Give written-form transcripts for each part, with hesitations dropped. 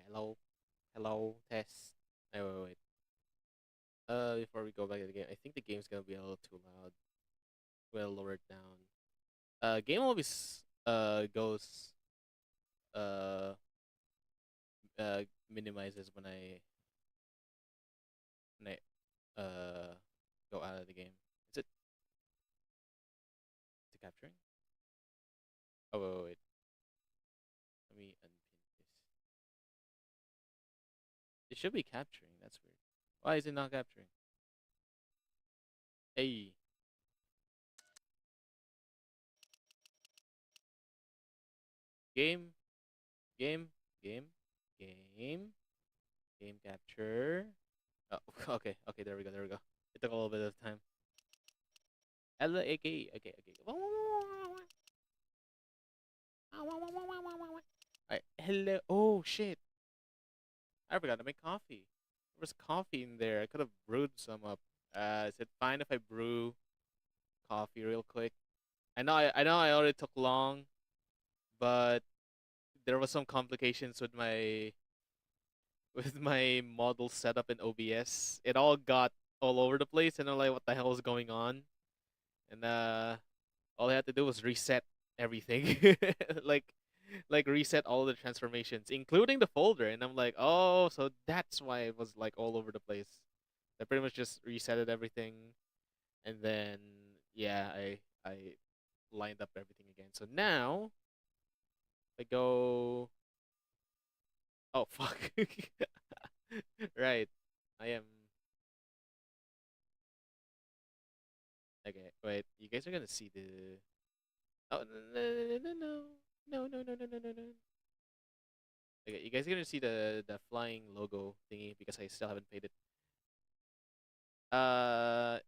Hello, hello, test. Wait. Before we go back to the game, I think the game's gonna be a little too loud. We'll lower it down. Game always goes uh minimizes when I go out of the game. Is it capturing? Oh wait. Let me unpin this. It should be capturing. That's weird. Why is it not capturing? Hey, game, game, game, game, game capture. Oh, okay, okay. There we go. There we go. It took a little bit of time. Hello, okay, okay, okay. Alright, hello. Oh shit! I forgot to make coffee. There was coffee in there. I could have brewed some up. Is it fine if I brew coffee real quick? I know I already took long, but there was some complications with my with my model setup in OBS. It all got all over the place, and I'm like, what the hell is going on? And all I had to do was reset everything, like reset all the transformations, including the folder. And I'm like, oh, so that's why it was like all over the place. I pretty much just resetted everything, and then yeah, I lined up everything again. So now I go. Oh fuck! Right, I am. Okay, wait. You guys are gonna see the. Oh no. Okay, you guys are gonna see the flying logo thingy because I still haven't paid it.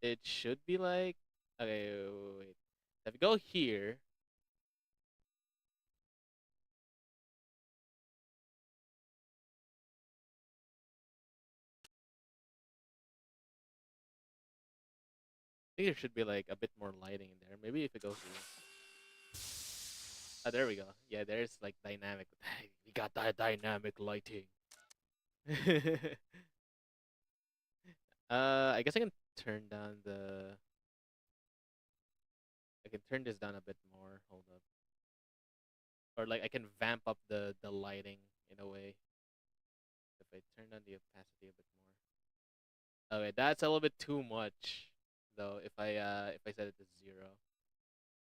It should be like, okay, wait. If you go here, I think there should be like a bit more lighting in there. Maybe if it goes here. Oh, there we go. Yeah, there's like dynamic. We got that dynamic lighting. I guess I can turn down the. I can turn this down a bit more. Hold up. Or like I can vamp up the lighting in a way if I turn down the opacity a bit more. Okay, that's a little bit too much though. If I set it to 0,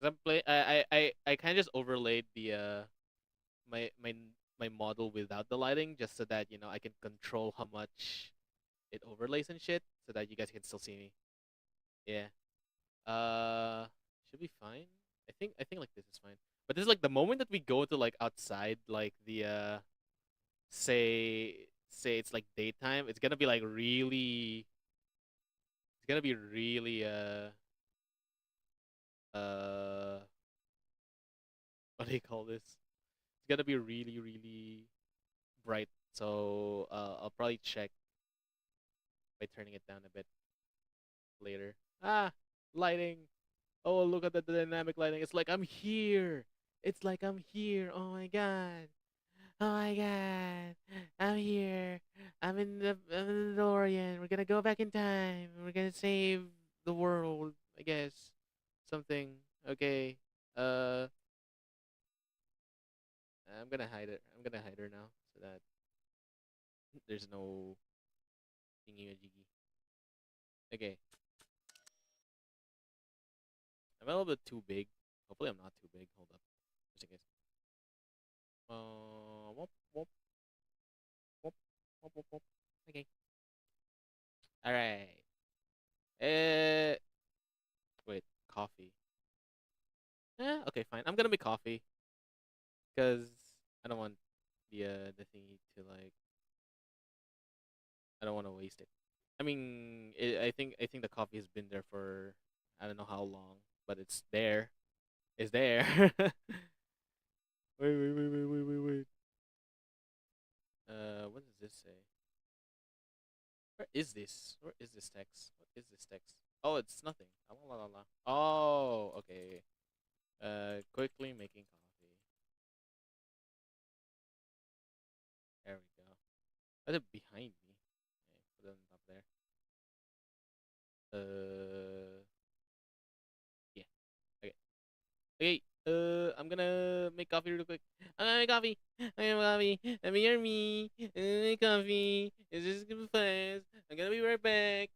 'cause I'm play I kind of just overlaid the my my my model without the lighting just so that I can control how much it overlays and shit so that you guys can still see me. Yeah. Uh, should be fine. I think like this is fine. But this is like the moment that we go to like outside, like the say it's like daytime, it's gonna be like really. It's gonna be really uh what do you call this? It's gonna be really bright. So I'll probably check by turning it down a bit later. Lighting. Oh, look at the dynamic lighting. It's like I'm here. It's like I'm here. Oh my god. Oh my god. I'm here. I'm in the DeLorean. We're gonna go back in time. We're gonna save the world, I guess. Something. Okay. Uh I'm gonna hide it. I'm gonna hide her now so that there's no thingy majiggy. Okay. I'm a little bit too big. Hopefully I'm not too big. Hold up. Just in case. Whoop, whoop, whoop, whoop. Okay. Alright. Uh wait, coffee. Okay, fine. I'm gonna make coffee. Because I don't want the thingy to like I don't want to waste it. I mean, I think the coffee has been there for I don't know how long, but it's there. It's there. Wait. What does this say? Where is this? Where is this text? What is this text? Oh, it's nothing. Ah, la, la, la, la. Oh, okay. Quickly making coffee. There we go. Are they behind me? Okay, put them up there. Yeah. Okay. Okay. I'm gonna make coffee real quick. I'm gonna make coffee. I'm gonna make coffee. Let me hear me. I'm gonna make coffee. It's just gonna be fast. I'm gonna be right back.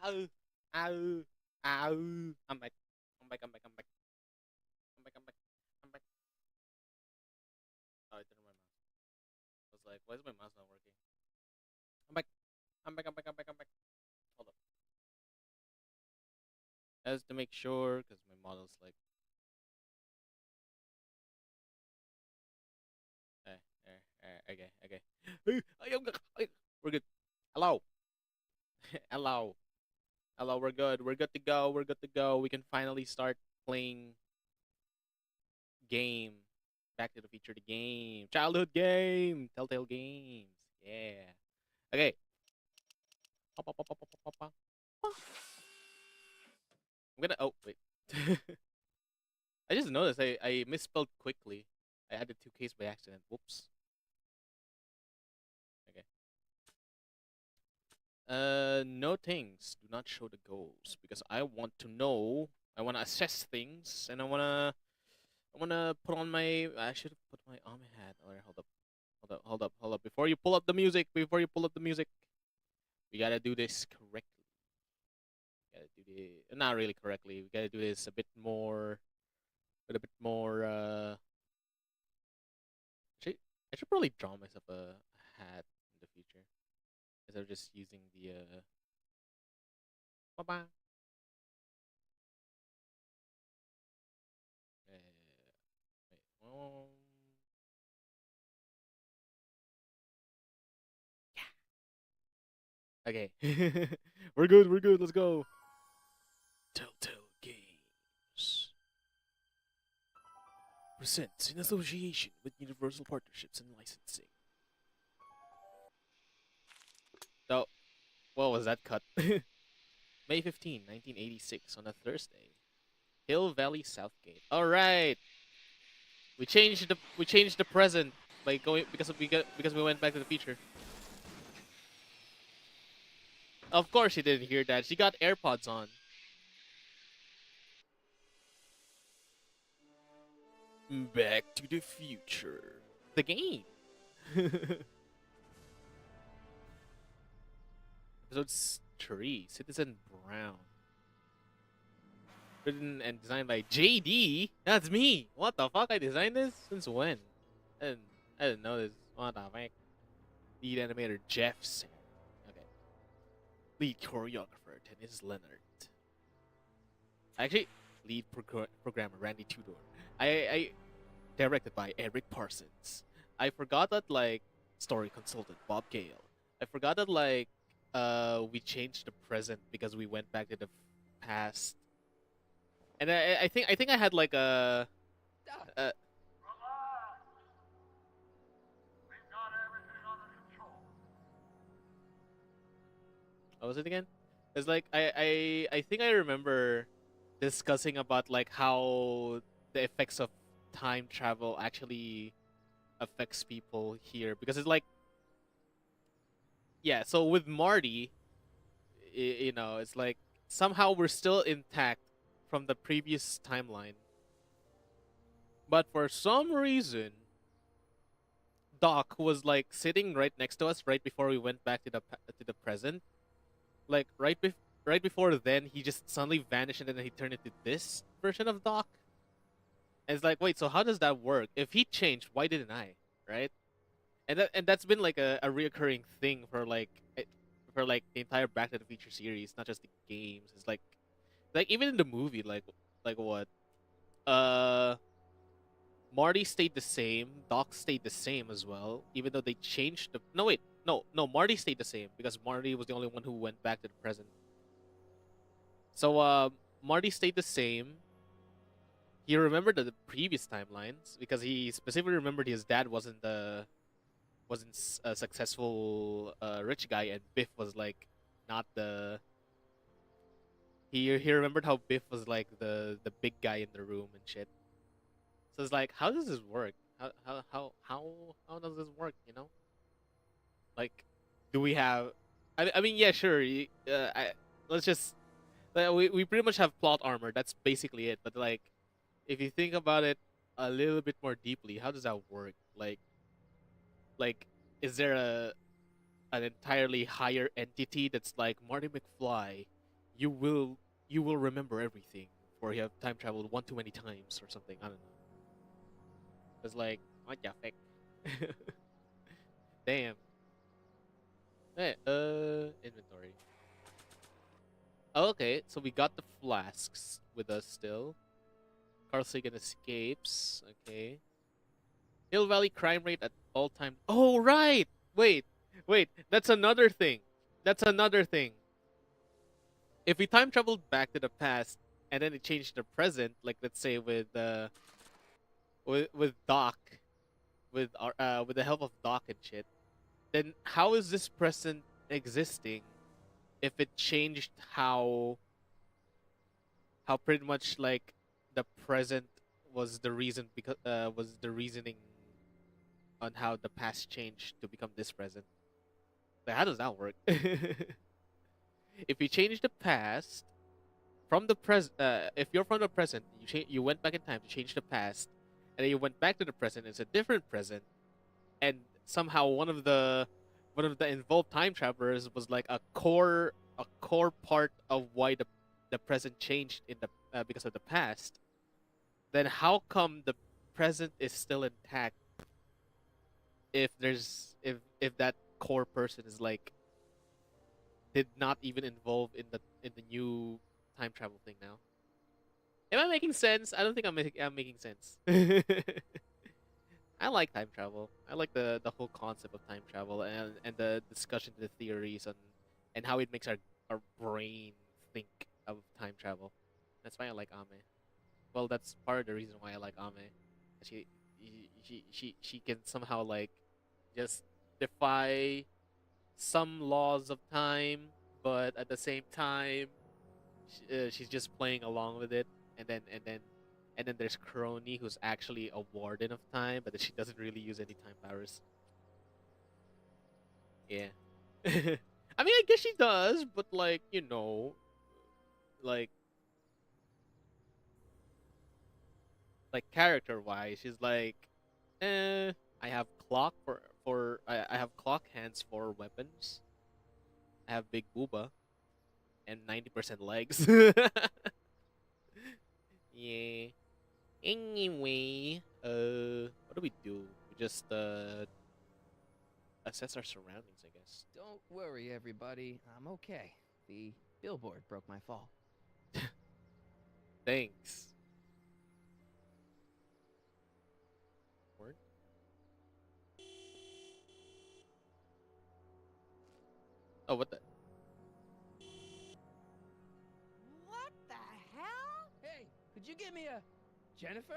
Ow. Ow. Ow. I'm back. I'm back. I'm back. I'm back. I'm back. I'm back. I'm back. Oh, I turned my mouse. I was like, why is my mouse not working? I'm back. I'm back. I'm back. I'm back. I'm back. Hold up. Just to make sure, because my model's like, okay, okay. We're good. Hello. Hello. Hello, we're good. We're good to go. We're good to go. We can finally start playing game. Back to the Future, the game. Childhood game. Telltale games. Yeah. Okay. I'm gonna. Oh, wait. I just noticed I misspelled quickly. I added 2Ks by accident. Whoops. Okay. No things. Do not show the goals because I want to know. I want to assess things, and I wanna put on my. I should have put my army hat. Or hold up, hold up, hold up, hold up. Before you pull up the music, we gotta do this correctly. We gotta do this not really correctly. We gotta do this a bit more, with a bit more. Actually, I should probably draw myself a hat in the future instead of just using the Bye-bye. Wait. Okay. We're good. We're good. Let's go. Telltale Games presents in association with Universal Partnerships and Licensing. So, what was that cut? May 15, 1986, on a Thursday. Hill Valley Southgate. All right. We changed the present by going because we went back to the future. Of course she didn't hear that. She got AirPods on. Back to the Future. The game. Episode 3, Citizen Brown. Written and designed by JD. That's me. What the fuck? I designed this? Since when? I didn't, I didn't know this. What the fuck? Lead animator Jeff Singer. Okay. Lead choreographer Dennis Leonard. Actually, lead programmer Randy Tudor. I directed by Eric Parsons. I forgot that like story consultant Bob Gale. I forgot that like we changed the present because we went back to the past. And I think I had like a what was it again? It's like I think I remember discussing about like how the effects of time travel actually affects people here because it's like yeah, so with Marty, it's like somehow we're still intact from the previous timeline. But for some reason, Doc, who was like sitting right next to us right before we went back to the present, like right before then, he just suddenly vanished and then he turned into this version of Doc. And it's like, wait, so how does that work? If he changed, why didn't I? Right? And that's been like a reoccurring thing for like the entire Back to the Future series, not just the games. It's like even in the movie, like what? Uh, Marty stayed the same. Doc stayed the same as well, even though they changed the. No wait, no. Marty stayed the same because Marty was the only one who went back to the present. So Marty stayed the same. He remembered the previous timelines because he specifically remembered his dad wasn't a successful rich guy, and Biff was like not the. He remembered how Biff was like the big guy in the room and shit. So it's like, how does this work? How does this work? Like, do we have? I mean, yeah, sure. Let's just we pretty much have plot armor. That's basically it. But like, if you think about it a little bit more deeply, how does that work? Like, is there an entirely higher entity that's like Marty McFly you will remember everything, or you have time traveled one too many times or something. I don't know. It's like what the heck? Damn. Hey, inventory. Okay, so we got the flasks with us still. Carl Sagan escapes. Okay. Hill Valley crime rate at all time. Oh right. Wait. That's another thing. That's another thing. If we time traveled back to the past and then it changed the present, like let's say with Doc, with the help of Doc and shit, then how is this present existing if it changed how pretty much like the present was the reason because was the reasoning on how the past changed to become this present. Like, how does that work? If you change the past from the present, if you're from the present, you went back in time to change the past, and then you went back to the present. It's a different present, and somehow one of the involved time travelers was like a core part of why the present changed in the because of the past. Then how come the present is still intact if that core person is like did not even involve in the new time travel thing now? Am I making sense? I don't think I'm making sense. I like time travel. I like the whole concept of time travel and the discussion, the theories, and how it makes our brain think of time travel. That's why I like Ame. Well, that's part of the reason why I like Ame. She she can somehow like just defy some laws of time, but at the same time, she's just playing along with it. And then there's Crony, who's actually a warden of time, but she doesn't really use any time powers. Yeah. I mean, I guess she does, but like like character wise, she's like, I have clock I have clock hands for weapons. I have big booba and 90% legs. Yeah. Anyway, what do we do? We just assess our surroundings, I guess. Don't worry, everybody. I'm okay. The billboard broke my fall. Thanks. Word? Oh, what the? What the hell? Hey, could you give me a Jennifer?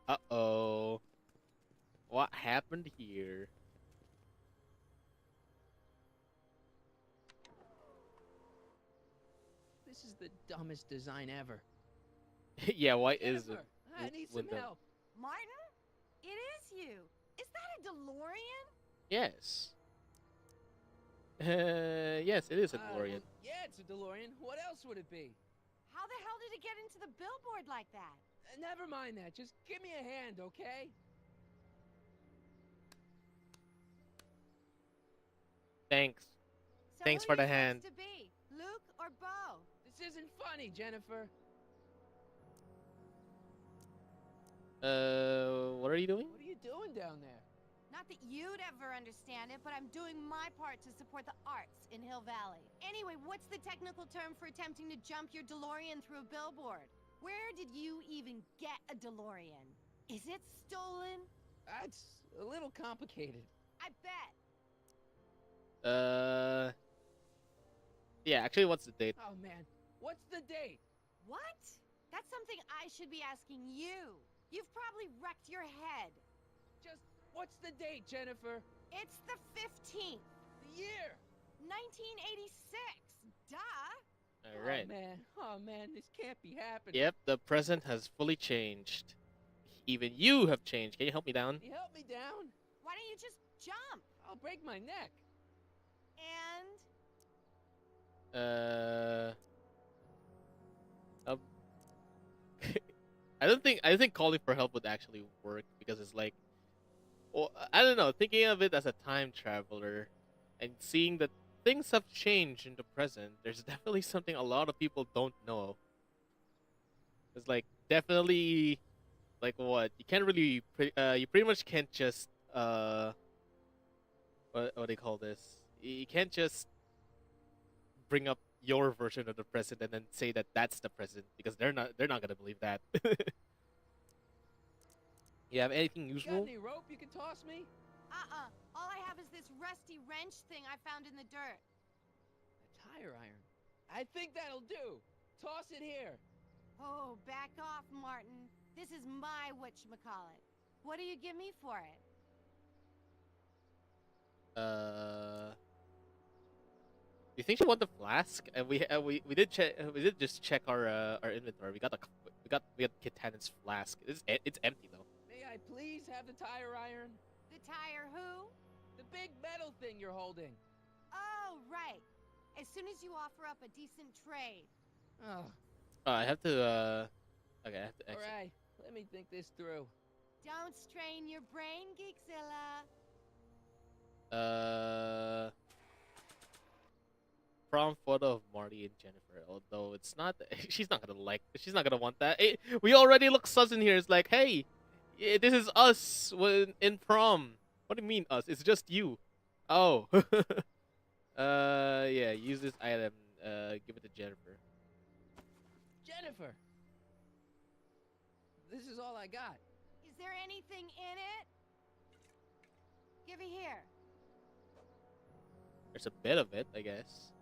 Uh-oh. What happened here? This is the dumbest design ever. Yeah, why is Jennifer, it I need some window? help. Martin? It is you. Is that a DeLorean? Yes. Yes, it is a DeLorean. Yeah, it's a DeLorean. What else would it be? How the hell did it get into the billboard like that? Never mind that. Just give me a hand, okay? Thanks. So Thanks who for are the you hand. supposed to be? Luke or Bo? This isn't funny, Jennifer. What are you doing? What are you doing down there? Not that you'd ever understand it, but I'm doing my part to support the arts in Hill Valley. Anyway, what's the technical term for attempting to jump your DeLorean through a billboard? Where did you even get a DeLorean? Is it stolen? That's a little complicated. I bet. Yeah, actually, what's the date? Oh, man. What's the date? What? That's something I should be asking you. You've probably wrecked your head. Just, what's the date, Jennifer? It's the 15th. The year. 1986. Duh. All right. Oh, man, this can't be happening. Yep, the present has fully changed. Even you have changed. Can you help me down? Can you help me down? Why don't you just jump? I'll break my neck. And Um, I think calling for help would actually work because it's like, well, I don't know. Thinking of it as a time traveler, and seeing that things have changed in the present, there's definitely something a lot of people don't know. It's like definitely like what you can't really you pretty much can't just what do you call this? You can't just bring up your version of the present and then say that that's the present because they're not gonna believe that. You have anything Got useful? any rope you can toss me? All I have is this rusty wrench thing I found in the dirt. A tire iron. I think that'll do. Toss it here. Oh, back off, Martin. This is my whatchamacallit. What do you give me for it? You think she want the flask? And we did check. We did just check our inventory. We got Kit Hanen's flask. It's empty though. May I please have the tire iron? The tire who? The big metal thing you're holding. Oh, right. As soon as you offer up a decent trade. Oh, I have to. Okay, I have to all exit. right. Let me think this through. Don't strain your brain, Geekzilla. Prom photo of Marty and Jennifer. Although it's not, she's not gonna want that. We already look sus in here. It's like, hey, this is us when in prom. What do you mean us? It's just you. Oh. Yeah. Use this item. Give it to Jennifer. Jennifer! This is all I got. Is there anything in it? Give it here. There's a bit of it, I guess.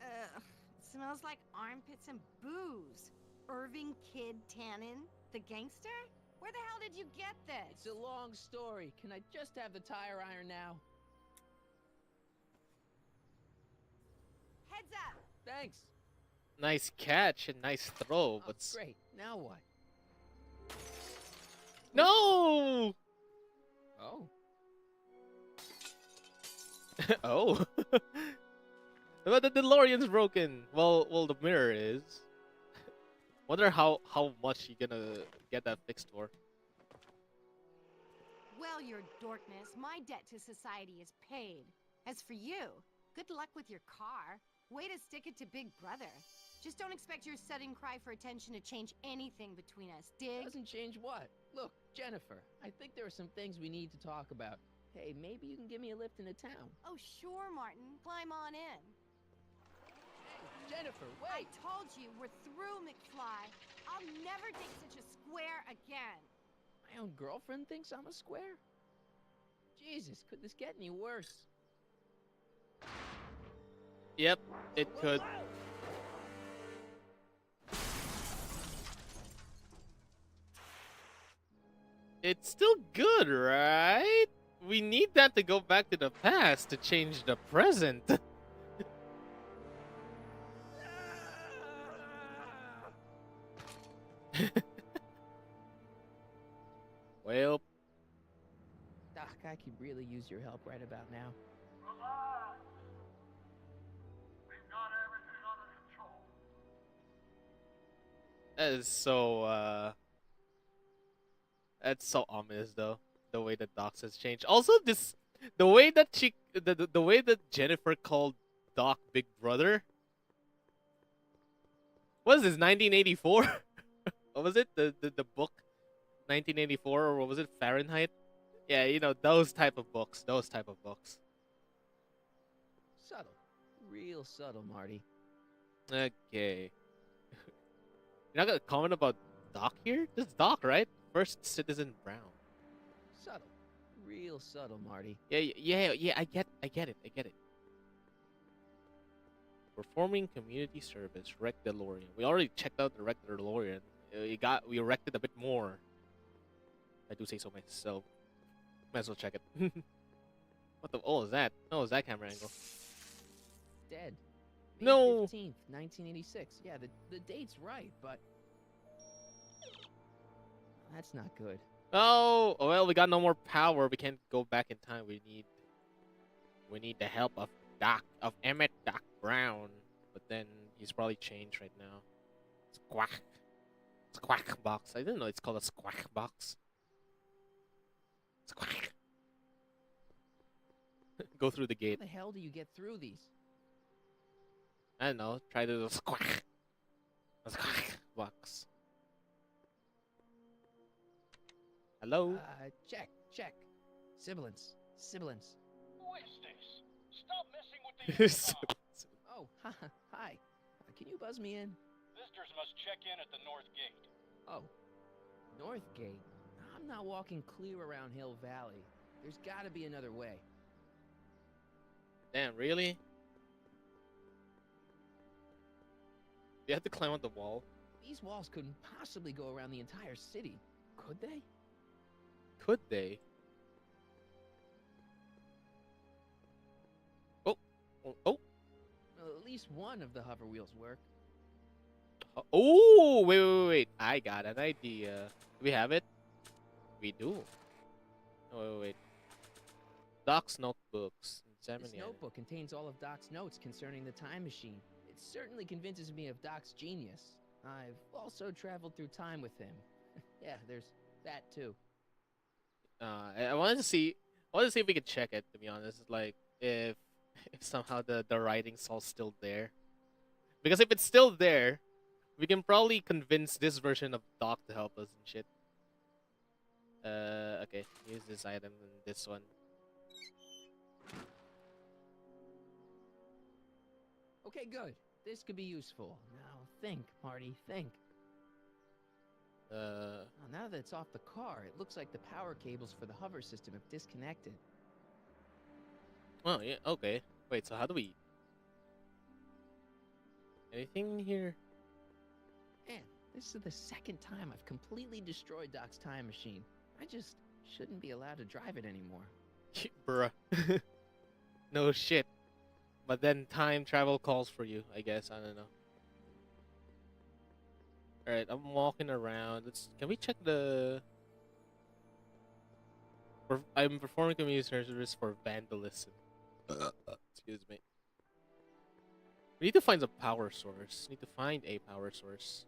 It smells like armpits and booze. Irving Kid Tannen, the gangster? Where the hell did you get It's this? a long story. Can I just have the tire iron now? Heads up. Thanks. Nice catch and nice throw, Oh, but great. Now what? no. Oh. Oh. But the DeLorean's broken. Well, the mirror is. Wonder how much you gonna get that fixed for. Well, your dorkness, my debt to society is paid. As for you, good luck with your car. Way to stick it to Big Brother. Just don't expect your sudden cry for attention to change anything between us, dig? Doesn't change what? Look, Jennifer, I think there are some things we need to talk about. Hey, maybe you can give me a lift into town. Oh, sure, Martin. Climb on in. Hey, Jennifer, I wait! told you, we're through, McFly. I'll never date such a square again. My own girlfriend thinks I'm a square? Jesus, could this get any worse? Yep, it Whoa, could. whoa! It's still good, right? We need that to go back to the past to change the present. Well, Doc, I could really use your help right about now. that is so that's so ominous though. The way that Doc has changed. Also, the way that the way that Jennifer called Doc Big Brother. What is this? 1984? What was it? The book 1984, or what was it? Fahrenheit? Yeah, you know, those type of books. Those type of books. Subtle. Real subtle, Marty. Okay. You're not gonna comment about Doc here? This is Doc, right? First Citizen Brown. Subtle. Real subtle, Marty. Yeah. I get it. Performing community service, wreck DeLorean. We already checked out the wreck DeLorean. We wrecked it a bit more. I do say so myself. Might as well check it. What the? Oh, is that? No, is that camera angle? Dead. May No. 15th, 1986. Yeah, the date's right, but that's not good. Oh, well, we got no more power. We can't go back in time. We need the help of Emmett Doc Brown. But then he's probably changed right now. Squawk box. I didn't know it's called a squawk box. Squawk. Go through the How gate. the hell do you get through these? I don't know. Try to do squawk. A squawk box. Hello? Check. Sibilance. Who is this? Stop messing with the intercom. Oh, hi. Can you buzz me in? Visitors must check in at the north gate. Oh, North Gate. I'm not walking clear around Hill Valley. There's gotta be another way. Damn, really? You have to climb up the wall? These walls couldn't possibly go around the entire city, could they? Could they? Oh. Well, at least one of the hover wheels work. Oh, wait. I got an idea. Do we have it? We do. Oh, wait. Doc's notebooks. This notebook contains all of Doc's notes concerning the time machine. It certainly convinces me of Doc's genius. I've also traveled through time with him. Yeah, there's that too. I wanted to see if we could check it, to be honest. Like, if somehow the writing's all still there. Because if it's still there, we can probably convince this version of Doc to help us and shit. Okay. Use this item and this one. Okay, good. This could be useful. Now think, Marty, think. Now that it's off the car, it looks like the power cables for the hover system have disconnected. Oh, yeah, okay. Wait, so how do we... Anything here? Man, this is the second time I've completely destroyed Doc's time machine. I just shouldn't be allowed to drive it anymore. Bruh. No shit. But then time travel calls for you, I guess. I don't know. Alright, I'm walking around. Can we check the... I'm performing community service for vandalism. Excuse me. We need to find a power source. Need to find a power source.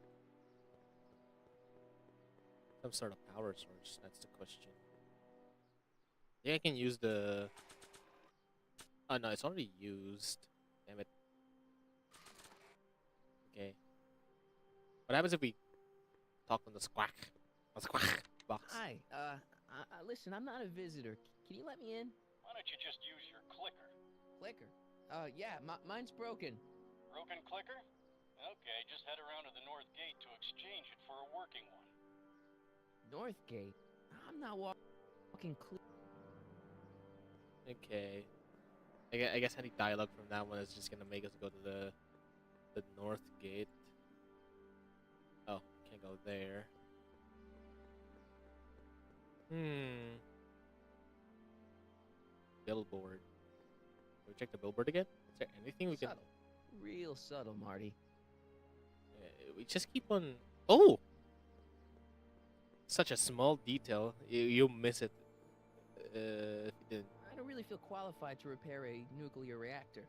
Some sort of power source. That's the question. Yeah, I can use the... Oh no, it's already used. Damn it. Okay. What happens if we talk on the squawk? The squawk box. Hi, listen, I'm not a visitor. Can you let me in? Why don't you just use your clicker? Clicker? Yeah, mine's broken. Broken clicker? Okay, just head around to the north gate to exchange it for a working one. North Gate? I'm not walking clear. Okay. I guess any dialogue from that one is just gonna make us go to the north gate. Oh, can't go there. Billboard. Can we check the billboard again? Is there anything we can... Subtle. Real subtle, Marty. We just keep on... Oh! Such a small detail. You'll miss it. If you didn't. I don't really feel qualified to repair a nuclear reactor.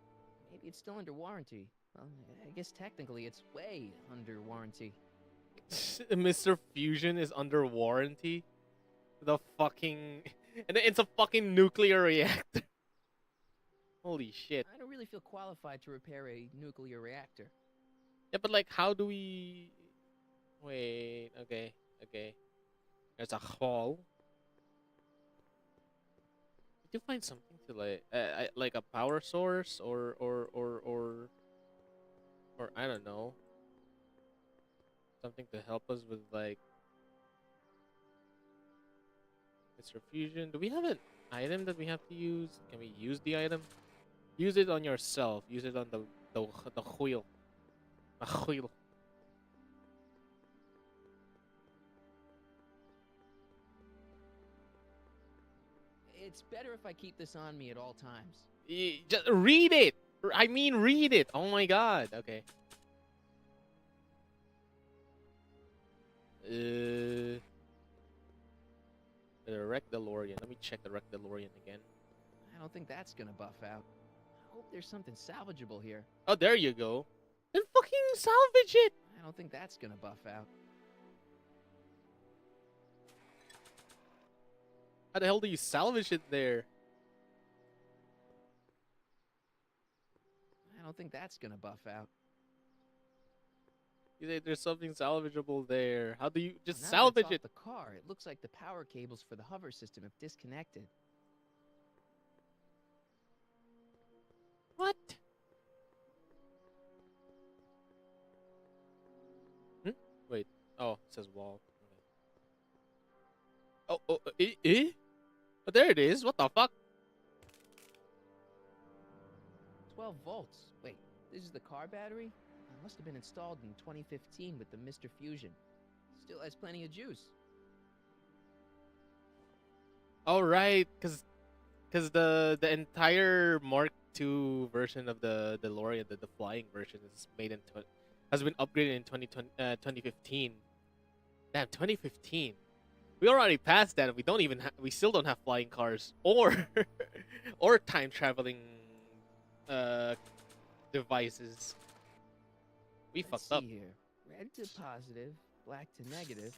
Maybe it's still under warranty. Well, I guess technically it's way under warranty. Mr. Fusion is under warranty? The fucking... And it's a fucking nuclear reactor. Holy shit. I don't really feel qualified to repair a nuclear reactor. Yeah, but like, how do we... Wait, okay. There's a hall. Did you find something to like a power source or I don't know. Something to help us with like Mr. Fusion. Do we have an item that we have to use? Can we use the item? Use it on yourself. Use it on the wheel. The wheel. It's better if I keep this on me at all times. Just read it. I mean, read it. Oh my god. Okay. The wreck DeLorean. Let me check the wreck DeLorean again. I don't think that's gonna buff out. I hope there's something salvageable here. Oh, there you go. Then fucking salvage it. I don't think that's gonna buff out. How the hell do you salvage it there? I don't think that's gonna buff out. You say there's something salvageable there. How do you just Now that salvage it's it? off the car, it looks like the power cables for the hover system have disconnected. What? Hmm? Wait. Oh, it says wall. Okay. Oh, eh? Oh, there it is. What the fuck? 12 volts. Wait, this is the car battery? Must have been installed in 2015 with the Mr. Fusion. Still has plenty of juice. All right, cause the entire Mark II version of the DeLorean, the flying version, is made in has been upgraded in 2015. Damn, 2015. We already passed that. We don't even we still don't have flying cars or or time traveling devices. We Let's fucked up. see here. Red to positive, black to negative.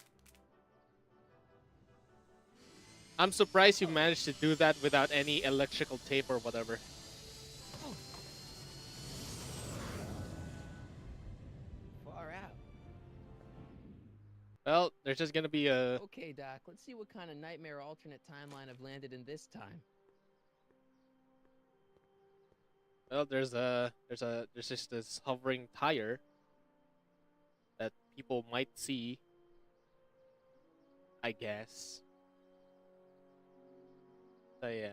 I'm surprised you managed to do that without any electrical tape or whatever. Far out. Well, there's just gonna be a Okay, Doc, let's see what kind of nightmare alternate timeline I've landed in this time. well, there's just this hovering tire that people might see, I guess. So yeah.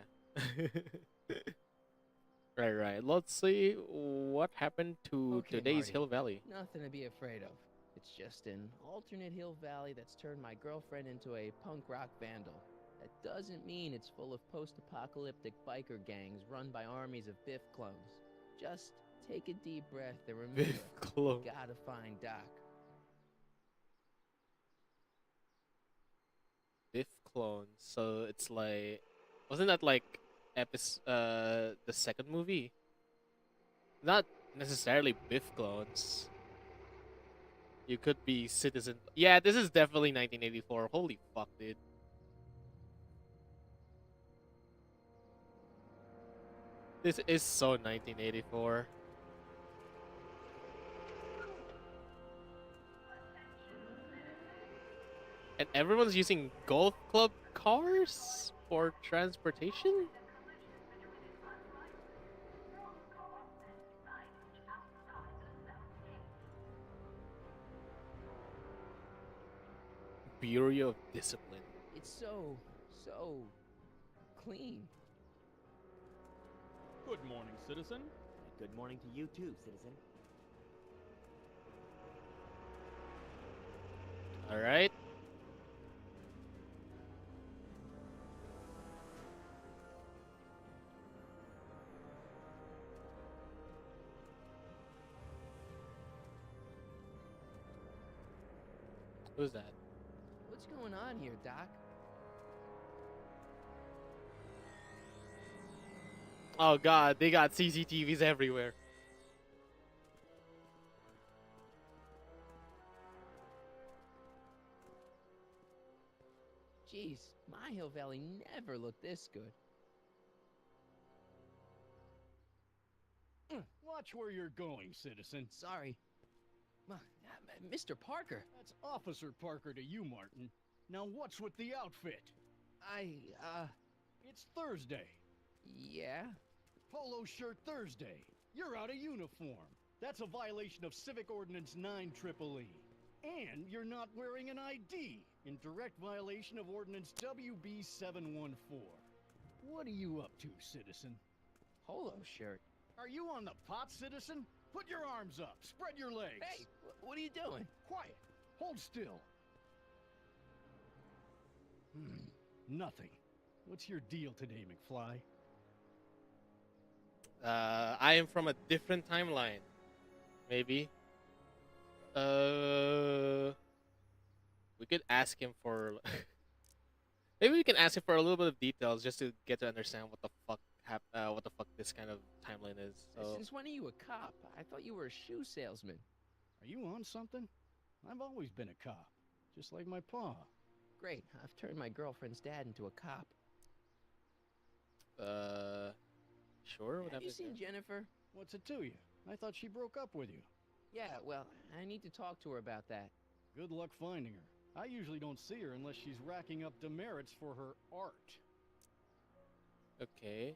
Right. Let's see what happened to Okay, today's Marty. Hill Valley. Nothing to be afraid of. It's just an alternate hill valley that's turned my girlfriend into a punk rock vandal. That doesn't mean it's full of post-apocalyptic biker gangs run by armies of Biff clones. Just take a deep breath and remember, Biff clone. you gotta find Doc. Biff clones. So it's like, wasn't that like the second movie? Not necessarily Biff clones. You could be Citizen. Yeah, this is definitely 1984. Holy fuck, dude. This is so 1984. And everyone's using golf club cars for transportation? Bureau of Discipline. It's so clean. Good morning, citizen. Good morning to you too, citizen. Alright. Who's that? What's going on here, Doc? Oh god, they got CCTVs everywhere. Jeez, my Hill Valley never looked this good. Watch where you're going, citizen. Sorry. Mr. Parker, That's Officer Parker to you, Martin. Now what's with the outfit? It's Thursday. Yeah? Polo shirt Thursday. You're out of uniform. That's a violation of Civic Ordinance 9 EEE. And you're not wearing an ID, in direct violation of Ordinance WB-714. What are you up to, citizen? Polo shirt. Are you on the pot, citizen? Put your arms up. Spread your legs. Hey, what are you doing? Quiet. Hold still. Nothing. What's your deal today, McFly? I am from a different timeline. Maybe. We could ask him for. Maybe we can ask him for a little bit of details just to get to understand what the fuck what the fuck this kind of timeline is. So Since when are you a cop? I thought you were a shoe salesman. Are you on something? I've always been a cop, just like my pa. Great, I've turned my girlfriend's dad into a cop. Sure. What Have you happened seen there? Jennifer? What's it to you? I thought she broke up with you. Yeah, well, I need to talk to her about that. Good luck finding her. I usually don't see her unless she's racking up demerits for her art. Okay.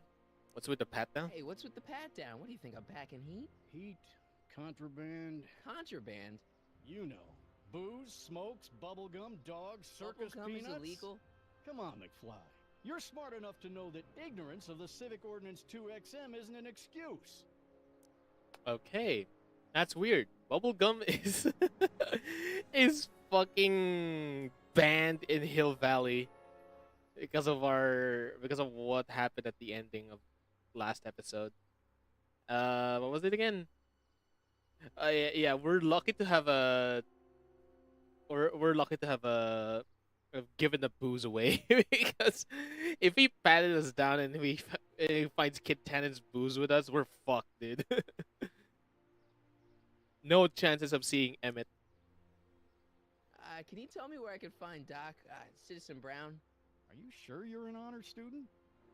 What's with the pat down? Hey, what's with the pat down? What do you think, I'm packing heat? Heat, contraband, Contraband? you know. Booze, smokes, bubblegum, dogs, circus Bubblegum peanuts. is illegal? Come on, McFly. You're smart enough to know that ignorance of the Civic Ordinance 2XM isn't an excuse. Okay. That's weird. Bubblegum is is fucking banned in Hill Valley because of what happened at the ending of last episode. What was it again? Yeah, we're lucky to have we're lucky to have given the booze away because if he patted us down and he finds Kid Tannen's booze with us, we're fucked, dude. No chances of seeing Emmett. Can you tell me where I could find Doc, Citizen Brown? Are you sure you're an honor student?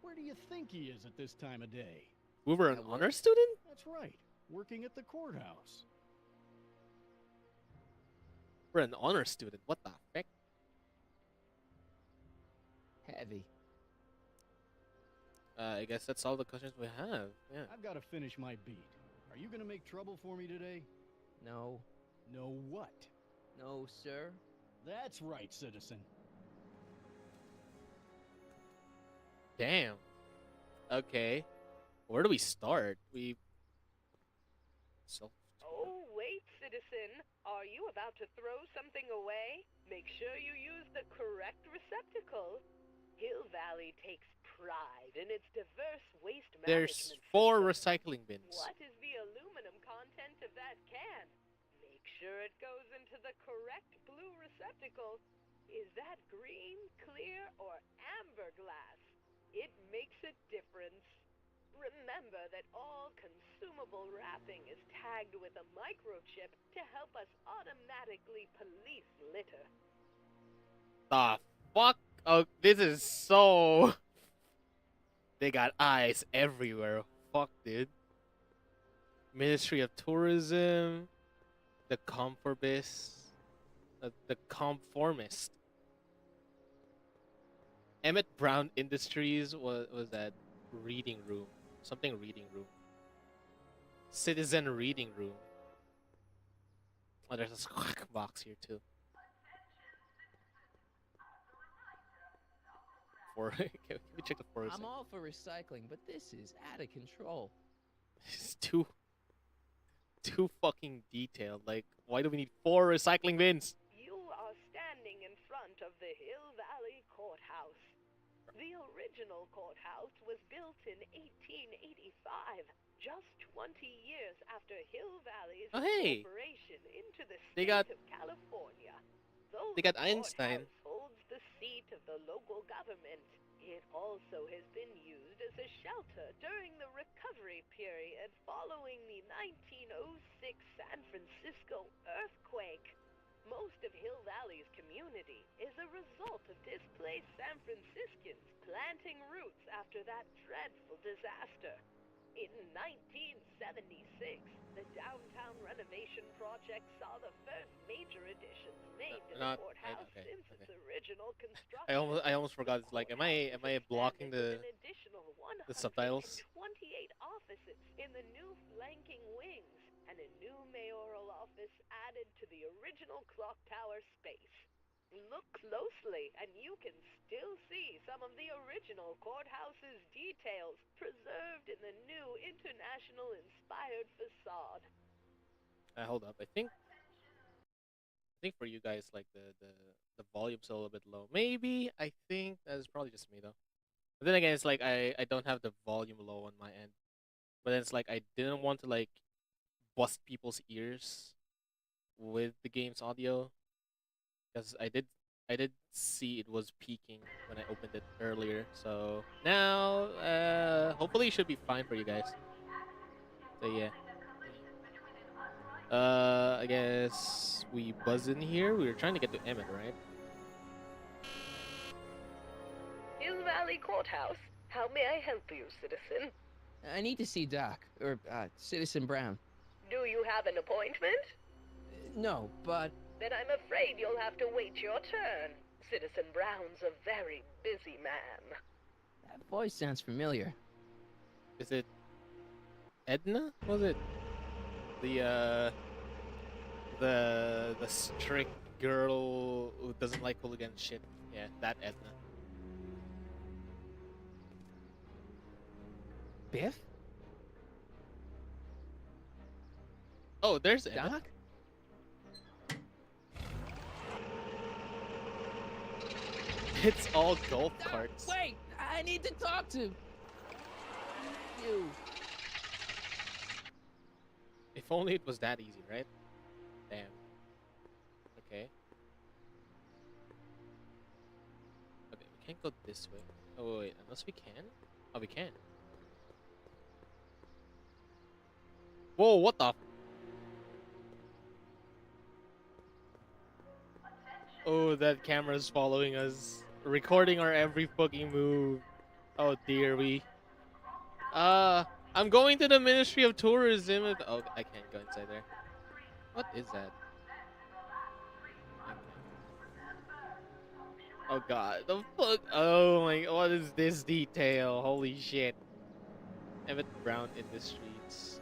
Where do you think he is at this time of day? We were an At work? honor student? That's right, working at the courthouse. We're an honor student. What the heck? Heavy. I guess that's all the questions we have. Yeah. I've got to finish my beat. Are you gonna make trouble for me today? No. No what? No, sir. That's right, citizen. Damn. Okay. Where do we start? So. Oh, wait, citizen. Are you about to throw something away? Make sure you use the correct receptacle. Hill Valley takes pride in its diverse waste There's management 4 system. recycling bins. What is the aluminum content of that can? Make sure it goes into the correct blue receptacle. Is that green, clear, or amber glass? It makes a difference. Remember that all consumable wrapping is tagged with a microchip to help us automatically police litter. The fuck? Oh, this is so. They got eyes everywhere. Fuck, dude. Ministry of Tourism, the Conformist, the Conformist. Emmett Brown Industries was that reading room, something reading room. Citizen reading room. Oh, there's a squawk box here too. Can we check the forest? I'm all for recycling, but this is out of control. It's too fucking detailed. Like, why do we need 4 recycling bins? You are standing in front of the Hill Valley Courthouse. The original courthouse was built in 1885, just 20 years after Hill Valley's Oh, hey. incorporation into the They state got- of California. Though they got the Einstein. courthouse holds the seat of the local government, it also has been used as a shelter during the recovery period following the 1906 San Francisco earthquake. Most of Hill Valley's community is a result of displaced San Franciscans planting roots after that dreadful disaster. In 1976, the downtown renovation project saw the first major additions made to the courthouse since its original construction. I almost forgot. It's like, am I blocking the subtitles? 28 offices in the new flanking wings, and a new mayoral office added to the original clock tower space. Look closely, and you can still see some of the original courthouse's details preserved in the new international-inspired facade. Hold up. I think for you guys, like the volume's a little bit low. Maybe I think that's probably just me though. But then again, it's like I don't have the volume low on my end. But then it's like I didn't want to like bust people's ears with the game's audio, because I did see it was peaking when I opened it earlier. So now hopefully it should be fine for you guys. So yeah. I guess we buzz in here. We were trying to get to Emmett, right? Hill Valley Courthouse. How may I help you, citizen? I need to see Doc, or, Citizen Brown. Do you have an appointment? No, but... Then I'm afraid you'll have to wait your turn. Citizen Brown's a very busy man. that voice sounds familiar. Is it Edna? Was it the the strict girl who doesn't like hooligan shit? Yeah, that Edna. Biff? Oh, there's Edna. Doc? It's all golf Doc, carts. wait! I need to talk to... you. If only it was that easy, right? Damn. Okay. Okay, we can't go this way. Oh wait, unless we can? Oh, we can. Whoa, what the? Oh, that camera's following us, recording our every fucking move. Oh dear, I'm going to the Ministry of Tourism. Oh, I can't go inside there. What is that? Oh god, the fuck? Oh my, what is this detail? Holy shit. Emmett Brown Industries.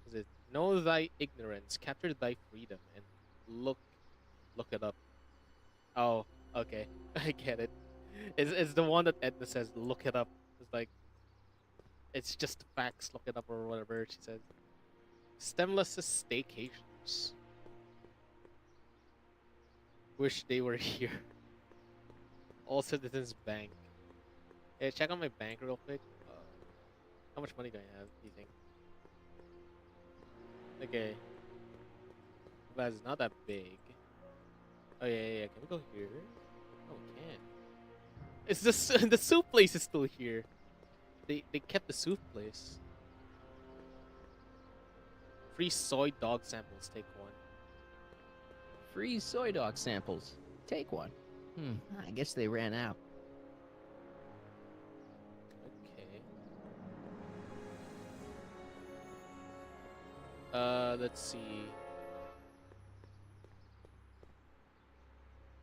Is it know thy ignorance, capture thy freedom, and look it up. Oh, okay. I get it. It's the one that Edna says, look it up. It's like, it's just facts, look it up or whatever she says. Stemless staycations. Wish they were here. All Citizens Bank. Hey, check out my bank real quick. How much money do I have, do you think? Okay. But it's not that big. Oh yeah. Can we go here? Oh, we can. It's the soup place is still here. They kept the soup place. Free soy dog samples. Take one. Free soy dog samples. Take one. I guess they ran out. Okay. Let's see.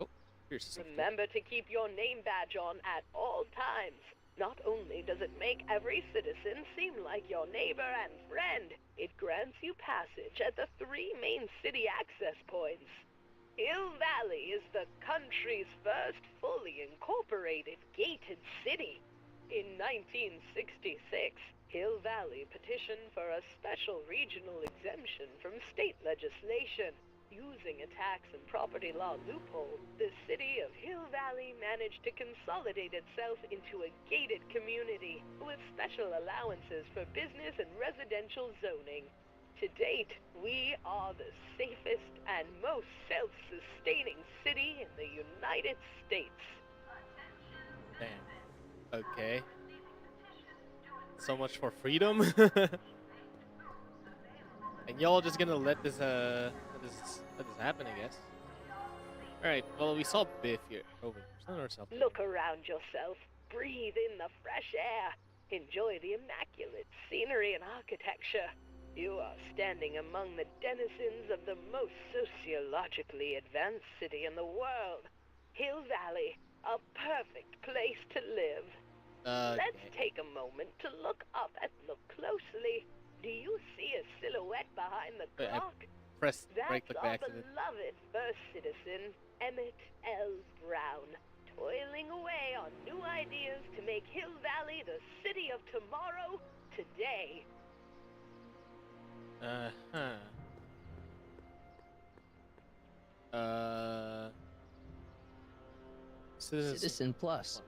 Oh, here's something. Remember to keep your name badge on at all times. Not only does it make every citizen seem like your neighbor and friend, it grants you passage at the 3 main city access points. Hill Valley is the country's first fully incorporated gated city. In 1966, Hill Valley petitioned for a special regional exemption from state legislation. Using a tax and property law loophole, the city of Hill Valley managed to consolidate itself into a gated community with special allowances for business and residential zoning. To date, we are the safest and most self-sustaining city in the United States. Damn. Okay. So much for freedom. And y'all just gonna let this happen, I guess. Alright, well, we saw Biff here. Oh, wait, there's another cell phone. Look around yourself. Breathe in the fresh air. Enjoy the immaculate scenery and architecture. You are standing among the denizens of the most sociologically advanced city in the world. Hill Valley, a perfect place to live. Let's take a moment to look up and look closely. Do you see a silhouette behind the clock? Press right That's click our by accident. beloved first citizen, Emmett L. Brown, toiling away on new ideas to make Hill Valley the city of tomorrow, today. Citizen Plus.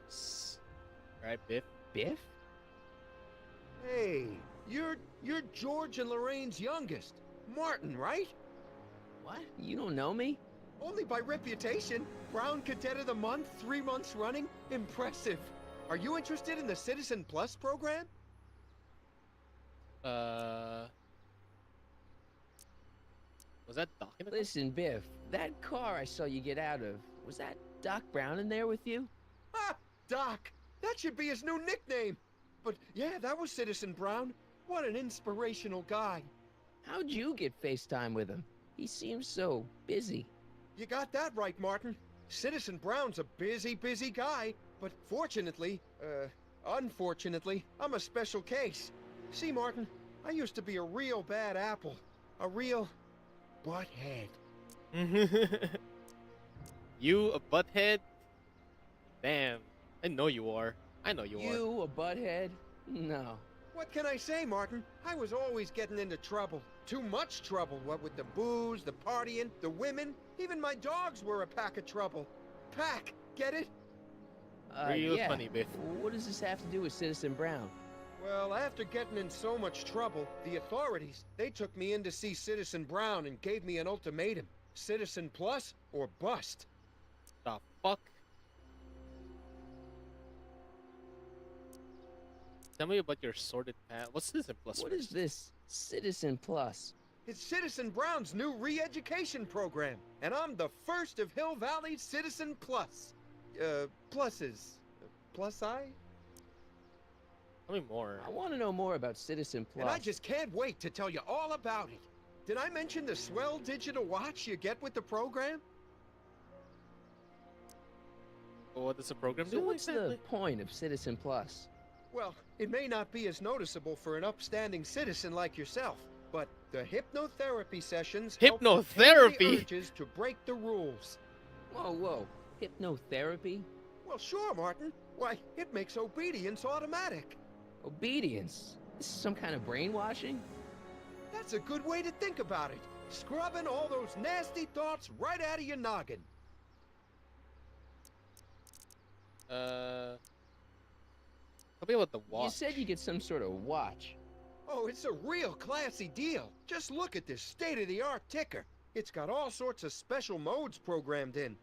Right, Biff? Biff? Hey, you're George and Lorraine's youngest. Martin, right? What? You don't know me? Only by reputation. Brown Cadet of the Month, 3 months running. Impressive. Are you interested in the Citizen Plus program? Was that Doc in the Listen, Biff, that car I saw you get out of, was that Doc Brown in there with you? Ah, Doc! That should be his new nickname! But yeah, that was Citizen Brown. What an inspirational guy. How'd you get FaceTime with him? He seems so busy. You got that right, Martin. Citizen Brown's a busy, busy guy. But fortunately, unfortunately, I'm a special case. See, Martin, I used to be a real bad apple. A real butthead. You a butthead? Damn, I know you are. I know you are. You a butthead? No. What can I say, Martin? I was always getting into trouble. Too much trouble, what with the booze, the partying, the women. Even my dogs were a pack of trouble. Pack, get it? Real Yeah. funny, Biff. What does this have to do with Citizen Brown? Well, after getting in so much trouble, the authorities, they took me in to see Citizen Brown and gave me an ultimatum. Citizen Plus or bust. The fuck? Tell me about your sordid past. What's Citizen Plus? What is this Citizen Plus? It's Citizen Brown's new re-education program, and I'm the first of Hill Valley's Citizen Plus. Pluses. Plus I? Tell me more. I want to know more about Citizen Plus. And I just can't wait to tell you all about it. Did I mention the swell digital watch you get with the program? Well, what does the program So do what's exactly? the point of Citizen Plus? Well, it may not be as noticeable for an upstanding citizen like yourself, but the hypnotherapy sessions help tame Hypnotherapy? the urges to break the rules. Whoa. Hypnotherapy? Well, sure, Martin. Why, it makes obedience automatic. Obedience? This is some kind of brainwashing? That's a good way to think about it. Scrubbing all those nasty thoughts right out of your noggin. Tell me about the watch. You said you get some sort of watch. Oh, it's a real classy deal. Just look at this state-of-the-art ticker. It's got all sorts of special modes programmed in.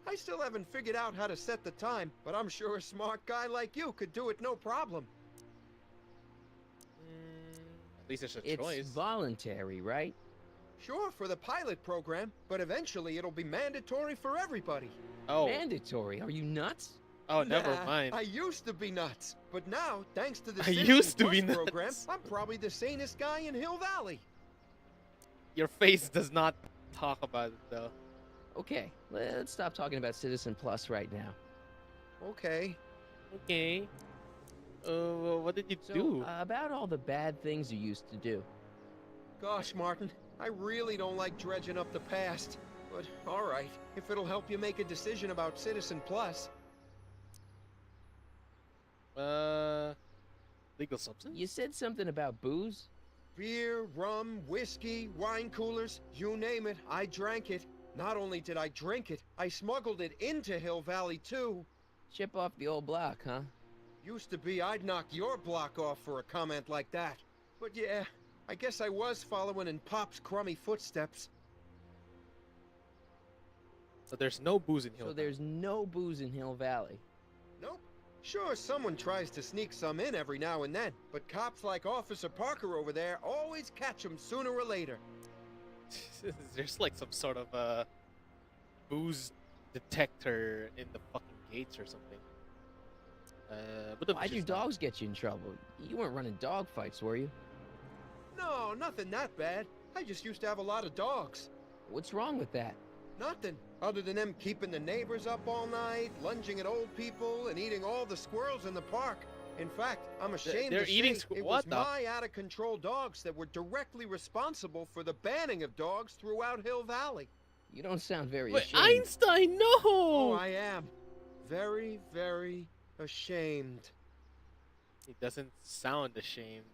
I still haven't figured out how to set the time, but I'm sure a smart guy like you could do it no problem. At least there's a It's choice. voluntary, right? Sure, for the pilot program, but eventually it'll be mandatory for everybody. Oh, Mandatory? Are you nuts? oh, never Nah, mind. I used to be nuts, but now, thanks to the I Citizen used to be Plus program, nuts. I'm probably the sanest guy in Hill Valley. Your face does not talk about it, though. Okay, let's stop talking about Citizen Plus right now. Okay. Okay. What did you So, do? about all the bad things you used to do. Gosh, Martin, I really don't like dredging up the past. But, alright, if it'll help you make a decision about Citizen Plus. Legal substance? You said something about booze? Beer, rum, whiskey, wine coolers, you name it, I drank it. Not only did I drink it, I smuggled it into Hill Valley, too. Chip off the old block, huh? Used to be I'd knock your block off for a comment like that. But yeah, I guess I was following in Pop's crummy footsteps. So there's no booze in Hill. So there's no booze in Hill Valley. Nope. Sure, someone tries to sneak some in every now and then, but cops like Officer Parker over there always catch 'em sooner or later. There's like some sort of booze detector in the fucking gates or something. But Why'd your dogs get you in trouble? You weren't running dog fights, were you? No, nothing that bad. I just used to have a lot of dogs. What's wrong with that? Nothing, other than them keeping the neighbors up all night, lunging at old people, and eating all the squirrels in the park. In fact, I'm ashamed They're to eating say it what was the- my out-of-control dogs that were directly responsible for the banning of dogs throughout Hill Valley. You don't sound very Wait, ashamed. Einstein, no! Oh, I am. Very, very ashamed. He doesn't sound ashamed.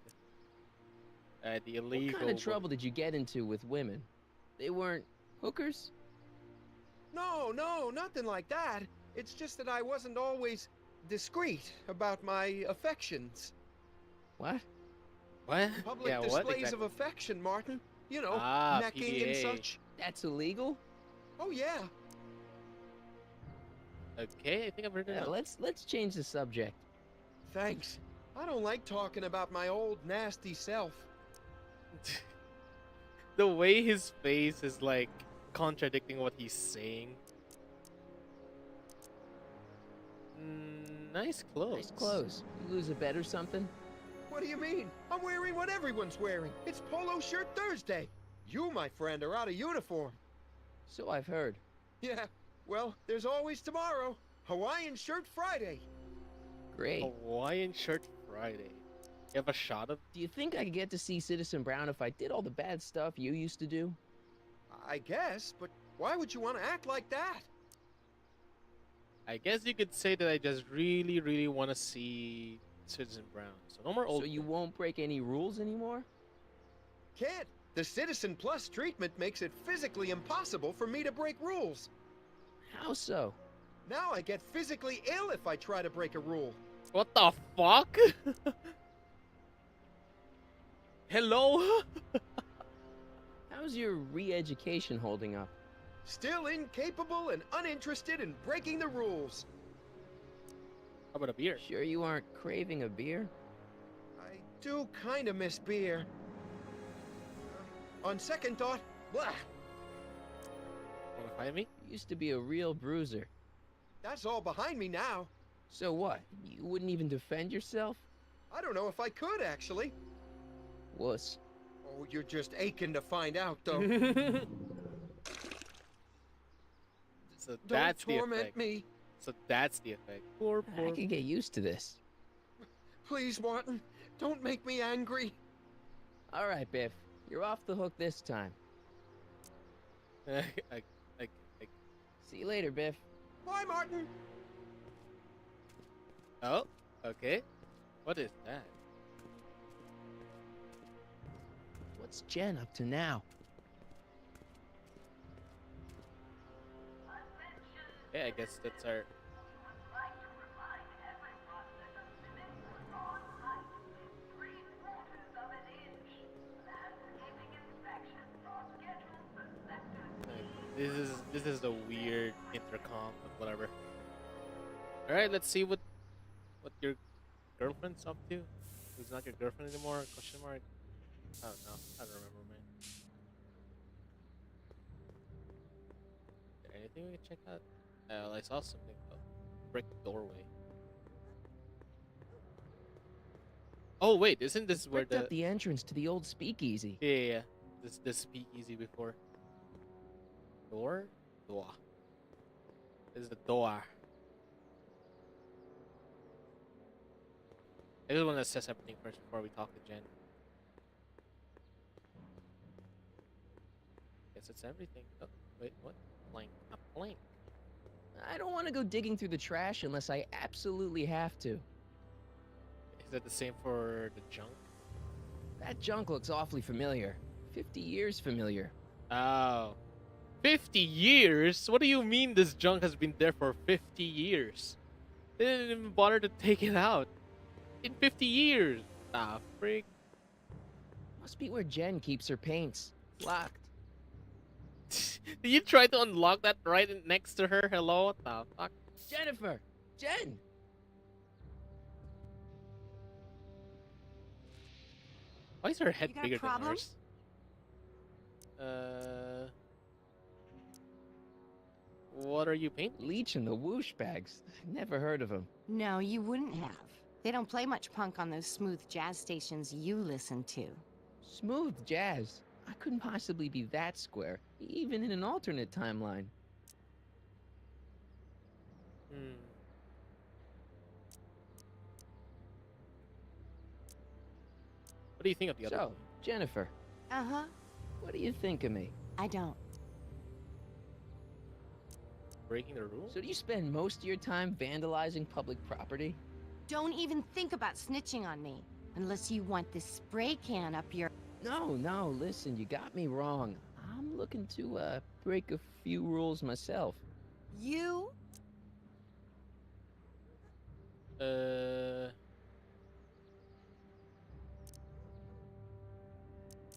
The illegal. What kind of trouble did you get into with women? They weren't hookers? No, nothing like that. It's just that I wasn't always discreet about my affections. What? What? Public Yeah, what displays exactly? of affection, Martin. You know, Ah, necking and PDA. such. That's illegal? Oh, yeah. Okay, I think I've heard it. Yeah, let's change the subject. Thanks. I don't like talking about my old nasty self. The way his face is like contradicting what he's saying. Nice clothes. Nice clothes. You lose a bet or something? What do you mean? I'm wearing what everyone's wearing. It's Polo Shirt Thursday. You, my friend, are out of uniform. So I've heard. Yeah, well, there's always tomorrow. Hawaiian Shirt Friday. Great. Hawaiian Shirt Friday. You have a shot of? Do you think I could get to see Citizen Brown if I did all the bad stuff you used to do? I guess, but why would you want to act like that? I guess you could say that I just really, really want to see Citizen Brown. So no more old. So you won't break any rules anymore? Can't. The Citizen Plus treatment makes it physically impossible for me to break rules. How so? Now I get physically ill if I try to break a rule. What the fuck? Hello? How's your re-education holding up? Still incapable and uninterested in breaking the rules. How about a beer? Sure you aren't craving a beer? I do kind of miss beer. On second thought, blah. Wanna find me? You used to be a real bruiser. That's all behind me now. So what? You wouldn't even defend yourself? I don't know if I could, actually. Wuss. Oh, you're just aching to find out, though. So Don't that's the torment effect. me. So that's the effect. Poor. I could get used to this. Please, Martin, don't make me angry. All right, Biff. You're off the hook this time. I, See you later, Biff. Bye, Martin. oh, okay. What is that? What's Jen up to now? Yeah, I guess that's our. This is the weird intercom, but whatever. All right, let's see what your girlfriend's up to. Who's not your girlfriend anymore? Question mark. I don't know. I don't remember, man. Is there anything we can check out? Well, I saw something. Oh, brick doorway. Oh wait, isn't this where Bricked up the entrance to the old speakeasy. yeah. This speakeasy before. Door? Door. This is the door. I just want to assess everything first before we talk to Jen. Guess it's everything. Oh, wait, what? Plank. A plank. I don't want to go digging through the trash unless I absolutely have to. Is that the same for the junk? That junk looks awfully familiar. 50 years familiar. Oh. 50 years? What do you mean this junk has been there for 50 years? They didn't even bother to take it out. In 50 years. Ah, freak. Must be where Jen keeps her paints. Locked. Did you try to unlock that right next to her? Hello? What the fuck? Jennifer! Jen! Why is her head You got a bigger than problem? ours? What are you painting? Leech and the whoosh bags. Never heard of them. No, you wouldn't have. They don't play much punk on those smooth jazz stations you listen to. Smooth jazz. I couldn't possibly be that square, even in an alternate timeline. Hmm. What do you think of the other So, one? Jennifer, Uh-huh. what do you think of me? I don't. Breaking the rules? So do you spend most of your time vandalizing public property? Don't even think about snitching on me. Unless you want this spray can up your... No, listen, you got me wrong. I'm looking to, break a few rules myself. You?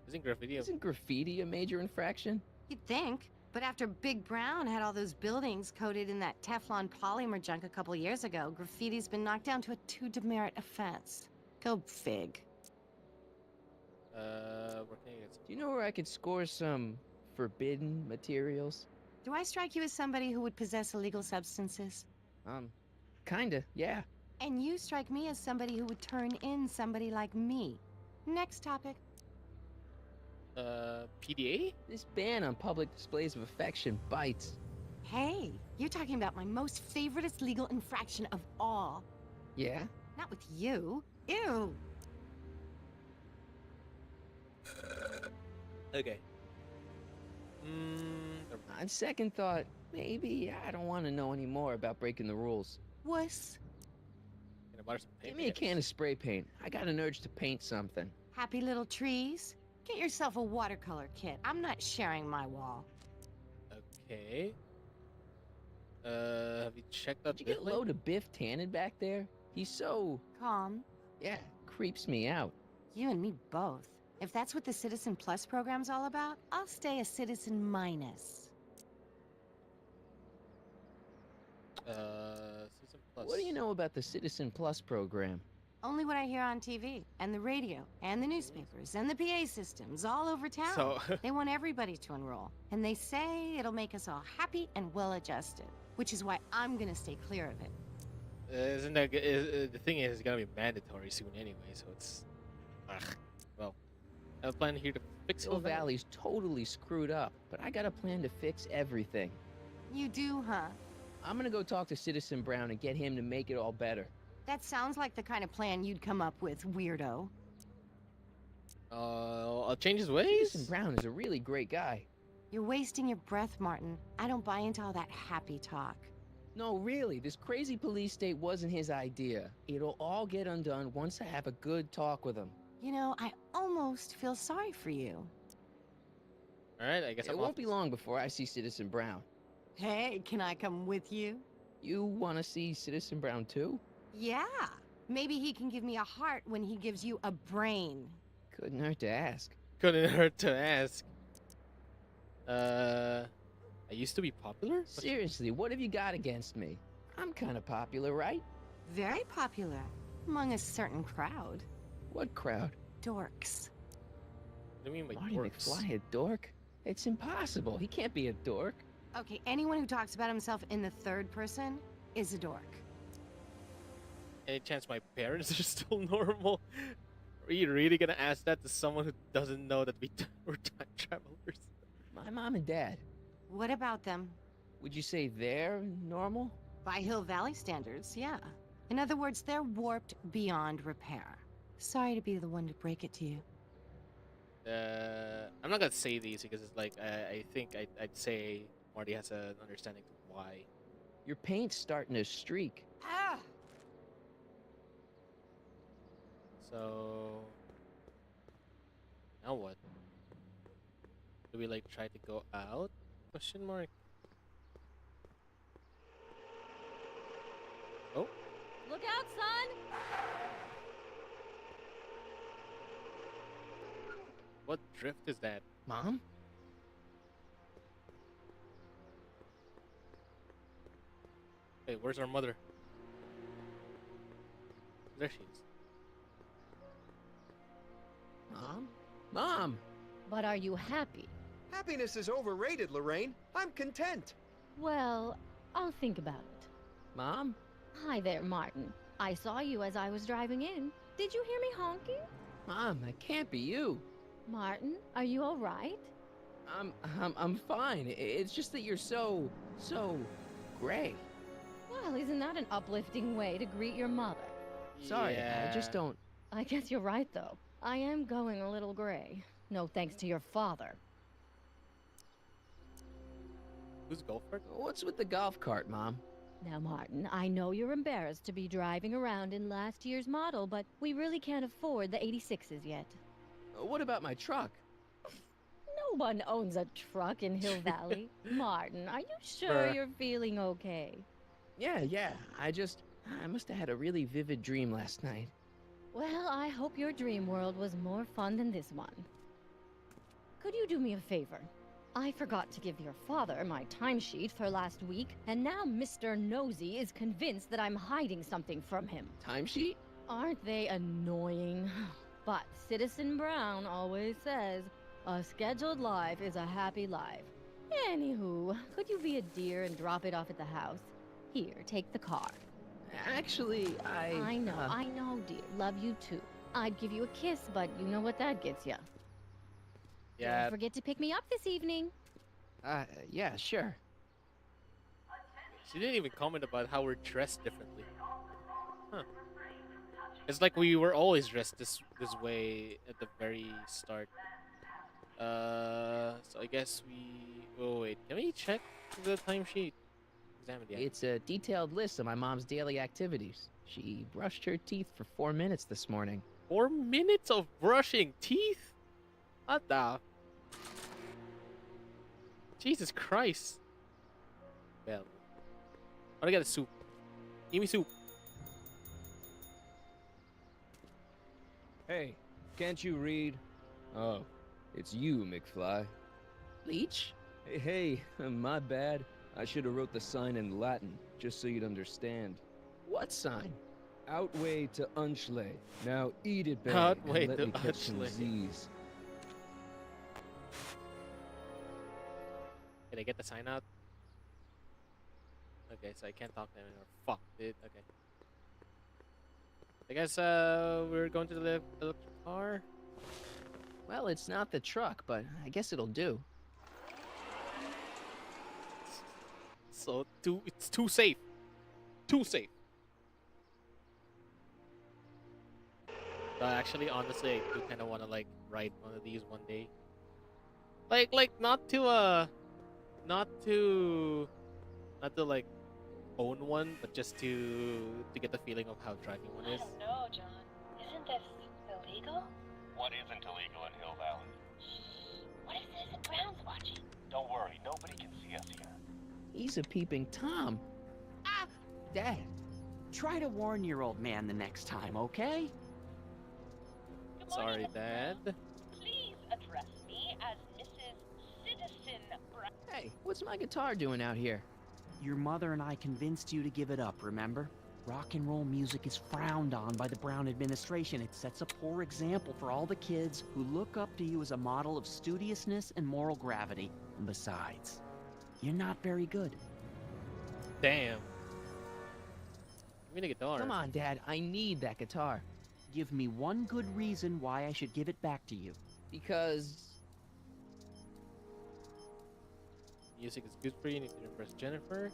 Isn't graffiti? Isn't graffiti a major infraction? You'd think. But after Big Brown had all those buildings coated in that Teflon polymer junk a couple years ago, graffiti's been knocked down to a 2 demerit offense. Go fig. Working against. Do you know where I could score some forbidden materials? Do I strike you as somebody who would possess illegal substances? Kinda, yeah. And you strike me as somebody who would turn in somebody like me. Next topic. PDA? This ban on public displays of affection bites. Hey, you're talking about my most favoriteest legal infraction of all. Yeah? Not with you. Ew. Okay. On second thought, maybe I don't want to know any more about breaking the rules. Wuss. Gonna buy some paint, Give me a can of spray paint. I got an urge to paint something. Happy little trees? Get yourself a watercolor kit. I'm not sharing my wall. Okay. Have you checked out Did you get a load of Biff Tannen back there? He's so... Calm. yeah, creeps me out. You and me both. If that's what the Citizen Plus program's all about, I'll stay a Citizen Minus. Citizen Plus. What do you know about the Citizen Plus program? Only what I hear on TV, and the radio, and the newspapers, and the PA systems all over town. So, They want everybody to enroll, and they say it'll make us all happy and well-adjusted, which is why I'm gonna stay clear of it. isn't that the thing is, it's gonna be mandatory soon anyway, so it's... Ugh. Well, I have a plan here to fix Hill all that. Valley's totally screwed up, but I got a plan to fix everything. You do, huh? I'm gonna go talk to Citizen Brown and get him to make it all better. That sounds like the kind of plan you'd come up with, weirdo. I'll change his ways? Citizen Brown is a really great guy. You're wasting your breath, Martin. I don't buy into all that happy talk. No, really, this crazy police state wasn't his idea. It'll all get undone once I have a good talk with him. You know, I almost feel sorry for you. Alright, I guess It won't be long before I see Citizen Brown. Hey, can I come with you? You want to see Citizen Brown too? Yeah. Maybe he can give me a heart when he gives you a brain. Couldn't hurt to ask. Couldn't hurt to ask. I used to be popular? Seriously, what have you got against me? I'm kind of popular, right? Very popular. Among a certain crowd. What crowd? Dorks. What do you mean by Marty dorks? McFly a dork? It's impossible. He can't be a dork. Okay, anyone who talks about himself in the third person is a dork. Any chance my parents are still normal? Are you really gonna ask that to someone who doesn't know that we're time travelers? My mom and dad. What about them? Would you say they're normal? By Hill Valley standards, yeah. In other words, they're warped beyond repair. Sorry to be the one to break it to you. I'm not gonna say these because it's like I think I'd say Marty has an understanding of why. Your paint's starting to streak. Ah! So now what? Do we like try to go out? Question mark. Oh. Look out, son! What drift is that? Mom? Hey, where's our mother? There she is. Mom? Mom! But are you happy? Happiness is overrated, Lorraine. I'm content. Well, I'll think about it. Mom? Hi there, Martin. I saw you as I was driving in. Did you hear me honking? Mom, that can't be you. Martin, are you all right? I'm fine. It's just that you're so gray. Well, isn't that an uplifting way to greet your mother? Sorry, Yeah. I just don't... I guess you're right, though. I am going a little gray. No thanks to your father. Who's golf cart? What's with the golf cart, Mom? Now, Martin, I know you're embarrassed to be driving around in last year's model, but we really can't afford the 86s yet. What about my truck? No one owns a truck in Hill Valley. Martin, are you sure Bruh. you're feeling okay? Yeah. I must have had a really vivid dream last night. Well, I hope your dream world was more fun than this one. Could you do me a favor? I forgot to give your father my timesheet for last week, and now Mr. Nosy is convinced that I'm hiding something from him. Timesheet? Aren't they annoying? But Citizen Brown always says, a scheduled life is a happy life. Anywho, could you be a dear and drop it off at the house? Here, take the car. Actually, I know, dear. Love you too. I'd give you a kiss, but you know what that gets ya. Yeah. Don't forget to pick me up this evening. Yeah, sure. She didn't even comment about how we're dressed differently. Huh. It's like we were always dressed this way at the very start. So I guess we. Oh wait, can we check the timesheet? Examine the. It's a detailed list of my mom's daily activities. She brushed her teeth for 4 minutes this morning. 4 minutes of brushing teeth? What the? Jesus Christ. Well, I got a soup. Give me soup. Hey, can't you read? Oh, it's you, McFly. Leech? Hey, my bad. I should have wrote the sign in Latin, just so you'd understand. What sign? Outway to Unchley. Now eat it back Outway and let to me catch some Unchley. Z's. Can I get the sign out? Okay, so I can't talk to him anymore. Fuck, dude. Okay. I guess we're going to the electric car. Well, it's not the truck, but I guess it'll do. So it's too safe. Too safe. Actually, honestly, I do kind of want to like ride one of these one day. Like not to like own one, but just to get the feeling of how driving one is. I don't know, John. Isn't this illegal? What isn't illegal in Hill Valley? What if Citizen Brown's watching? Don't worry, nobody can see us here. He's a peeping Tom. Ah! Dad, try to warn your old man the next time, okay? Good Sorry, morning, Mrs. Dad. Brown. Please address me as Mrs. Citizen Brown. Hey, what's my guitar doing out here? Your mother and I convinced you to give it up, remember? Rock and roll music is frowned on by the Brown administration. It sets a poor example for all the kids who look up to you as a model of studiousness and moral gravity. And besides, you're not very good. Damn. Give me the guitar. Come on, Dad. I need that guitar. Give me one good reason why I should give it back to you. Because... Music is good for you. Need to impress Jennifer.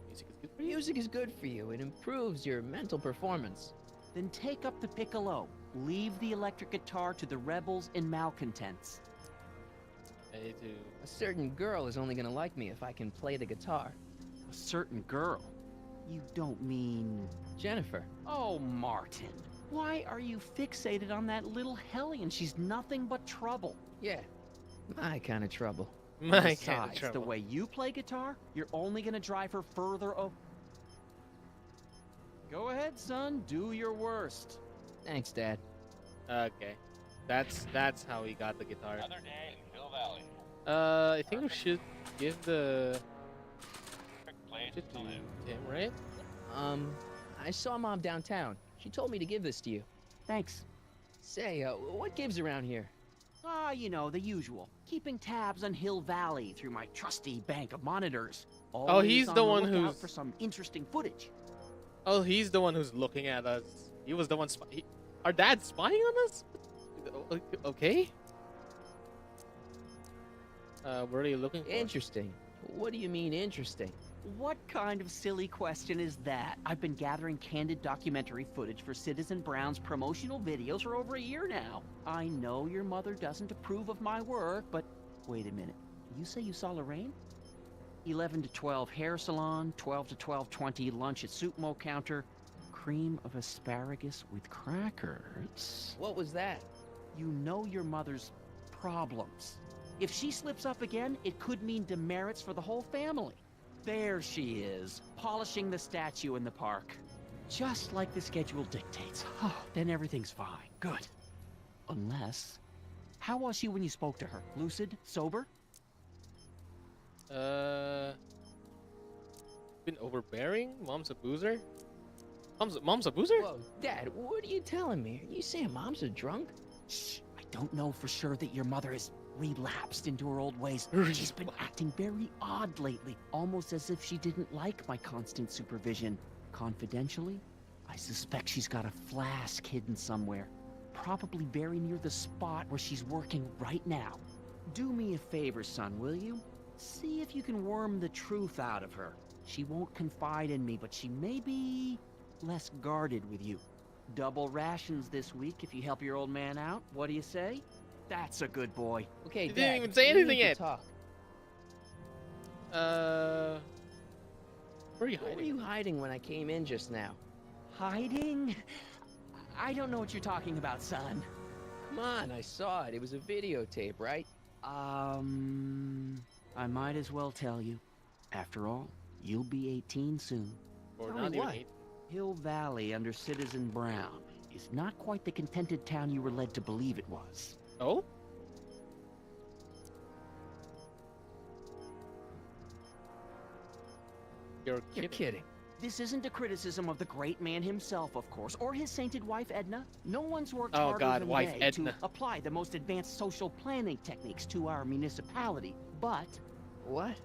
Music is good for you. music is good for you. It improves your mental performance. Then take up the piccolo. Leave the electric guitar to the rebels and malcontents. I need to. A certain girl is only gonna like me if I can play the guitar. A certain girl? You don't mean... Jennifer. Oh, Martin. Why are you fixated on that little hellion? She's nothing but trouble. Yeah, my kind of trouble. My kind of Besides, trouble. the way you play guitar, you're only gonna drive her further Go ahead, son. Do your worst. Thanks, Dad. Okay, that's how he got the guitar. Another day in Hill Valley. I think we should give the Perfect place shit to to live. him, right? I saw Mom downtown. She told me to give this to you. Thanks. Say, what gives around here? Ah, you know, the usual. Keeping tabs on Hill Valley through my trusty bank of monitors. Oh, he's Always the on one lookout who's- for some interesting footage. Oh, he's the one who's looking at us. He was the one our dad's spying on us? Okay. What are you looking for? Interesting. What do you mean, interesting? What kind of silly question is that? I've been gathering candid documentary footage for Citizen Brown's promotional videos for over a year now. I know your mother doesn't approve of my work, but wait a minute. You say you saw Lorraine? 11 to 12 hair salon, 12 to 12:20 lunch at soup mo counter, cream of asparagus with crackers. What was that? You know your mother's problems. If she slips up again, it could mean demerits for the whole family. There she is, polishing the statue in the park. Just like the schedule dictates. Oh, then everything's fine. Good. Unless... How was she when you spoke to her? Lucid? Sober? Been overbearing? Mom's a boozer? Mom's a boozer? Whoa, Dad, what are you telling me? Are you saying Mom's a drunk? Shh. I don't know for sure that your mother is... relapsed into her old ways. She's been acting very odd lately, almost as if she didn't like my constant supervision. Confidentially, I suspect she's got a flask hidden somewhere, probably very near the spot where she's working right now. Do me a favor, son, will you? See if you can worm the truth out of her. She won't confide in me, but she may be less guarded with you. Double rations this week if you help your old man out. What do you say? That's a good boy. Okay, He Dad, didn't even say we anything need to yet. talk. Where are you What were hiding? you hiding when I came in just now? Hiding? I don't know what you're talking about, son. Come on, I saw it. It was a videotape, right? I might as well tell you. After all, you'll be 18 soon. Or Tell not me even what? 8. Hill Valley under Citizen Brown is not quite the contented town you were led to believe it was. Oh? You're kidding. This isn't a criticism of the great man himself, of course, or his sainted wife, Edna. No one's worked Oh, harder God, than wife they Edna. to apply the most advanced social planning techniques to our municipality. But, What?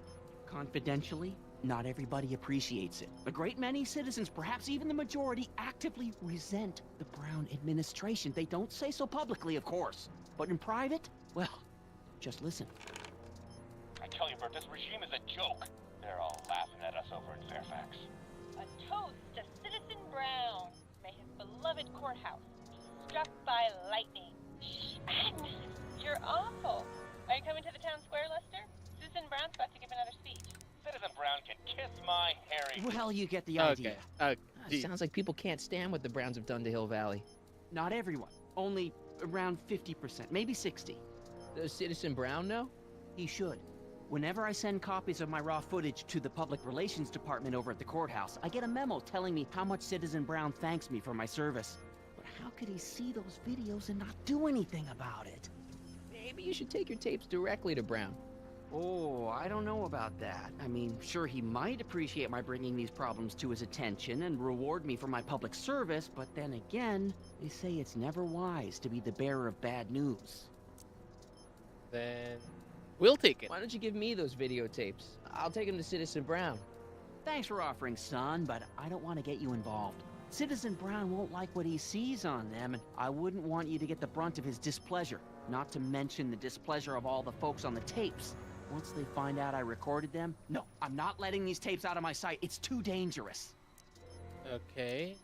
confidentially, not everybody appreciates it. A great many citizens, perhaps even the majority, actively resent the Brown administration. They don't say so publicly, of course. But in private, well, just listen. I tell you, Bert, this regime is a joke. They're all laughing at us over in Fairfax. A toast to Citizen Brown. May his beloved courthouse be struck by lightning. Shh, Agnes, you're awful. Are you coming to the town square, Lester? Citizen Brown's about to give another speech. Citizen Brown can kiss my hairy... Well, you get the idea. Okay. Sounds like people can't stand what the Browns have done to Hill Valley. Not everyone. Only around 50%, maybe 60. Does Citizen Brown know? He should. Whenever I send copies of my raw footage to the Public Relations Department over at the courthouse, I get a memo telling me how much Citizen Brown thanks me for my service. But how could he see those videos and not do anything about it? Maybe you should take your tapes directly to Brown. Oh, I don't know about that. I mean, sure, he might appreciate my bringing these problems to his attention and reward me for my public service, but then again, they say it's never wise to be the bearer of bad news. Then we'll take it. Why don't you give me those videotapes? I'll take them to Citizen Brown. Thanks for offering, son, but I don't want to get you involved. Citizen Brown won't like what he sees on them, and I wouldn't want you to get the brunt of his displeasure, not to mention the displeasure of all the folks on the tapes. Once they find out I recorded them, no, I'm not letting these tapes out of my sight. It's too dangerous. Okay.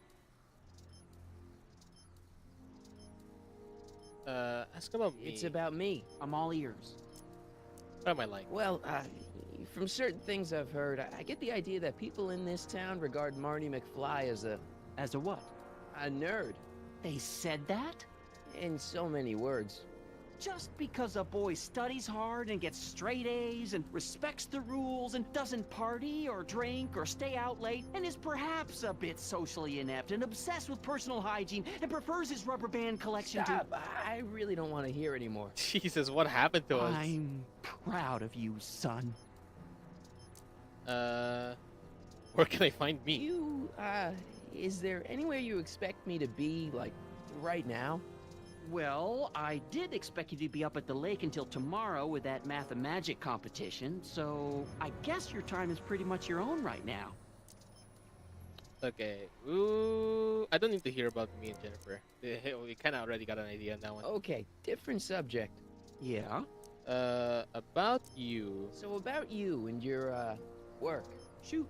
Ask about me. It's about me. I'm all ears. What am I like? Well, from certain things I've heard, I get the idea that people in this town regard Marty McFly as a what? a nerd. They said that? In so many words. Just because a boy studies hard and gets straight A's and respects the rules and doesn't party or drink or stay out late and is perhaps a bit socially inept and obsessed with personal hygiene and prefers his rubber band collection Stop. I really don't want to hear anymore. Jesus, what happened to us? I'm proud of you, son. Where can I find me? You, is there anywhere you expect me to be, like, right now? Well, I did expect you to be up at the lake until tomorrow with that math-magic competition, so I guess your time is pretty much your own right now. Okay. Ooh, I don't need to hear about me and Jennifer. We kind of already got an idea on that one. Okay, different subject. Yeah? About you. So about you and your, work. Shoot.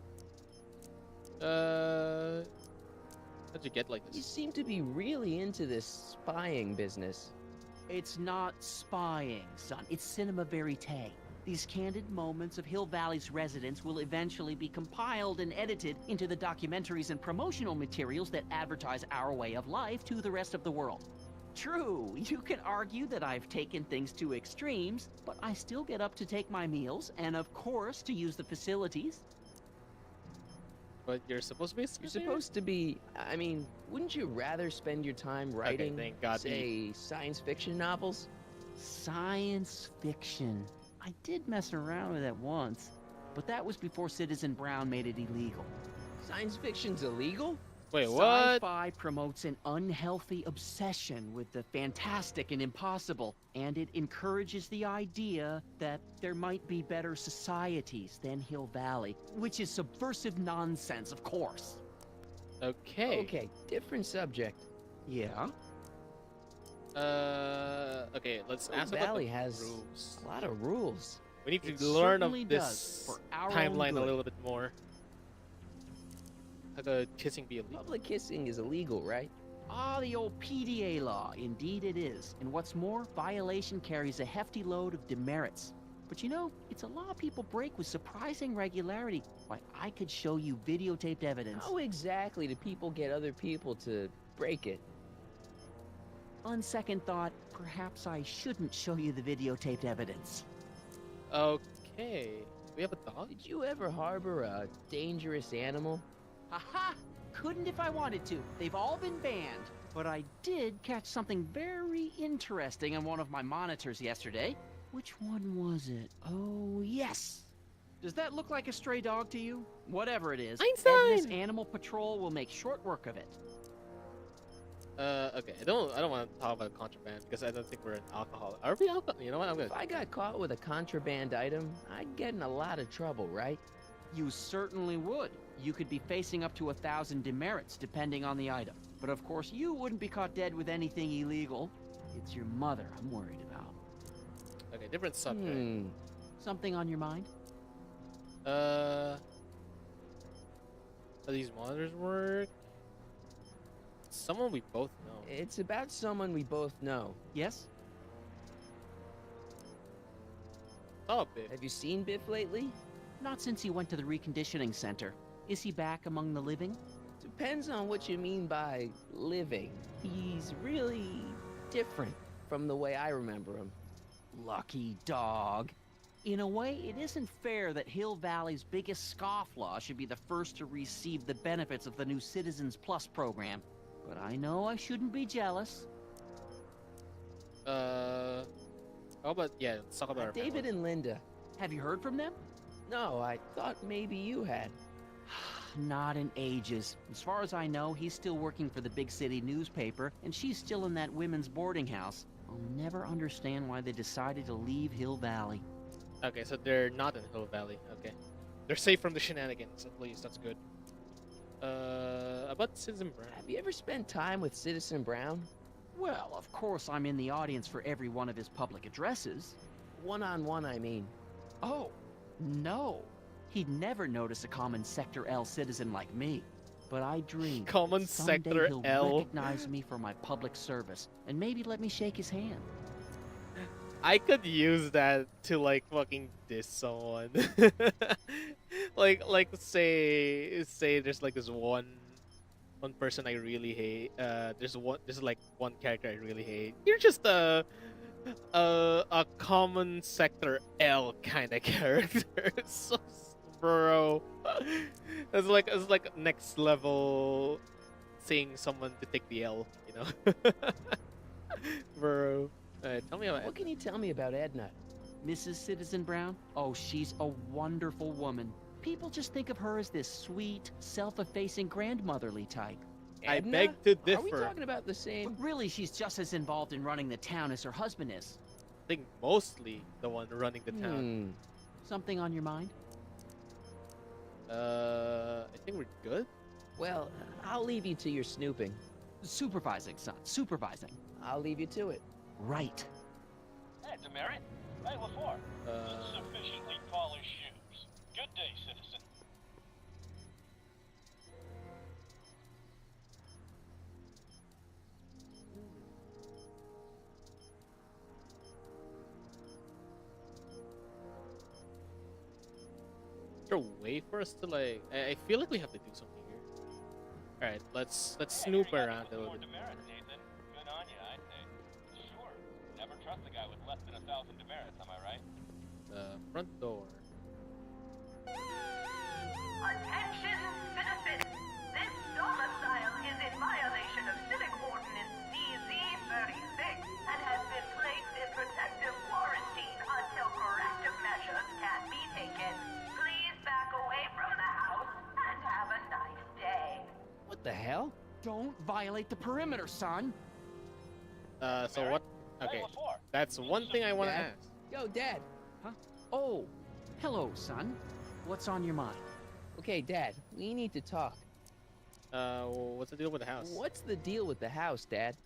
How'd you get like You this? seem to be really into this spying business. It's not spying, son. It's cinema verite. These candid moments of Hill Valley's residents will eventually be compiled and edited into the documentaries and promotional materials that advertise our way of life to the rest of the world. True, you can argue that I've taken things to extremes, but I still get up to take my meals, and of course to use the facilities. But you're supposed to be. You're supposed to be, I mean, wouldn't you rather spend your time writing, thank God, say, science fiction novels? Science fiction. I did mess around with it once, but that was before Citizen Brown made it illegal. Science fiction's illegal? Wait, what? Sci-fi promotes an unhealthy obsession with the fantastic and impossible, and it encourages the idea that there might be better societies than Hill Valley, which is subversive nonsense, of course. Okay. Okay, different subject. Yeah? Okay, let's Hill ask about Valley the has rules. a lot of rules. We need to It learn of certainly this does, for our own timeline a good. little bit more. How could kissing be illegal? Public kissing is illegal, right? Ah, the old PDA law. Indeed it is. And what's more, violation carries a hefty load of demerits. But you know, it's a law people break with surprising regularity. Why, I could show you videotaped evidence. How exactly do people get other people to break it? On second thought, perhaps I shouldn't show you the videotaped evidence. Okay. We have a dog? Did you ever harbor a dangerous animal? Haha! Couldn't if I wanted to. They've all been banned. But I did catch something very interesting on one of my monitors yesterday. Which one was it? Oh, yes! Does that look like a stray dog to you? Whatever it is, Edna's Animal Patrol will make short work of it. Okay. I don't want to talk about contraband because I don't think we're an alcoholic. Are we alcohol? You know what? I'm If gonna. I got caught with a contraband item, I'd get in a lot of trouble, right? You certainly would. You could be facing up to 1,000 demerits, depending on the item. But of course, you wouldn't be caught dead with anything illegal. It's your mother I'm worried about. Okay, different subject. Something on your mind? How these monitors work? Someone we both know. It's about someone we both know. Yes? Oh, Biff. Have you seen Biff lately? Not since he went to the reconditioning center. Is he back among the living? Depends on what you mean by living. He's really different from the way I remember him. Lucky dog. In a way, it isn't fair that Hill Valley's biggest scofflaw should be the first to receive the benefits of the new Citizens Plus program. But I know I shouldn't be jealous. How about, yeah, let's talk about our David families. and Linda. Have you heard from them? No, I thought maybe you had. Not in ages. As far as I know, he's still working for the big city newspaper, and she's still in that women's boarding house. I'll never understand why they decided to leave Hill Valley. Okay, so they're not in Hill Valley. Okay. They're safe from the shenanigans, at least. That's good. About Citizen Brown. Have you ever spent time with Citizen Brown? Well, of course I'm in the audience for every one of his public addresses. One-on-one, I mean. Oh, no. He'd never notice a common Sector L citizen like me. But I dream Common that someday Sector he'll L. recognize me for my public service, and maybe let me shake his hand. I could use that to like fucking diss someone. like say there's like this one person I really hate. There's like one character I really hate. You're just a common Sector L kind of character. So, bro, it's like next level saying someone to take the L, you know. Bro. Tell me about What can you tell me about Edna? Mrs. Citizen Brown? Oh, she's a wonderful woman. People just think of her as this sweet, self-effacing grandmotherly type. I Edna? beg to differ. Are we talking about the same? But really, she's just as involved in running the town as her husband is. I think mostly the one running the town. Something on your mind? I think we're good. Well, I'll leave you to your snooping. Supervising, son. Supervising. I'll leave you to it. Right. Hey, Demerit. Hey, what for? Sufficiently polished shoes. Good day, citizen. Is there a way for us to like? I feel like we have to do something here. All right, let's snoop around a little bit. Demerits, Nathan. Good on you, I'd say. Sure. Never trust a guy with less than 1,000 demerits, am I right? Front door. Attention, citizens! This domicile is in violation of Civic Ordinance DZ-36 and has been placed in protective quarantine until corrective measures can be taken. Please back away from the house and have a nice day. What the hell? violate the perimeter, son. So what? Okay, that's one thing I want to Dad? ask. Yo, Dad. Huh? Oh, hello, son. What's on your mind? Okay, Dad, we need to talk. What's the deal with the house? What's the deal with the house, Dad?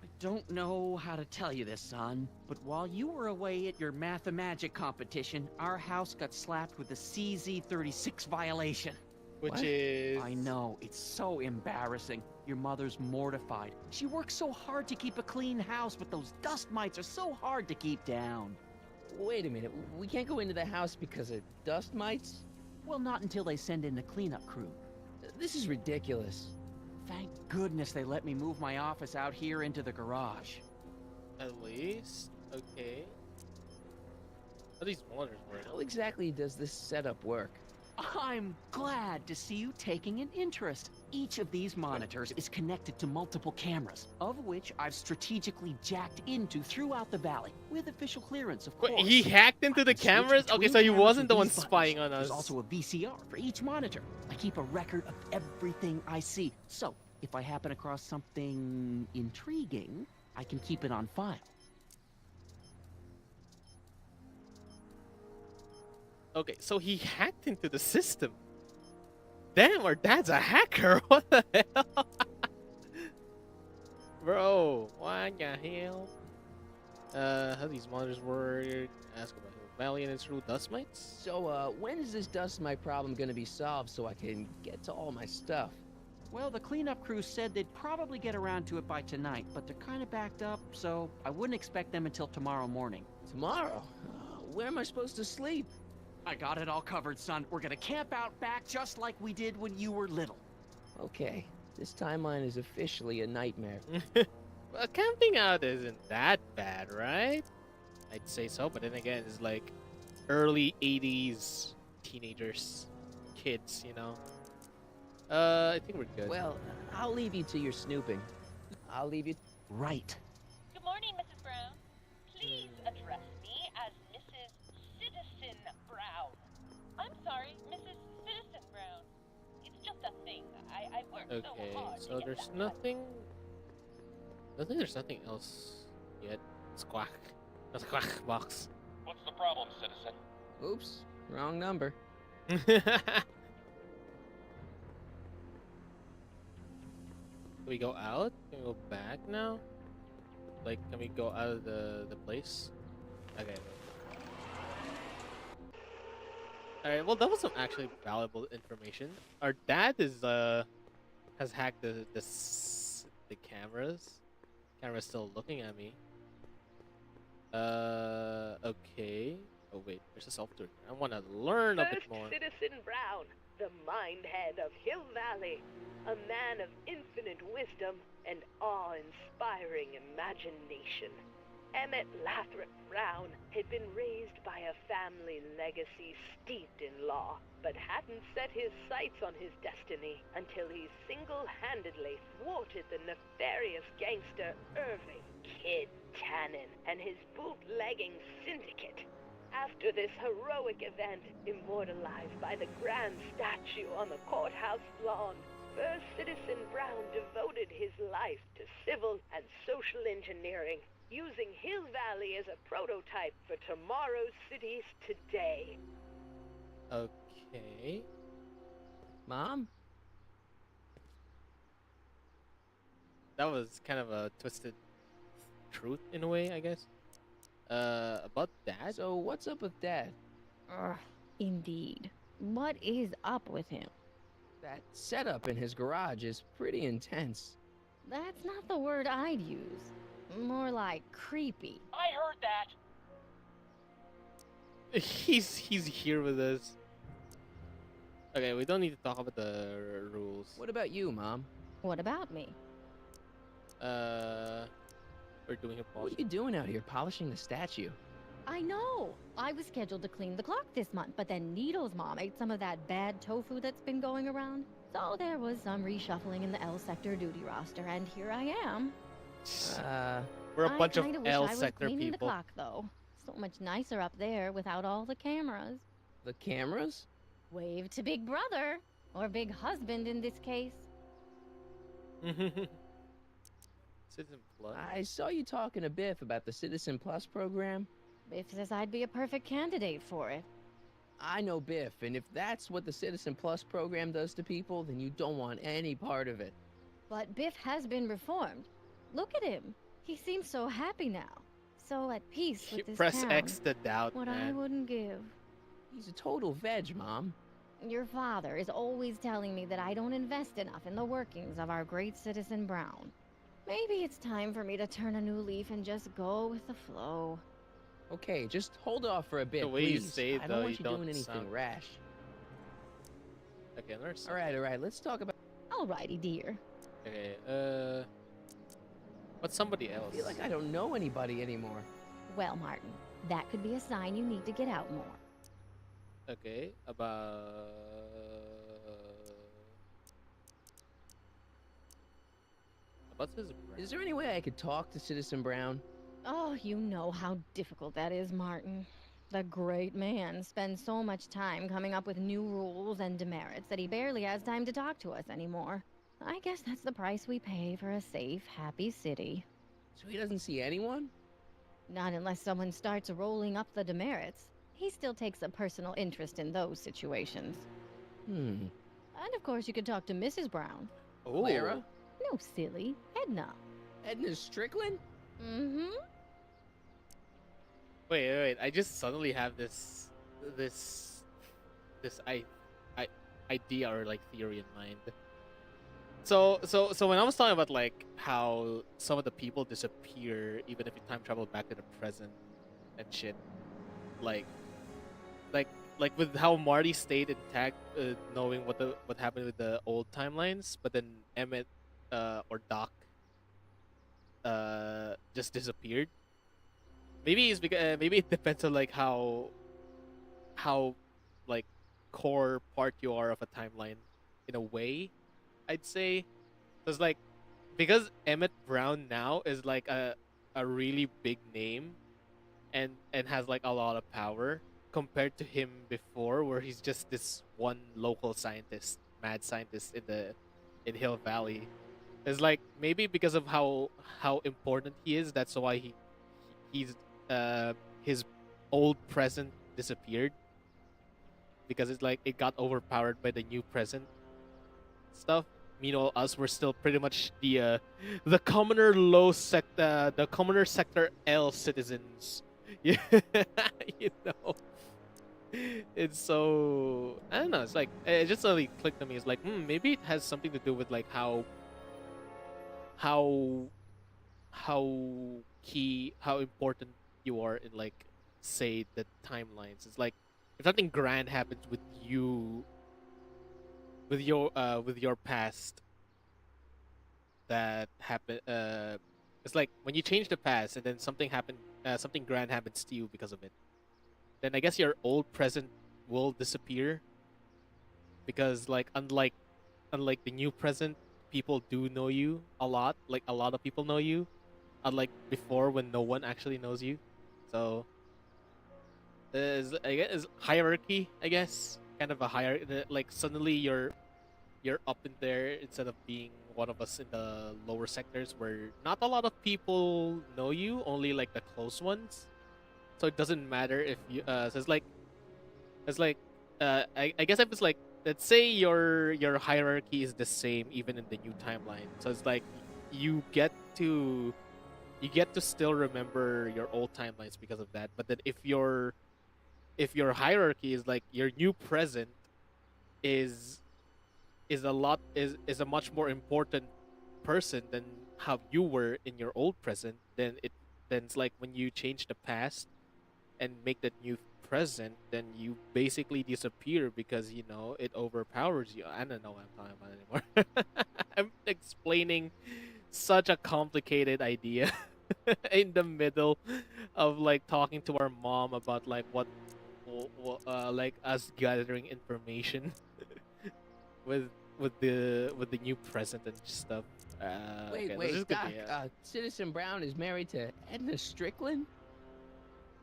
I don't know how to tell you this, son, but while you were away at your Mathemagic competition, our house got slapped with a CZ36 violation. Which What? is... I know, it's so embarrassing. Your mother's mortified. She works so hard to keep a clean house, but those dust mites are so hard to keep down. Wait a minute, we can't go into the house because of dust mites? Well, not until they send in the cleanup crew. This is ridiculous. Thank goodness they let me move my office out here into the garage. At least? Okay. How do these monitors work? How exactly does this setup work? I'm glad to see you taking an interest. Each of these monitors is connected to multiple cameras, of which I've strategically jacked into throughout the valley, with official clearance, of course. Wait, he hacked into the I can switch cameras? Okay, between so he cameras wasn't with the one these buttons. spying on us. There's also a VCR for each monitor. I keep a record of everything I see, so if I happen across something intriguing, I can keep it on file. Okay, so he hacked into the system. Damn, our dad's a hacker. What the hell? Bro, what the hell? How these monitors work? Ask about Hill Valley and its rule dust mites? So, when is this dust mite problem gonna be solved so I can get to all my stuff? Well, the cleanup crew said they'd probably get around to it by tonight, but they're kind of backed up, so I wouldn't expect them until tomorrow morning. Tomorrow? Where am I supposed to sleep? I got it all covered, son. We're gonna camp out back just like we did when you were little. Okay, this timeline is officially a nightmare. Well, camping out isn't that bad, right? I'd say so, but then again, it's like early 80s teenagers, kids, you know? I think we're good. Well, I'll leave you to your snooping. I'll leave you... Right. Good morning, Mrs. Brown. Please address me as Mrs. Citizen Brown. I'm sorry, Mrs. Citizen Brown. It's just a thing. I worked so Okay, hard so to get there's that nothing... I think there's nothing else yet. Squawk. A squawk box. What's the problem, citizen? Oops, wrong number. Can we go out? Can we go back now? Like, can we go out of the place? Okay. Alright, well that was some actually valuable information. Our dad is has hacked the cameras. Camera's still looking at me. Okay. Oh wait, there's a self-tour. I want to learn a bit First more. Citizen Brown, the mind head of Hill Valley, a man of infinite wisdom and awe-inspiring imagination. Emmett Lathrop Brown had been raised by a family legacy steeped in law, but hadn't set his sights on his destiny until he single-handedly thwarted the nefarious gangster Irving Kid Tannen and his bootlegging syndicate. After this heroic event, immortalized by the grand statue on the courthouse lawn, First Citizen Brown devoted his life to civil and social engineering, using Hill Valley as a prototype for tomorrow's cities today. Okay. Mom? That was kind of a twisted truth in a way, I guess. About Dad? So what's up with Dad? Ugh, indeed. What is up with him? That setup in his garage is pretty intense. That's not the word I'd use. More like creepy. I heard that. He's here with us. Okay, we don't need to talk about the rules. What about you, Mom? What about me? We're doing a What are you doing out here polishing the statue? I know! I was scheduled to clean the clock this month, but then Needle's mom ate some of that bad tofu that's been going around. So there was some reshuffling in the L sector duty roster, and here I am. We're a bunch of I kinda wish L I was sector cleaning people. the clock, though. So much nicer up there without all the cameras. The cameras? Wave to Big Brother, or Big Husband in this case. Citizen Plus? I saw you talking to Biff about the Citizen Plus program. Biff says I'd be a perfect candidate for it. I know Biff, and if that's what the Citizen Plus program does to people, then you don't want any part of it. But Biff has been reformed. Look at him. He seems so happy now. So at peace with this Press town. X to doubt, What man. I wouldn't give. He's a total veg, Mom. Your father is always telling me that I don't invest enough in the workings of our great Citizen Brown. Maybe it's time for me to turn a new leaf and just go with the flow. Okay, just hold off for a bit, The way you please. say it, I though, don't want you you don't doing anything sound- rash. Okay, there's All right, let's talk about... Alrighty, dear. Okay, what's somebody else? I feel like I don't know anybody anymore. Well, Martin, that could be a sign you need to get out more. Okay, about Citizen Brown. Is there any way I could talk to Citizen Brown? Oh, you know how difficult that is, Martin. The great man spends so much time coming up with new rules and demerits that he barely has time to talk to us anymore. I guess that's the price we pay for a safe, happy city. So he doesn't see anyone? Not unless someone starts rolling up the demerits. He still takes a personal interest in those situations. Hmm. And of course, you could talk to Mrs. Brown. Oh, Clara? No, silly. Edna. Edna Strickland? Mm-hmm. wait. I just suddenly have this idea or like theory in mind. So when I was talking about like how some of the people disappear even if you time travel back to the present and shit, like with how Marty stayed intact, knowing what happened with the old timelines, but then Emmett or Doc just disappeared. Maybe it's because maybe it depends on like how like core part you are of a timeline in a way, I'd say. Because like because Emmett Brown now is like a really big name and has like a lot of power compared to him before, where he's just this one local scientist, mad scientist in Hill Valley. It's like maybe because of how important he is, that's why he's his old present disappeared, because it's like it got overpowered by the new present stuff. Meanwhile, us were still pretty much the commoner the commoner sector L citizens. Yeah, you know. It's so I don't know. It's like it just suddenly clicked to me. It's like maybe it has something to do with like how important you are in like say the timelines. It's like if something grand happens with you with your past that happened it's like when you change the past and then something grand happens to you because of it, then I guess your old present will disappear, because like unlike the new present, people do know you a lot. Like a lot of people know you, unlike before when no one actually knows you. So I guess hierarchy, I guess, kind of a hierarchy. Like suddenly you're up in there instead of being one of us in the lower sectors where not a lot of people know you, only like the close ones. So it doesn't matter if you so it's like I guess if it's like, let's say your hierarchy is the same even in the new timeline. So it's like you get to still remember your old timelines because of that. But then if your hierarchy is like your new present is a much more important person than how you were in your old present, then it's like when you change the past and make that new present, then you basically disappear because you know it overpowers you. I don't know what I'm talking about anymore. I'm explaining such a complicated idea in the middle of like talking to our mom about like what like us gathering information with the new present and stuff. Okay, let's just Doc, continue. Citizen Brown is married to Edna Strickland?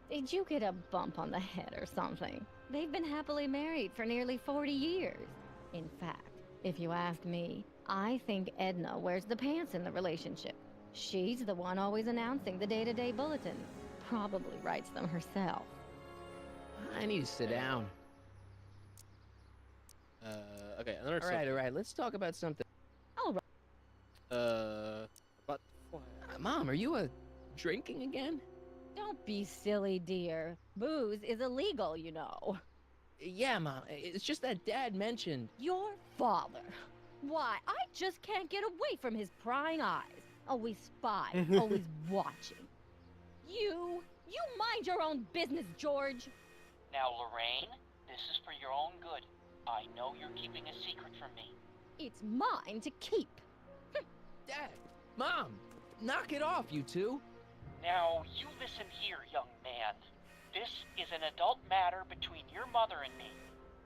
Did you get a bump on the head or something? They've been happily married for nearly 40 years. In fact, if you ask me, I think Edna wears the pants in the relationship. She's the one always announcing the day-to-day bulletins. Probably writes them herself. I need to sit down. Okay, another All right, let's talk about something. All right. About Mom, are you drinking again? Don't be silly, dear. Booze is illegal, you know. Yeah, Mom. It's just that Dad mentioned... Your father. Why, I just can't get away from his prying eyes. Always spying, always watching. You mind your own business, George. Now, Lorraine, this is for your own good. I know you're keeping a secret from me. It's mine to keep. Dad! Mom! Knock it off, you two! Now, you listen here, young man. This is an adult matter between your mother and me.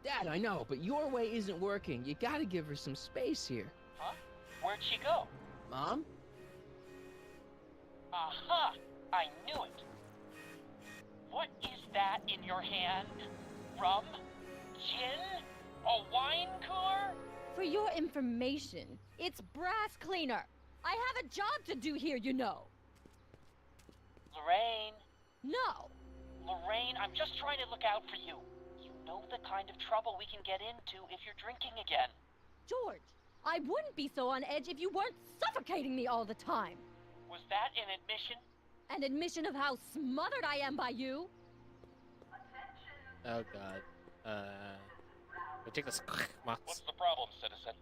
Dad, I know, but your way isn't working. You gotta give her some space here. Huh? Where'd she go? Mom? Aha! I knew it. What is that in your hand? Rum? Gin? A wine cooler? For your information, it's brass cleaner. I have a job to do here, you know. Lorraine. No. Lorraine, I'm just trying to look out for you. You know the kind of trouble we can get into if you're drinking again. George, I wouldn't be so on edge if you weren't suffocating me all the time. Was that an admission? An admission of how smothered I am by you? Oh god. Check this. What's the problem, citizen?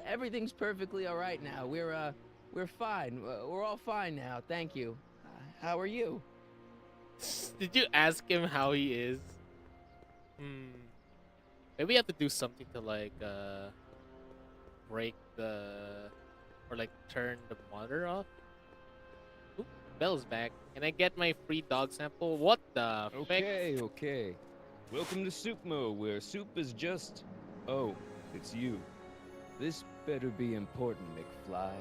Everything's perfectly all right now. We're fine. We're all fine now, thank you. How are you? Did you ask him how he is? Maybe we have to do something to like break the or like turn the motor off. Oop, Bell's back. Can I get my free dog sample? What the Okay, okay. Welcome to Soupmo, where soup is just... Oh, it's you. This better be important, McFly.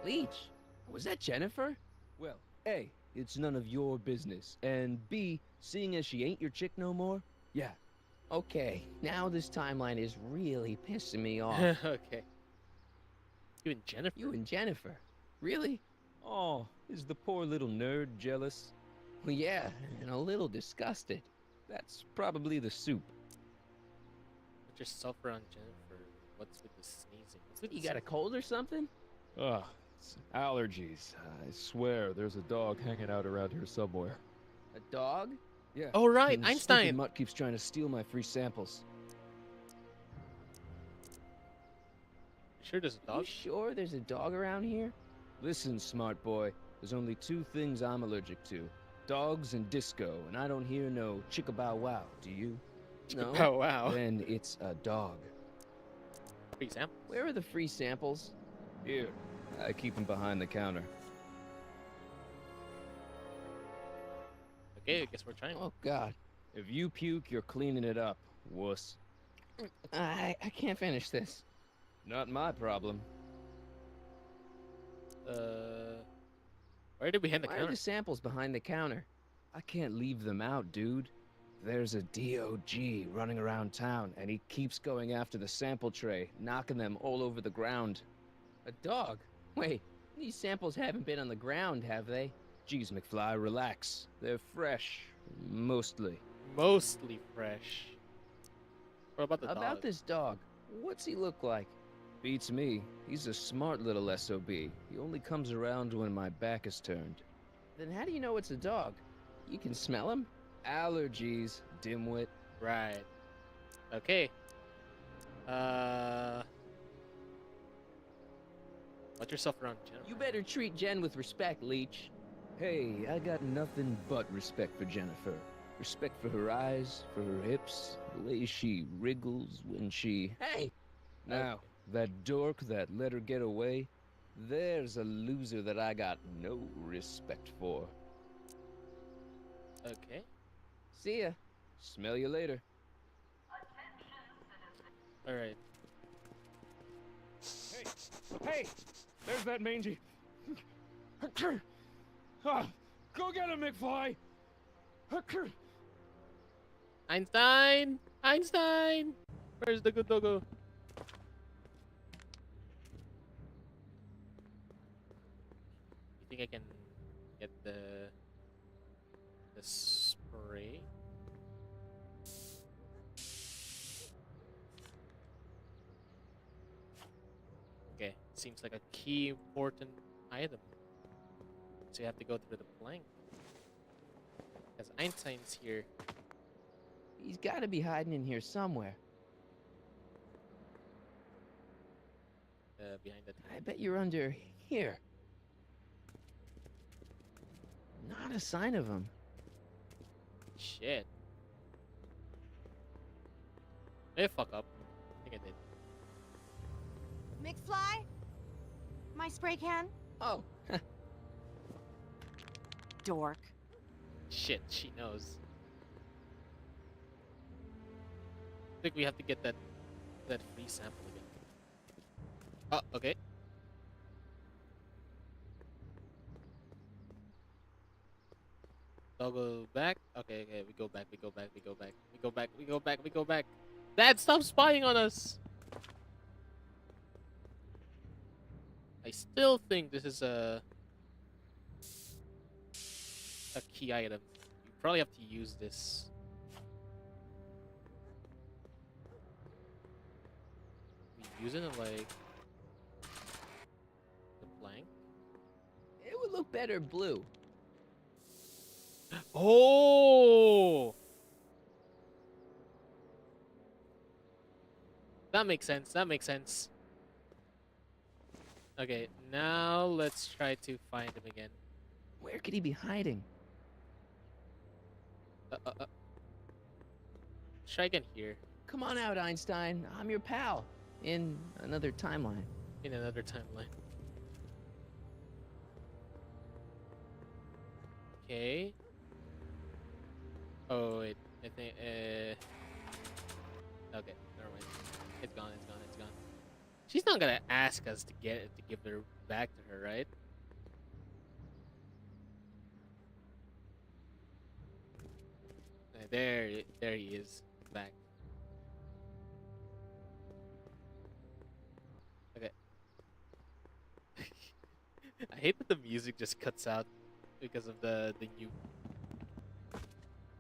Leech, was that Jennifer? Well, A, it's none of your business, and B, seeing as she ain't your chick no more, yeah. Okay, now this timeline is really pissing me off. Okay. You and Jennifer? You and Jennifer? Really? Oh, is the poor little nerd jealous? Well, yeah, and a little disgusted. That's probably the soup. Put your sulfur on Jennifer. What's with the sneezing? What's with You the got a cold or something? Ugh, it's allergies. I swear there's a dog hanging out around here somewhere. A dog? Yeah. Oh, right, and Einstein. Stupid mutt keeps trying to steal my free samples. Sure there's a dog? You sure there's a dog around here? Listen, smart boy, there's only two things I'm allergic to. Dogs and disco, and I don't hear no chicka-bow-wow, do you? No? Oh, wow. Then it's a dog. Free sample. Where are the free samples? Here, I keep them behind the counter. Okay, I guess we're trying. Oh, God. If you puke, you're cleaning it up, wuss. I can't finish this. Not my problem. Where did we hand the Why are counter? the samples behind the counter? I can't leave them out, dude. There's a DOG running around town, and he keeps going after the sample tray, knocking them all over the ground. A dog? Wait, these samples haven't been on the ground, have they? Jeez, McFly, relax. They're fresh. Mostly. Mostly fresh. What about the dog? About this dog, what's he look like? Beats me. He's a smart little SOB. He only comes around when my back is turned. Then how do you know it's a dog? You can smell him? Allergies, dimwit. Right. Okay. Watch yourself around, Jennifer. You better treat Jen with respect, Leech. Hey, I got nothing but respect for Jennifer. Respect for her eyes, for her hips, the way she wriggles when she... Hey! Now, that dork that let her get away, there's a loser that I got no respect for. Okay. See ya. Smell you later. Alright. Hey! There's that mangy... Go get him, McFly! Einstein! Einstein! Where's the good doggo? think I can get the spray. Okay, seems like a key important item. So you have to go through the plank. Because Einstein's here. He's got to be hiding in here somewhere. Behind that. I bet you're under here. Not a sign of him. Shit. Hey, fuck up. I think I did. McFly? My spray can? Oh. Dork. Shit, she knows. I think we have to get that free sample again. Oh, okay. Toggle back. Okay, we go back. Dad, stop spying on us! I still think this is a key item. You probably have to use this. We use it in like the plank. It would look better blue. Oh! That makes sense. Okay, now let's try to find him again. Where could he be hiding? Try again here. Come on out, Einstein. I'm your pal. In another timeline. In another timeline. Okay. Oh wait, I think okay, never mind. It's gone. She's not gonna ask us to give her back to her, right? There he is, back. Okay. I hate that the music just cuts out because of the new.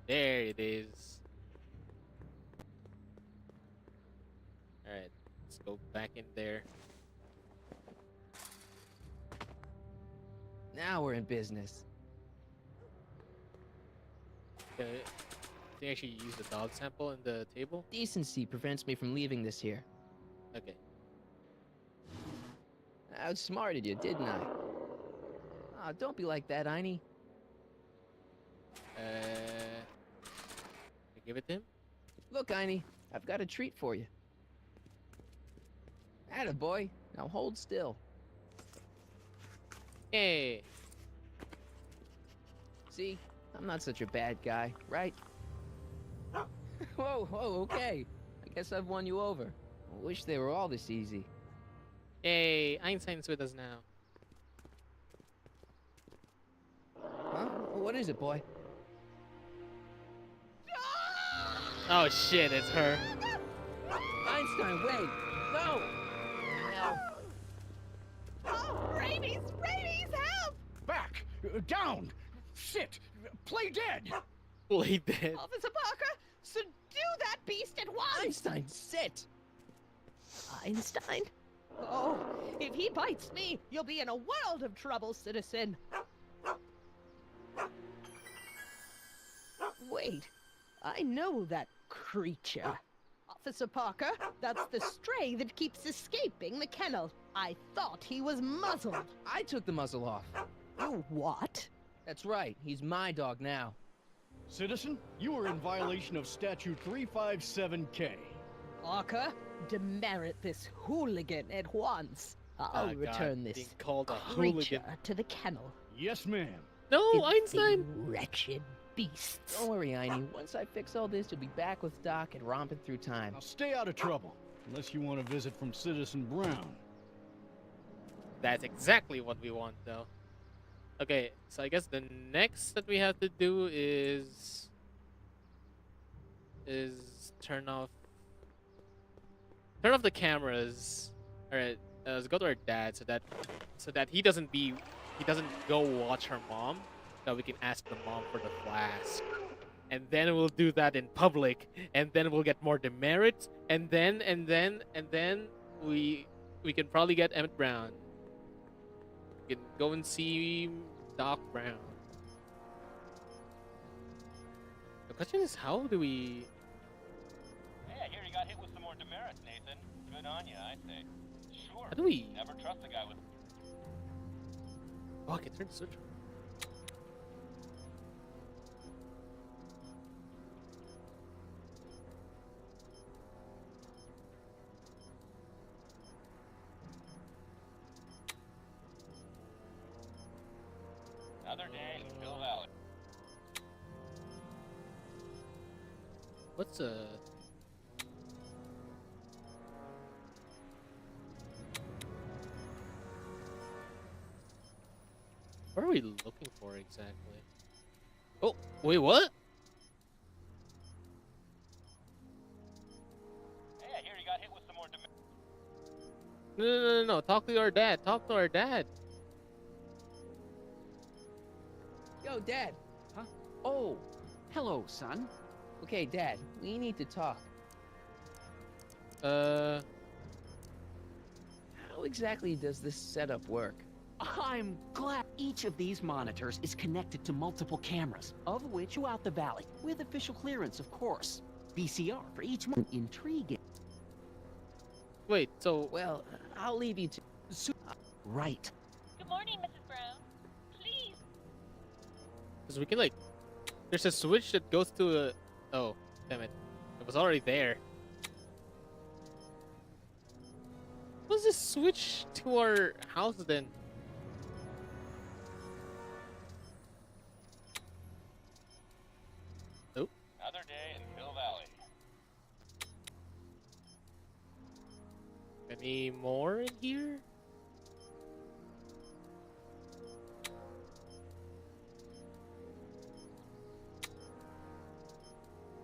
There it is. All right, let's go back in there. Now we're in business. Okay. I think I should use the dog sample in the table. Decency prevents me from leaving this here. Okay. I outsmarted you, didn't I? Ah, don't be like that, Einie. Give it to him? Look, Einie, I've got a treat for you. Attaboy. Now hold still. Hey. See? I'm not such a bad guy, right? Whoa, okay. I guess I've won you over. I wish they were all this easy. Hey, Einstein's with us now. Huh? What is it, boy? Oh shit, it's her. Einstein, wait! No! Oh, rabies! Help! Back! Down! Sit! Play dead! Play dead. Officer Parker, subdue that beast at once! Einstein, sit! Einstein? Oh, if he bites me, you'll be in a world of trouble, citizen. Wait, I know that creature. Officer Parker, that's the stray that keeps escaping the kennel. I thought he was muzzled. I took the muzzle off. You what? That's right, he's my dog now. Citizen, you are in violation of Statute 357K. Parker, demerit this hooligan at once. I'll return being this called a creature hooligan. to the kennel. Yes, ma'am. No, Filthy, Einstein. wretched beasts. Don't worry, Einie. Once I fix all this, you'll be back with Doc and romping through time. Now stay out of trouble, unless you want a visit from Citizen Brown. That's exactly what we want, though. Okay, so I guess the next that we have to do is turn off the cameras. All right, let's go to our dad so that he doesn't be he doesn't go watch her mom, that we can ask the mom for the flask. And then we'll do that in public, and then we'll get more demerits, and then we can probably get Emmett Brown. We can go and see Doc Brown. The question is, how do we... Hey, I hear you got hit with some more demerits, Nathan. Good on you, I say. Sure. How do we... Never trust a guy with... Oh, I can turn the switch on. Another day in Hill Valley. What's what are we looking for exactly? Oh, wait, what? Hey, I hear you got hit with some more No. Talk to our dad. Talk to our dad. Yo, Dad. Huh? Oh, hello, son. Okay, Dad, we need to talk. Uh... How exactly does this setup work? I'm glad each of these monitors is connected to multiple cameras, of which throughout the valley, with official clearance, of course. VCR for each one. Intriguing. Wait, so... Well, I'll leave you to... Right. Good morning, Mrs. Brown. Please. Because we can, like... There's a switch that goes to a... Oh, damn it. It was already there. What's this switch to our house then? Oh. Another day in Hill Valley. Any more in here?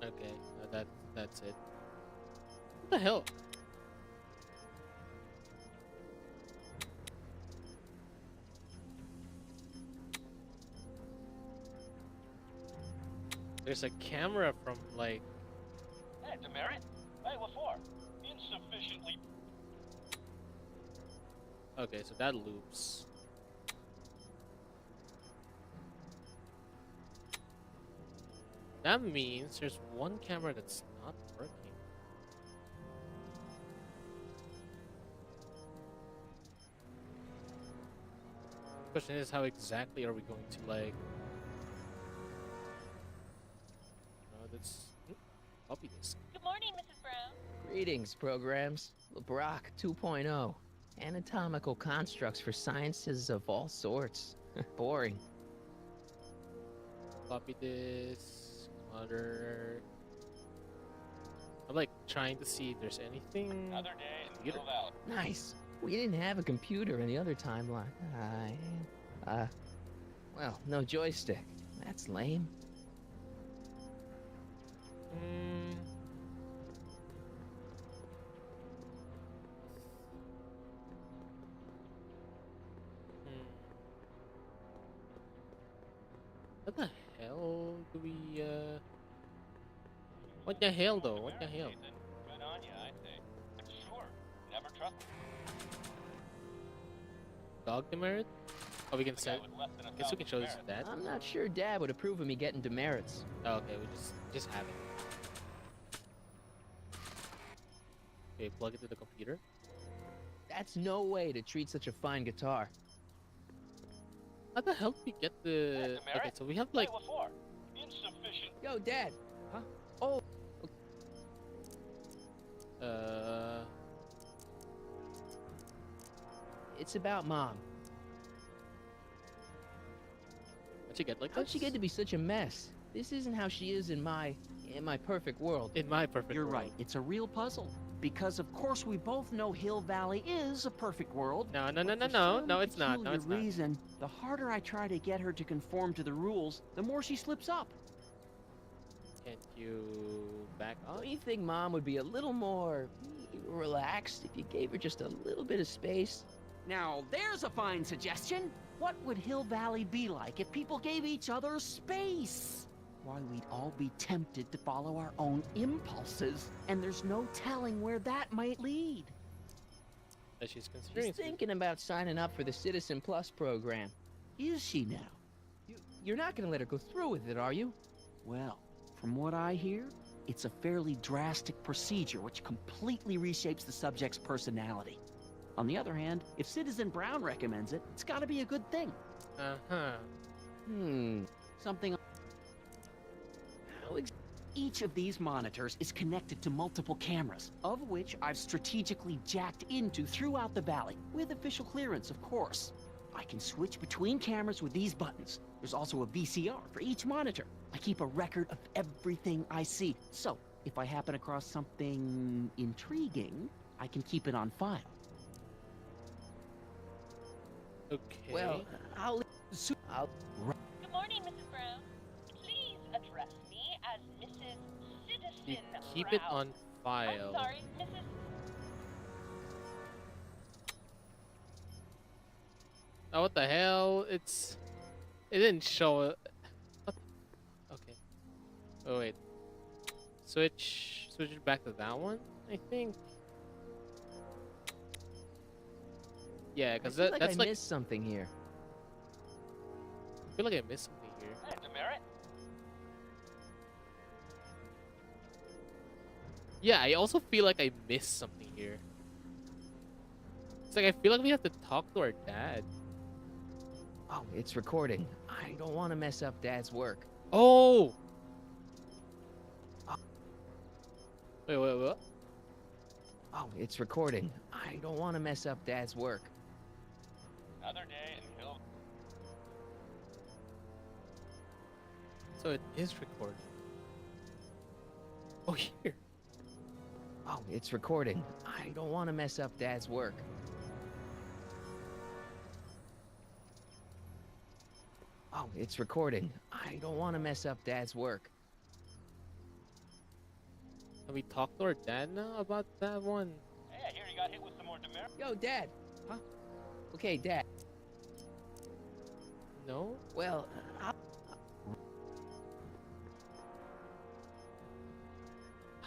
Okay, no, that's it. What the hell? There's a camera from like... Hey, demerit? Hey, what for? Insufficiently... Okay, so that loops. That means there's one camera that's not working. Question is, how exactly are we going to like... No, that's... Copy this. Good morning, Mrs. Brown. Greetings, programs. LeBrock 2.0. Anatomical constructs for sciences of all sorts. Boring. Copy this. Other... I'm like trying to see if there's anything... Another day in Hill Valley. Nice. We didn't have a computer in the other timeline. Well, no joystick. That's lame. What the hell do we, What the hell, though? What the hell? Good on you, I say. Sure. Never trust... Dog demerit? Oh, we can set... I guess we can show this to Dad. I'm not sure Dad would approve of me getting demerits. Oh, okay, we just have it. Okay, plug it to the computer. That's no way to treat such a fine guitar. How the hell did we get the... Okay, so we have like... Hey, what for? Insufficient... Yo, Dad. Huh? Oh. It's about Mom. How'd you get like How'd this? she get to be such a mess? This isn't how she is in my perfect world. In my perfect You're world. right. It's a real puzzle. Because, of course, we both know Hill Valley is a perfect world. No, but for no, some it's not. No, peculiar it's not. reason, the harder I try to get her to conform to the rules, the more she slips up. Can't you back up? Don't you think Mom would be a little more relaxed if you gave her just a little bit of space? Now, there's a fine suggestion. What would Hill Valley be like if people gave each other space? Why, we'd all be tempted to follow our own impulses, and there's no telling where that might lead. That she's considering. She's thinking about signing up for the Citizen Plus program. Is she now? You're not gonna let her go through with it, are you? Well, from what I hear, it's a fairly drastic procedure which completely reshapes the subject's personality. On the other hand, if Citizen Brown recommends it, it's gotta be a good thing. Something... Each of these monitors is connected to multiple cameras, of which I've strategically jacked into throughout the valley, with official clearance, of course. I can switch between cameras with these buttons. There's also a VCR for each monitor. I keep a record of everything I see, so if I happen across something intriguing, I can keep it on file. Okay. Well, I'll... Good morning, Mrs. Brown. Please address me as Mrs. Citizen You keep Brown. it on file. I'm sorry, Mrs. Oh, what the hell? It didn't show it. What? Okay. Oh wait. Switch it back to that one, I think. Yeah, because that's I like missed something here. I feel like I missed something here. Hey, Demerit. Yeah, I also feel like I missed something here. It's like I feel like we have to talk to our dad. Oh, it's recording. I don't want to mess up Dad's work. Oh! Wait, what? Oh, it's recording. I don't want to mess up Dad's work. Another day in Hill. So it is recording. Oh, here. Oh, it's recording. I don't want to mess up Dad's work. Oh, it's recording. I don't want to mess up Dad's work. Can we talk to our dad now about that one? Hey, I hear you got hit with some more Demerit. Yo, Dad. Huh? Okay, Dad. No? Well,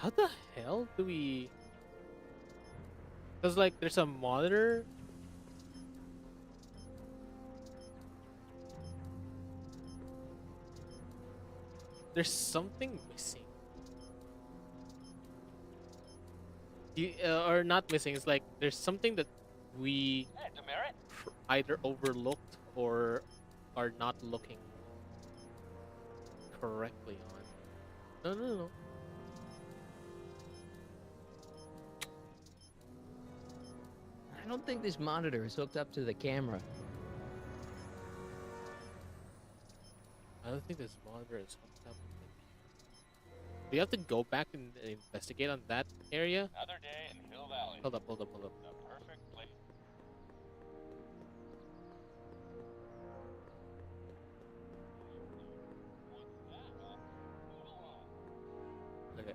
How the hell do we... Cause like there's a monitor. There's something missing. Or not missing. It's like there's something that we Hey, Demerit. either overlooked or are not looking correctly on. No. I don't think this monitor is hooked up to the camera. I don't think this monitor is hooked up. Do you have to go back and investigate on that area? Another day in Hill Valley. Hold up. The perfect place. Okay.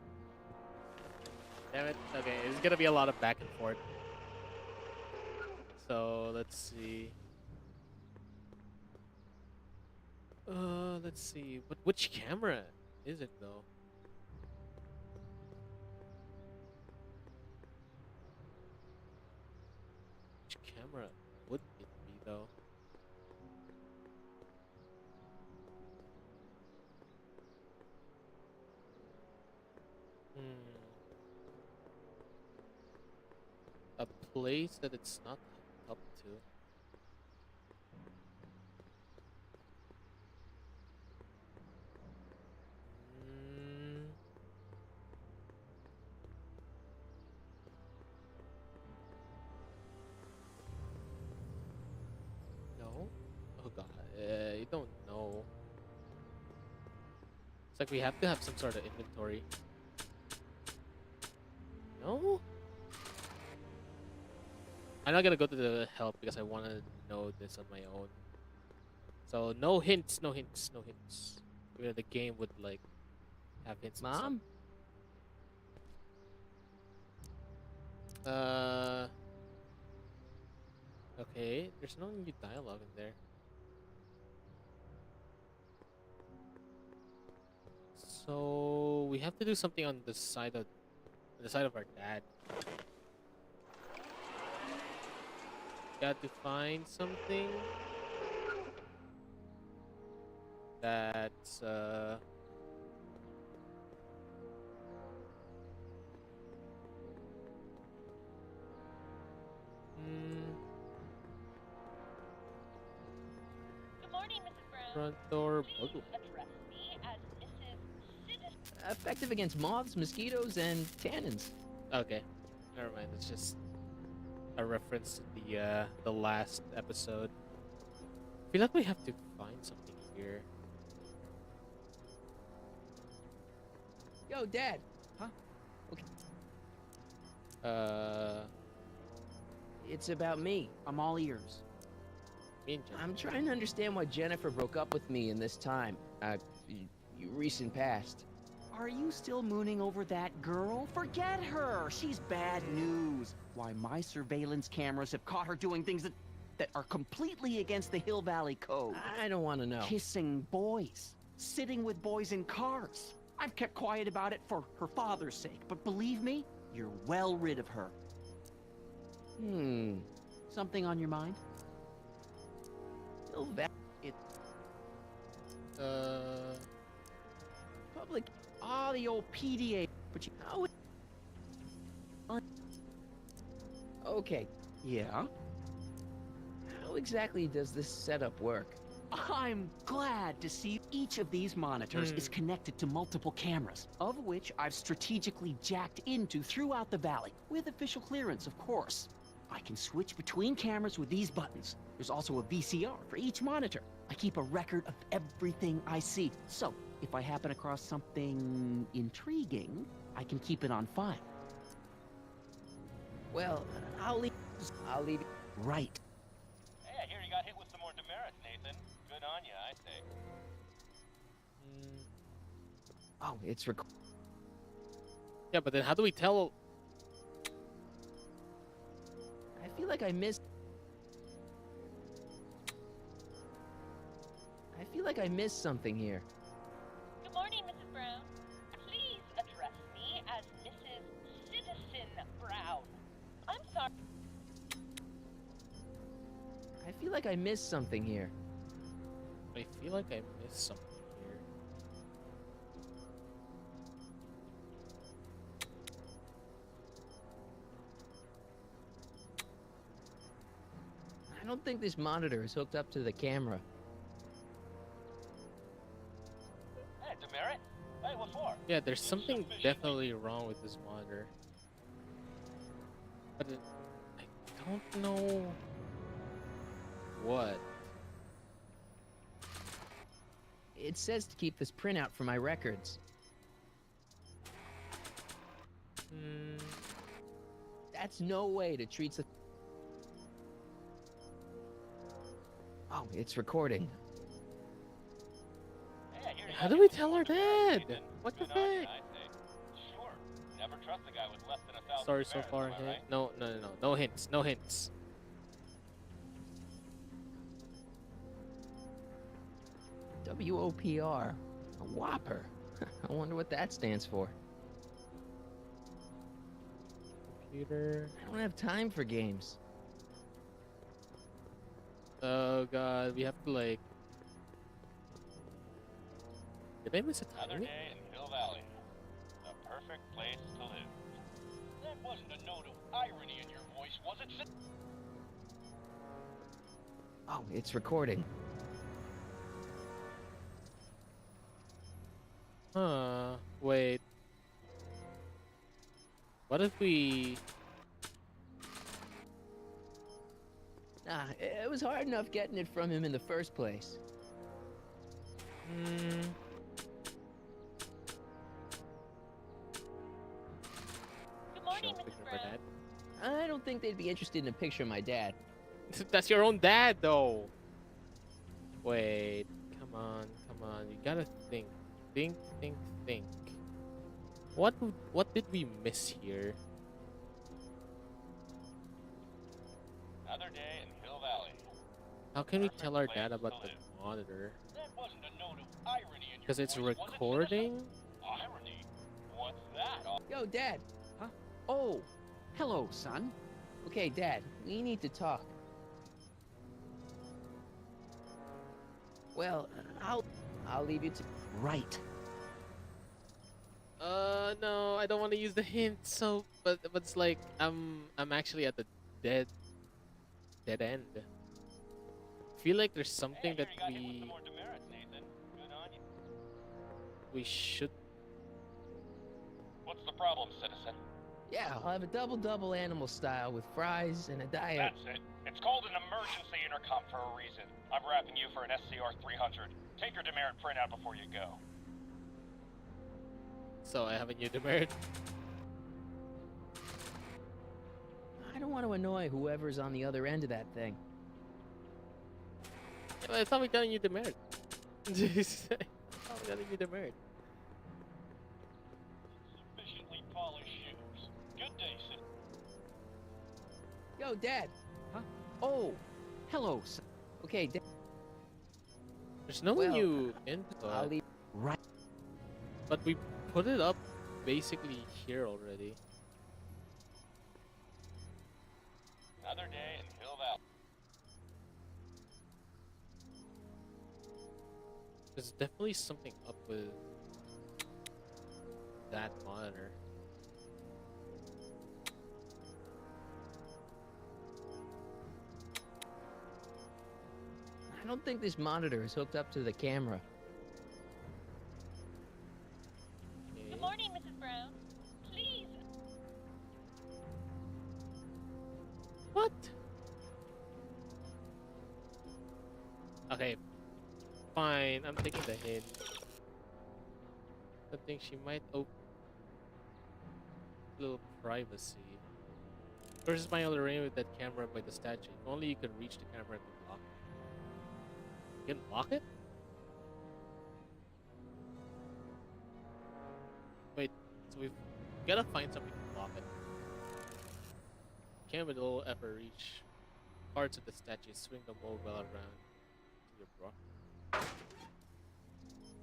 Damn it. Okay, it's gonna be a lot of back and forth. So let's see. Let's see. But which camera is it though? Which camera would it be though? A place that it's not hooked up to. No? Oh god, you don't know. It's like we have to have some sort of inventory. No? I'm not gonna go to the help because I want to know this on my own. So no hints. Even though the game would like have hints. and Mom? stuff. Okay, there's no new dialogue in there. So we have to do something on the side of our dad. Got to find something that's Good morning, Mrs. Brown. front door Please buggle. address me as Mrs. Citizen. Effective against moths, mosquitoes, and tannins. Okay, never mind. It's just a reference to the last episode. I feel like we have to find something here. Yo, Dad. Huh? Okay. It's about me. I'm all ears. Me and Jennifer. I'm trying to understand why Jennifer broke up with me in this time. Recent past. Are you still mooning over that girl? Forget her! She's bad news. Why, my surveillance cameras have caught her doing things that are completely against the Hill Valley Code. I don't want to know. Kissing boys. Sitting with boys in cars. I've kept quiet about it for her father's sake, but believe me, you're well rid of her. Something on your mind? Hill Valley. Public. Ah, the old PDA. But you know it. Okay. Yeah? How exactly does this setup work? I'm glad to see each of these monitors is connected to multiple cameras, of which I've strategically jacked into throughout the valley, with official clearance, of course. I can switch between cameras with these buttons. There's also a VCR for each monitor. I keep a record of everything I see, so if I happen across something intriguing, I can keep it on file. Well, I'll leave it. Right. Hey, I hear you got hit with some more demerits, Nathan. Good on you, I say. Oh, it's Yeah, but then how do we tell? I feel like I missed something here. Good morning, Mrs. Brown. Please address me as Mrs. Citizen Brown. I'm sorry. I feel like I missed something here. I feel like I missed something here. I don't think this monitor is hooked up to the camera. Hey, demerit? Hey, what for? Yeah, there's something definitely wrong with this monitor. But I don't know what. It says to keep this printout for my records. That's no way to treat the... Oh, it's recording. Hey, I hear you How got do we hit with tell some our more demerits, dad? Nathan. What the Good on you, heck? I say. Sure. Never trust a guy with less than 1,000 Sorry so demerits, far. am I right? No, no hints. No hints. WOPR. A Whopper. I wonder what that stands for. Computer. I don't have time for games. Oh god, we have to like. Did I miss a Another timing? day in Hill Valley. The perfect place to live. That wasn't a note of irony in your voice, was it? Oh, it's recording. Huh. Wait. What if we... Nah, it was hard enough getting it from him in the first place. Good morning, Show a Mrs. picture of our Brown. dad? I don't think they'd be interested in a picture of my dad. That's your own dad, though. Wait. Come on. You gotta think. Think. What did we miss here? Another day in Hill Valley. How can we tell our Perfect dad place about to the live. monitor? That wasn't a note of irony in your Because it's voice, was it, recording? Yo, Dad. Huh? Oh, hello, son. Okay, Dad, we need to talk. Well, I'll leave you to... Right. No, I don't want to use the hint. So, but it's like I'm actually at the dead end. Feel like there's something that we should. What's the problem, citizen? Yeah, I'll have a double animal style with fries and a diet. That's it. It's called an emergency intercom for a reason. I'm wrapping you for an SCR 300. Take your demerit printout before you go. So I have a new demerit. I don't want to annoy whoever's on the other end of that thing. Yeah, I thought we got a new demerit. I thought we got a new demerit. Sufficiently polished shoes. Good day, citizen. Yo, Dad. Huh? Oh, hello, son. Okay, Dad. There's no new input. I'll leave. Right. But we put it up basically here already. Another day in Hill Valley. There's definitely something up with that monitor. I don't think this monitor is hooked up to the camera. Good morning, Mrs. Brown. Please. What? Okay. Fine, I'm taking the hint. I think she might open a little privacy. Versus my other aim with that camera by the statue. If only you could reach the camera and block it. You can block it? Wait, so we've gotta find something to block it. Can with a little effort reach parts of the statue, swing the mobile around to your bro.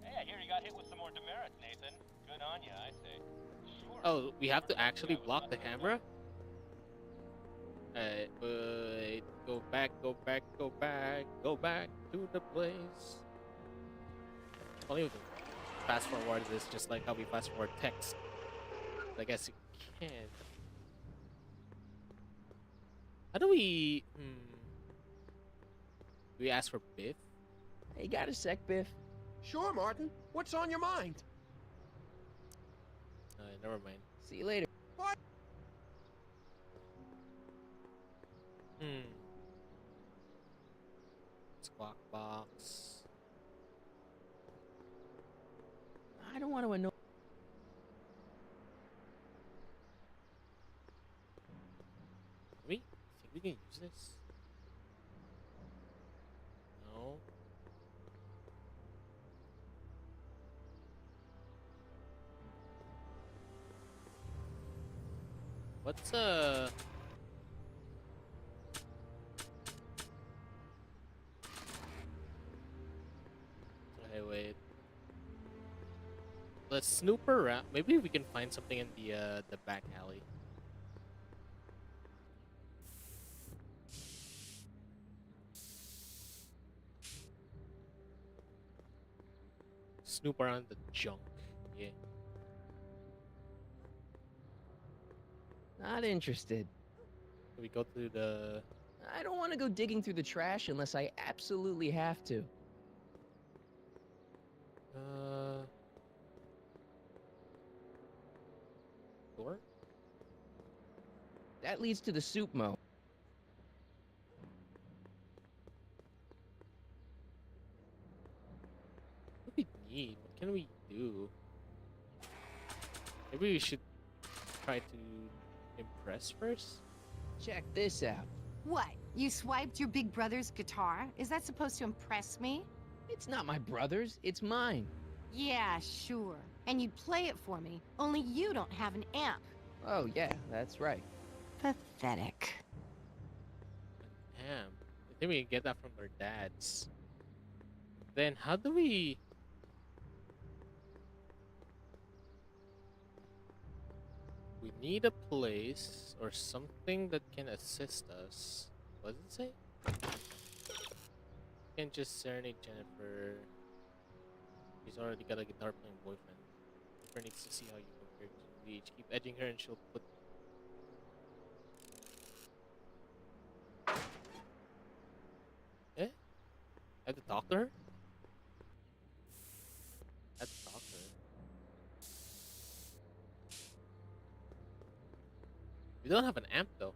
Hey, I hear you got hit with some more demerits, Nathan. Good on you, I say. Sure. Oh, we have to actually block the camera? Wait, go back to the place. Only we can fast forward this just like how we fast forward text. I guess you can. How do we do we ask for Biff? Hey, got a sec, Biff? Sure, Martin. What's on your mind? Never mind. See you later. What? Squawk box. I don't want to annoy. We think we can use this? No. What's okay, wait. Let's snoop around. Maybe we can find something in the back alley. Snoop around the junk. Yeah. Not interested. We go through the. I don't want to go digging through the trash unless I absolutely have to. Door? That leads to the soup mo. What do we need? What can we do? Maybe we should try to impress first? Check this out. What? You swiped your big brother's guitar? Is that supposed to impress me? It's not my brother's, it's mine. Yeah, sure. And you'd play it for me, only you don't have an amp. Oh, yeah, that's right. Pathetic. Damn. I think we can get that from our dads. Then how do we... Need a place or something that can assist us. What does it say? Can't just serenade Jennifer. She's already got a guitar playing boyfriend. Jennifer needs to see how you compare to Leech. Keep edging her and she'll put. Eh? I have to talk to her? I have to talk to her. We don't have an amp though.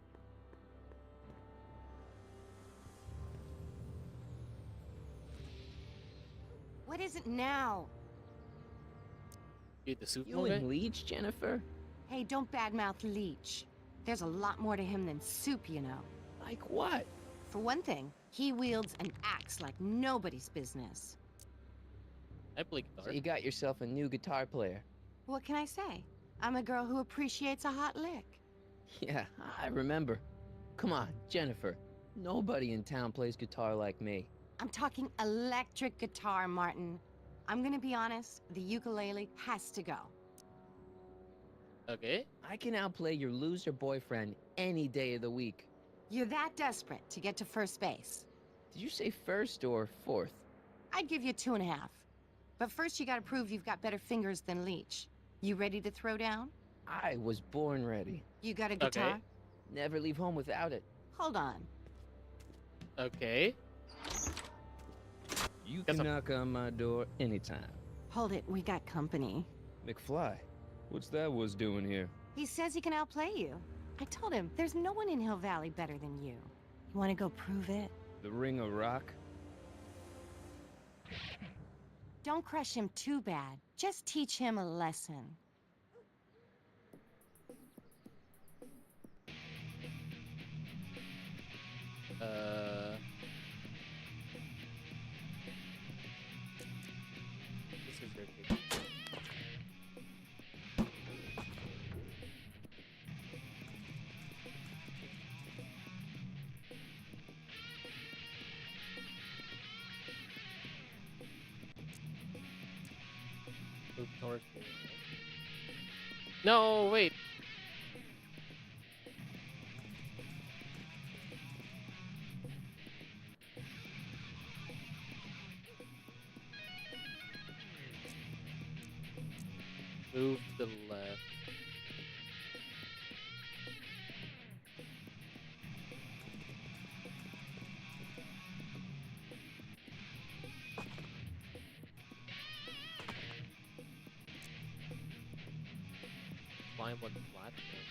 What is it now? Eat the soup You and Leech, Jennifer? Hey, don't badmouth Leech. There's a lot more to him than soup, you know. Like what? For one thing, he wields an axe like nobody's business. I play guitar. So you got yourself a new guitar player. What can I say? I'm a girl who appreciates a hot lick. Yeah, I remember. Come on, Jennifer. Nobody in town plays guitar like me. I'm talking electric guitar, Martin. I'm gonna be honest, the ukulele has to go. Okay. I can outplay your loser boyfriend any day of the week. You're that desperate to get to first base. Did you say first or fourth? I'd give you 2.5. But first you gotta prove you've got better fingers than Leech. You ready to throw down? I was born ready. You got a guitar? Okay. Never leave home without it. Hold on. Okay. You can knock on my door anytime. Hold it, we got company. McFly, what's that was doing here? He says he can outplay you. I told him, there's no one in Hill Valley better than you. You wanna go prove it? The Ring of Rock? Don't crush him too bad. Just teach him a lesson. This is very good. Move towards me. No, wait. Move to the left. Climb on the platform.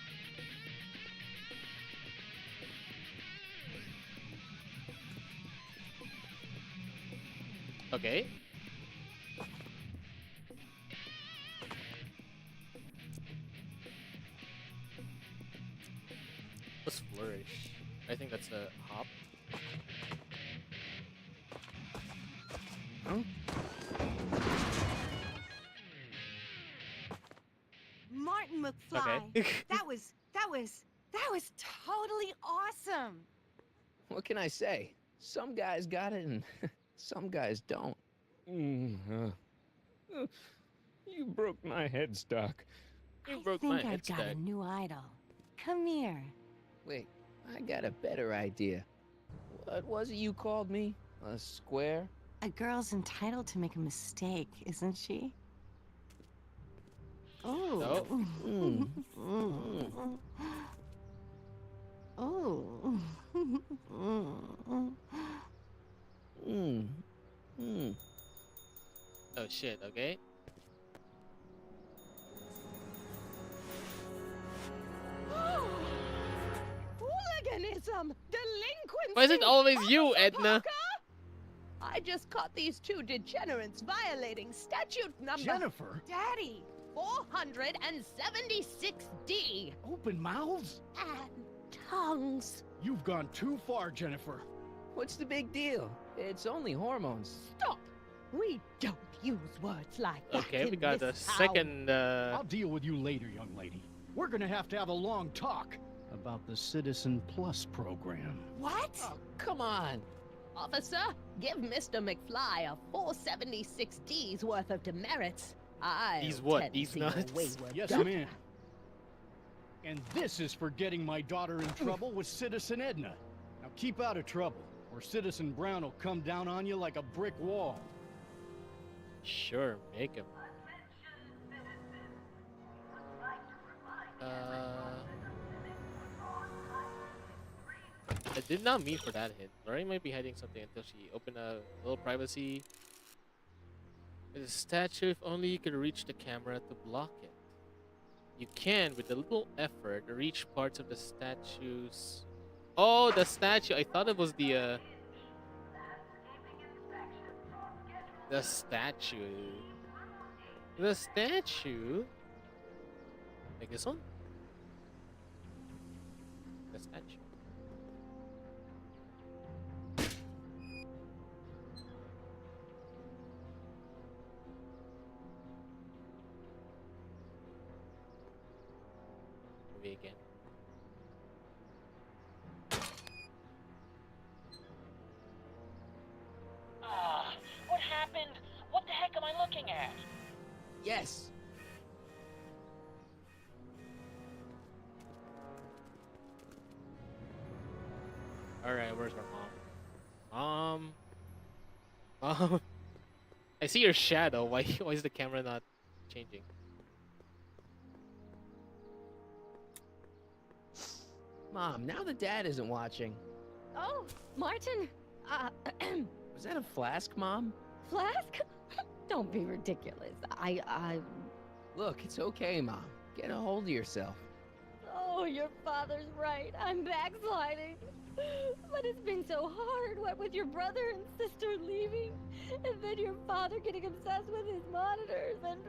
Okay. Let's flourish. I think that's a hop. Huh? Martin McFly. Okay. that was totally awesome. What can I say? Some guys got it and some guys don't. You broke my headstock. You I broke think my I've got a headstock. new idol. Come here. Wait, I got a better idea. What was it you called me? A square? A girl's entitled to make a mistake, isn't she? Oh. Mm. Oh. Oh shit, okay. Hooliganism! Delinquency! Why is it always you, Edna? I just caught these two degenerates violating statute number... Jennifer! Daddy! 476D! Open mouths? And tongues. You've gone too far, Jennifer. What's the big deal? It's only hormones. Stop! We don't use words like that Okay, we in got a this town. second, I'll deal with you later, young lady. We're gonna have to have a long talk about the Citizen Plus program. What? Oh, come on. Officer, give Mr. McFly a 476D's worth of demerits. These what? These nuts? Yes, doctor. ma'am. And this is for getting my daughter in trouble with Citizen Edna. Now keep out of trouble, or Citizen Brown will come down on you like a brick wall. Sure, make him. I did not mean for that hit. Lori might be hiding something until she opened a little privacy. With a statue, if only you could reach the camera to block it. You can, with a little effort, reach parts of the statues. Oh, the statue! I thought it was the statue. The statue? Like this one? The statue. Movie again. What happened? What the heck am I looking at? Yes. Alright, where's our mom? Mom? I see your shadow. Why is the camera not changing? Mom, now that Dad isn't watching. Oh, Martin. Was that a flask, Mom? Flask? Don't be ridiculous. Look, it's okay, Mom. Get a hold of yourself. Oh, your father's right. I'm backsliding. But it's been so hard, what with your brother and sister leaving, and then your father getting obsessed with his monitors, and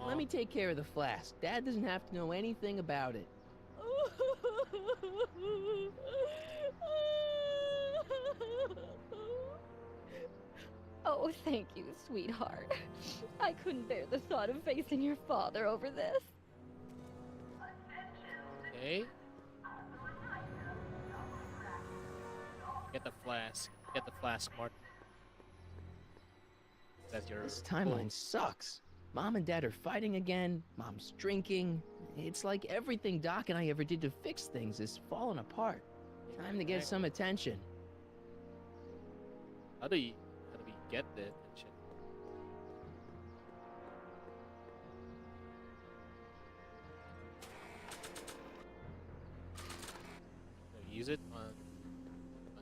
Let me take care of the flask. Dad doesn't have to know anything about it. Oh, thank you, sweetheart. I couldn't bear the thought of facing your father over this. Okay. Get the flask. Get the flask, Martin. That's your. This timeline sucks. Mom and Dad are fighting again. Mom's drinking. It's like everything Doc and I ever did to fix things is falling apart. Time to get some attention. How do we get the attention? Use it on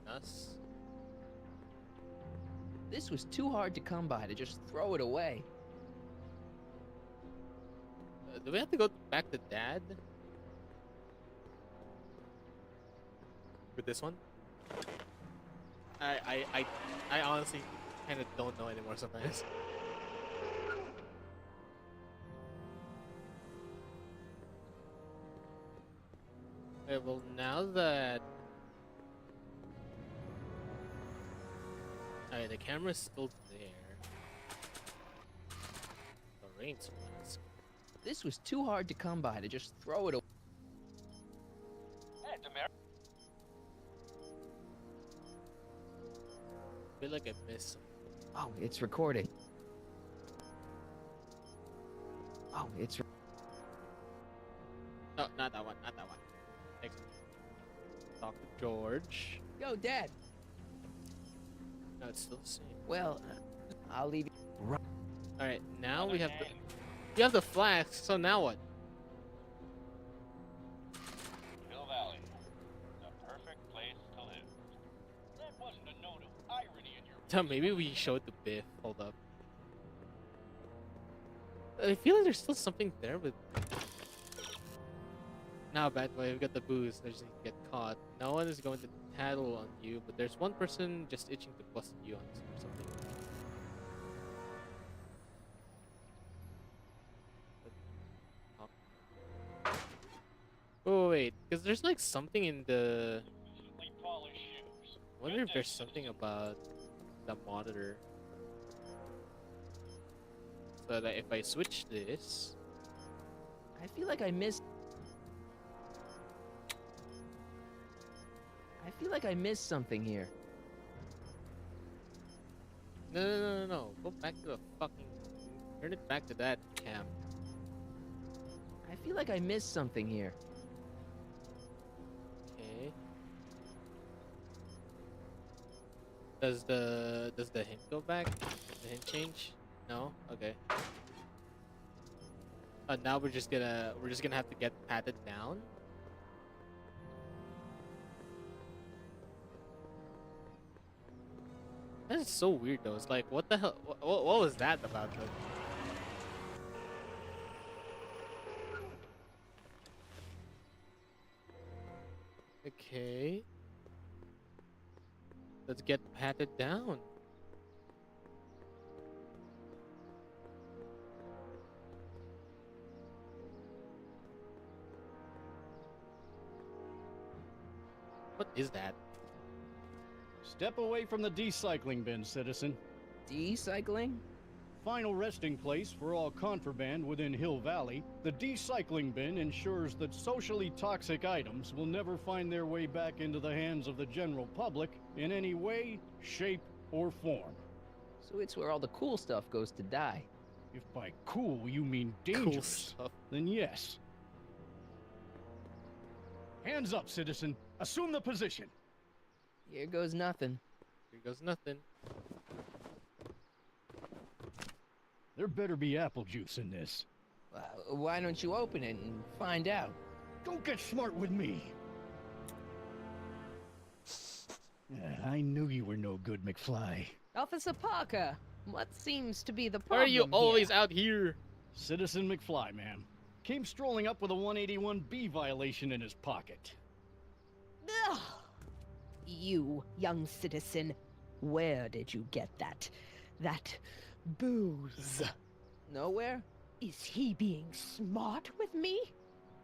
us. This was too hard to come by to just throw it away. Do we have to go back to Dad? With this one? I honestly kind of don't know anymore sometimes. Okay, well now that... Alright, the camera's still there. The rain's flask. This was too hard to come by to just throw it away. Hey, Demer. I feel like I missed something. Oh, it's recording. Oh, it's... No, not that one, not that one. Next. Talk to George. Yo, Dad. No, it's still the same. Well, I'll leave you. Alright, now we have the... You have the flask, so now what? Hill Valley. The perfect place to live. That wasn't a note of irony in your... So maybe we showed the Biff. Hold up. I feel like there's still something there with... Now, bad boy, we got the booze. They just need to get caught. No one is going to tattle on you, but there's one person just itching to bust you on something. Oh wait, because there's like something in the... I wonder if there's something about the monitor. So that if I switch this... I feel like I missed... something here. No. Go back to the fucking... Turn it back to that cam. I feel like I missed something here. Okay. Does the hint go back? The hint change? No? Okay. Now we're just gonna have to get patted down. That is so weird though. It's like, what the hell? What was that about though? Okay. Let's get patted down. What is that? Step away from the decycling bin, citizen. Decycling? Final resting place for all contraband within Hill Valley, the decycling bin ensures that socially toxic items will never find their way back into the hands of the general public in any way, shape, or form. So it's where all the cool stuff goes to die. If by cool you mean dangerous, then yes. Hands up, citizen. Assume the position. Here goes nothing. Here goes nothing. There better be apple juice in this. Why don't you open it and find out? Don't get smart with me. I knew you were no good, McFly. Officer Parker, what seems to be the Why problem are you always here? out here? Citizen McFly, ma'am. Came strolling up with a 181B violation in his pocket. Ugh. You, young citizen, where did you get that booze? Nowhere? Is he being smart with me?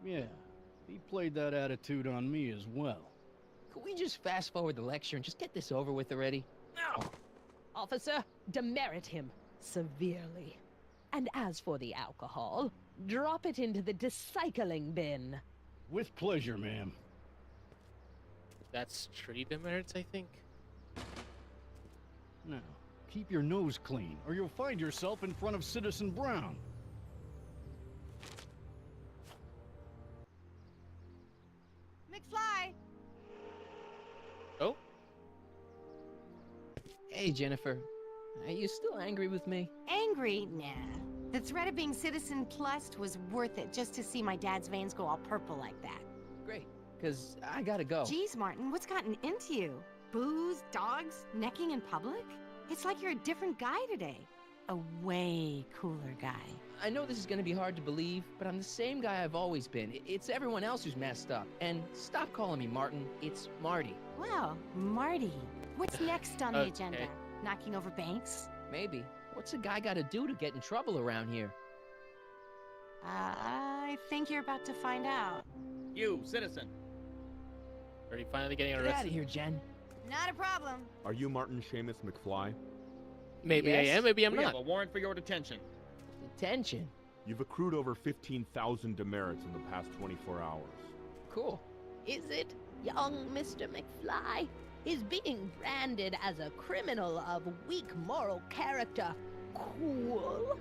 Yeah, he played that attitude on me as well. Could we just fast forward the lecture and just get this over with already? No. Officer, demerit him severely. And as for the alcohol, drop it into the decycling bin. With pleasure, ma'am. That's 3 demerits, I think. Now, keep your nose clean, or you'll find yourself in front of Citizen Brown. McFly! Oh? Hey, Jennifer. Are you still angry with me? Angry? Nah. The threat of being Citizen Plussed was worth it just to see my dad's veins go all purple like that. Great, because I gotta go. Jeez, Martin, what's gotten into you? Booze, dogs, necking in public? It's like you're a different guy today. A way cooler guy. I know this is gonna be hard to believe, but I'm the same guy I've always been. It's everyone else who's messed up. And stop calling me Martin. It's Marty. Wow, Marty. What's next on the Okay. agenda? Knocking over banks? Maybe. What's a guy gotta do to get in trouble around here? I think you're about to find out. You, citizen. Are you finally getting Get arrested? out of here, Jen. Not a problem. Are you Martin Seamus McFly? Maybe Yes. I am, maybe I'm We not. have a warrant for your detention. Detention. You've accrued over 15,000 demerits in the past 24 hours. Cool. Is it, young Mr. McFly? Is being branded as a criminal of weak moral character cool?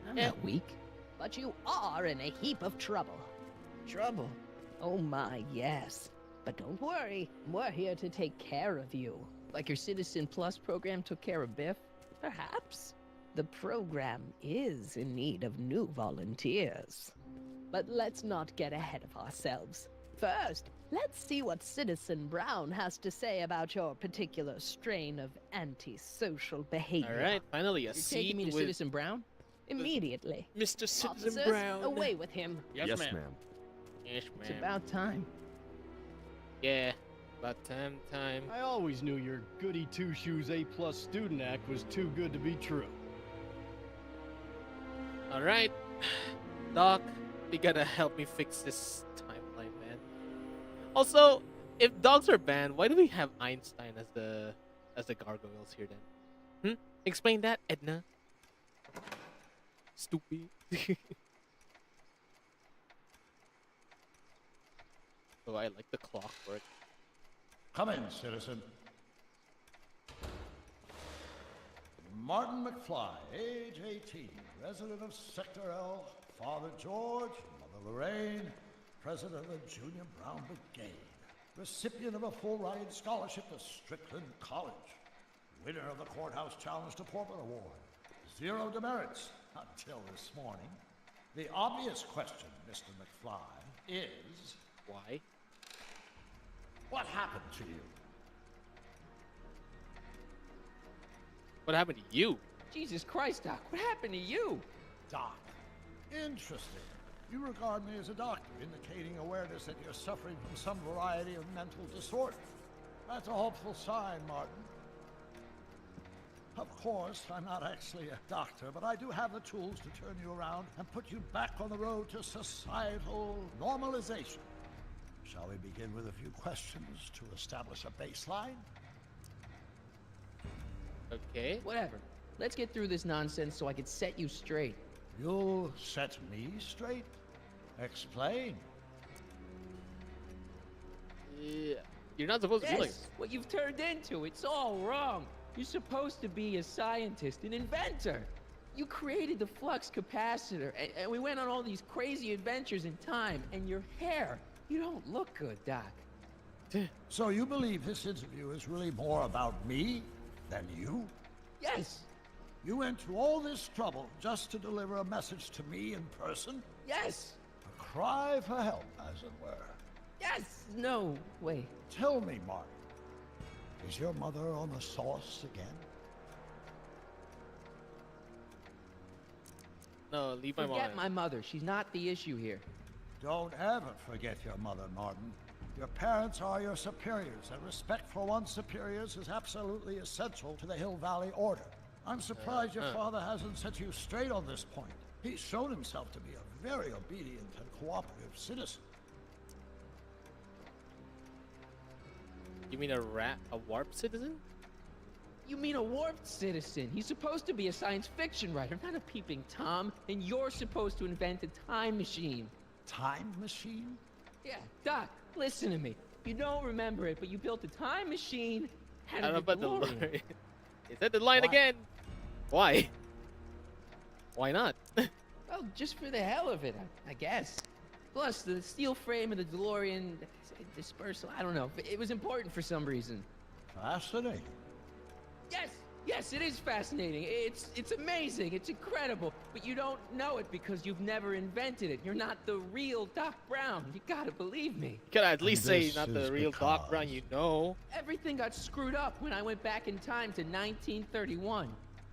I'm not weak. But you are in a heap of trouble. Trouble? Oh my, yes. But don't worry, we're here to take care of you. Like your Citizen Plus program took care of Biff? Perhaps. The program is in need of new volunteers. But let's not get ahead of ourselves. First, let's see what Citizen Brown has to say about your particular strain of antisocial behavior. Alright, finally a You're seat taking me to with Citizen Brown? Immediately. Mr. Citizen Officers, Brown. away with him. Yes, ma'am. Yes, It's ma'am. about time. Yeah, about time. I always knew your goody two-shoes A+ student act was too good to be true. Alright, Doc, you gotta help me fix this timeline, man. Also, if dogs are banned, why do we have Einstein as the gargoyles here then? Explain that, Edna. Stupid. Oh, I like the clockwork. Come in, citizen. Martin McFly, age 18, resident of Sector L, Father George, Lorraine, president of the Junior Brown Brigade, recipient of a full-ride scholarship to Strickland College, winner of the Courthouse Challenge to Portland Award, 0 demerits until this morning. The obvious question, Mr. McFly, is... Why? What happened to you? What happened to you? Jesus Christ, Doc, what happened to you? Doc. Interesting. You regard me as a doctor, indicating awareness that you're suffering from some variety of mental disorder. That's a hopeful sign, Martin. Of course, I'm not actually a doctor, but I do have the tools to turn you around and put you back on the road to societal normalization. Shall we begin with a few questions to establish a baseline? Okay. Whatever. Let's get through this nonsense so I can set you straight. You'll set me straight? Explain. Yeah. You're not supposed to be like... What you've turned into, it's all wrong. You're supposed to be a scientist, an inventor. You created the flux capacitor, and we went on all these crazy adventures in time, and your hair, you don't look good, Doc. So you believe this interview is really more about me than you? Yes. You went to all this trouble just to deliver a message to me in person? Yes. A cry for help, as it were. Yes. No, wait. Tell me, Martin, is your mother on the sauce again? No, leave my mom. Forget my mother. She's not the issue here. Don't ever forget your mother, Martin. Your parents are your superiors, and respect for one's superiors is absolutely essential to the Hill Valley Order. I'm surprised your father hasn't set you straight on this point. He's shown himself to be a very obedient and cooperative citizen. You mean a warp citizen? You mean a warped citizen? He's supposed to be a science fiction writer, not a peeping Tom. And you're supposed to invent a time machine. Time machine? Yeah, Doc, listen to me. You don't remember it, but you built a time machine and I don't know about the DeLorean. line. Is that the line again? Why? Why not? Well, just for the hell of it, I guess. Plus, the steel frame of the DeLorean dispersal, I don't know. It was important for some reason. Fascinating. Yes, it is fascinating. It's amazing. It's incredible. But you don't know it because you've never invented it. You're not the real Doc Brown. You gotta believe me. You could at least say not the real Doc Brown, you know. Everything got screwed up when I went back in time to 1931.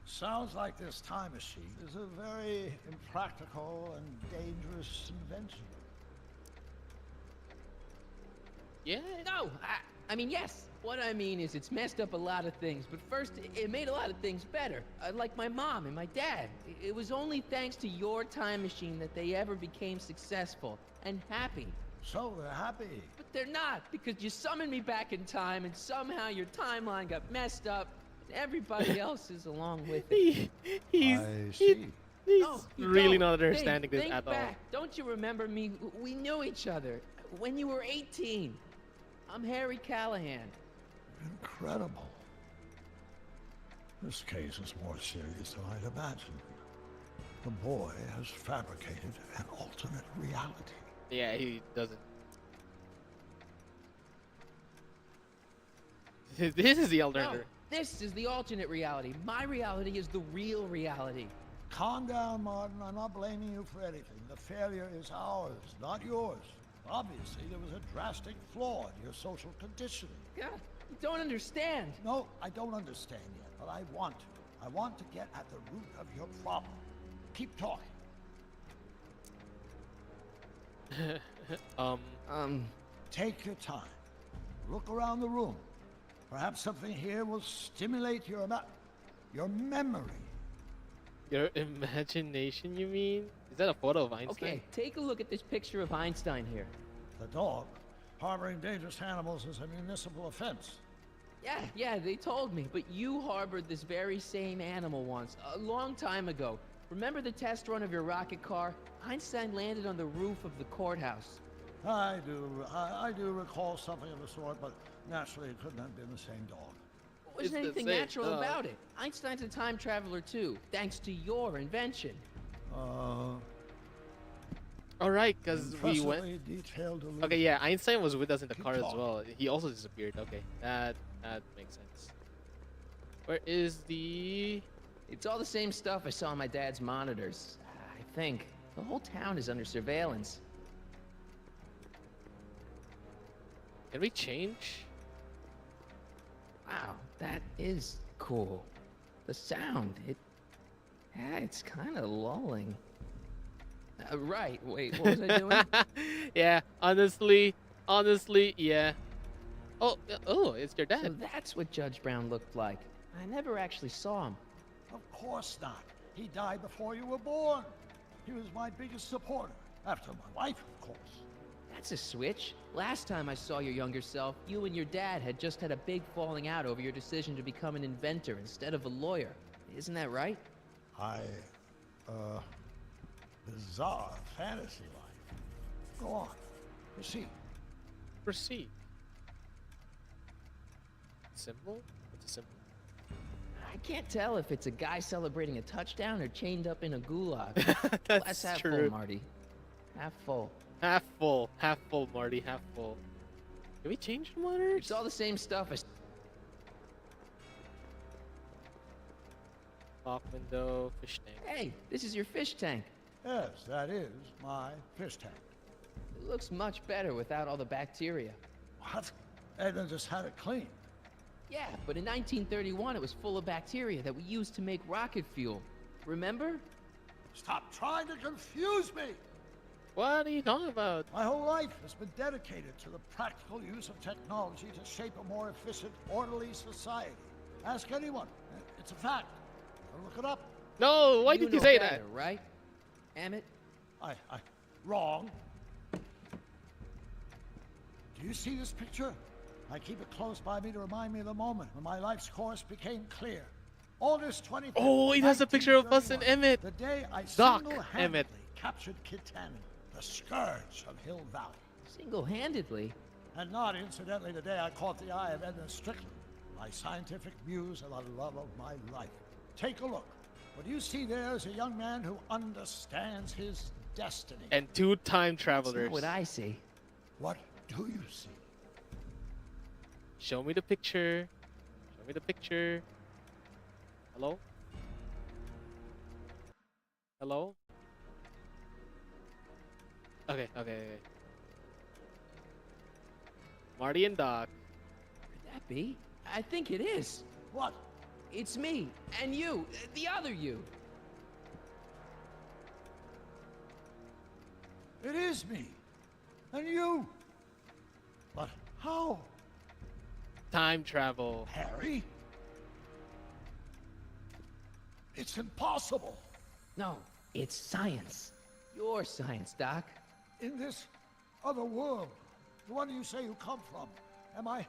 Sounds like this time machine is a very impractical and dangerous invention. Yeah? No, I mean, yes. What I mean is it's messed up a lot of things, but first, it made a lot of things better. Like my mom and my dad. It was only thanks to your time machine that they ever became successful and happy. So they're happy. But they're not, because you summoned me back in time, and somehow your timeline got messed up, and everybody else is along with it. He's No, you really don't. not understanding Think this at back. all. Don't you remember me? We knew each other when you were 18. I'm Harry Callahan. Incredible. This case is more serious than I'd imagined. The boy has fabricated an alternate reality. Yeah, he doesn't. This is the alternative. No, this is the alternate reality. My reality is the real reality. Calm down, Martin. I'm not blaming you for anything. The failure is ours, not yours. Obviously, there was a drastic flaw in your social conditioning. Yeah, you don't understand. No, I don't understand yet, but I want to. I want to get at the root of your problem. Keep talking. Take your time. Look around the room. Perhaps something here will stimulate your memory. Your imagination, you mean? Is that a photo of Einstein? Okay, take a look at this picture of Einstein here. The dog. Harboring dangerous animals is a municipal offense. Yeah, they told me. But you harbored this very same animal once, a long time ago. Remember the test run of your rocket car? Einstein landed on the roof of the courthouse. I do recall something of the sort, but naturally it couldn't have been the same dog. Wasn't anything natural about it. Einstein's a time traveler too, thanks to your invention. All right, because we went. Impressively detailed illusion. Okay, yeah, Einstein was with us in the car as talking. well. He also disappeared. Okay, that makes sense. Where is the? It's all the same stuff I saw on my dad's monitors. I think the whole town is under surveillance. Can we change? Wow, that is cool. The sound, it's kind of lulling. Right, wait, what was I doing? Yeah, honestly, yeah. Oh, it's your dad. So that's what Judge Brown looked like. I never actually saw him. Of course not. He died before you were born. He was my biggest supporter, after my wife, of course. That's a switch. Last time I saw your younger self, you and your dad had just had a big falling out over your decision to become an inventor instead of a lawyer. Isn't that right? Bizarre fantasy life. Go on. Proceed. Proceed. Symbol? What's a symbol? I can't tell if it's a guy celebrating a touchdown or chained up in a gulag. That's Glass half true. full, Marty. Half full. Half full, Marty, half full. Can we change the monitors? It's all the same stuff. Lock window, fish tank. Hey, this is your fish tank. Yes, that is my fish tank. It looks much better without all the bacteria. What? Edna just had it cleaned. Yeah, but in 1931 it was full of bacteria that we used to make rocket fuel. Remember? Stop trying to confuse me! What are you talking about? My whole life has been dedicated to the practical use of technology to shape a more efficient, orderly society. Ask anyone. It's a fact. You can look it up. No, why did you say better, that? Right? Emmett? Wrong. Do you see this picture? I keep it close by me to remind me of the moment when my life's course became clear. August 25th. Oh, it has a picture of us and Emmett. The day I Doc single-handedly Emmett. captured Kit Tannen, the scourge of Hill Valley. Single-handedly? And not incidentally the day I caught the eye of Edna Strickland, my scientific muse and the love of my life. Take a look. What you see there is a young man who understands his destiny. And 2 time travelers. That's not what I see. What do you see? Show me the picture. Show me the picture. Hello? Hello? Okay. Marty and Doc. Could that be? I think it is. What? It's me, and you, the other you. It is me. And you. But how? Time travel. Harry? It's impossible. No, it's science. Your science, Doc. In this other world, the one you say you come from, am I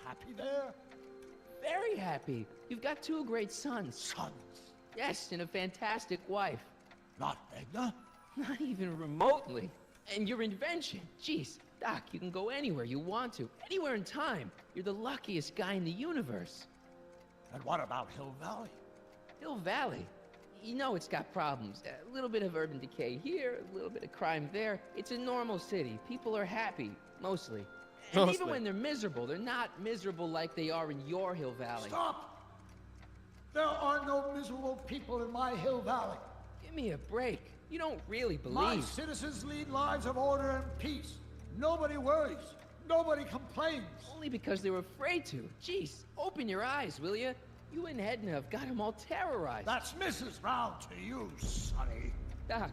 happy there? Very happy. You've got 2 great sons. Sons? Yes, and a fantastic wife. Not Edna? Not even remotely. And your invention. Jeez, Doc, you can go anywhere you want to. Anywhere in time. You're the luckiest guy in the universe. And what about Hill Valley? Hill Valley? You know it's got problems. A little bit of urban decay here, a little bit of crime there. It's a normal city. People are happy, mostly. And even when they're miserable, they're not miserable like they are in your Hill Valley. Stop! There are no miserable people in my Hill Valley. Give me a break. You don't really believe. My citizens lead lives of order and peace. Nobody worries. Nobody complains. Only because they were afraid to. Jeez, open your eyes, will you? You and Edna have got them all terrorized. That's Mrs. Brown to you, Sonny. Doc.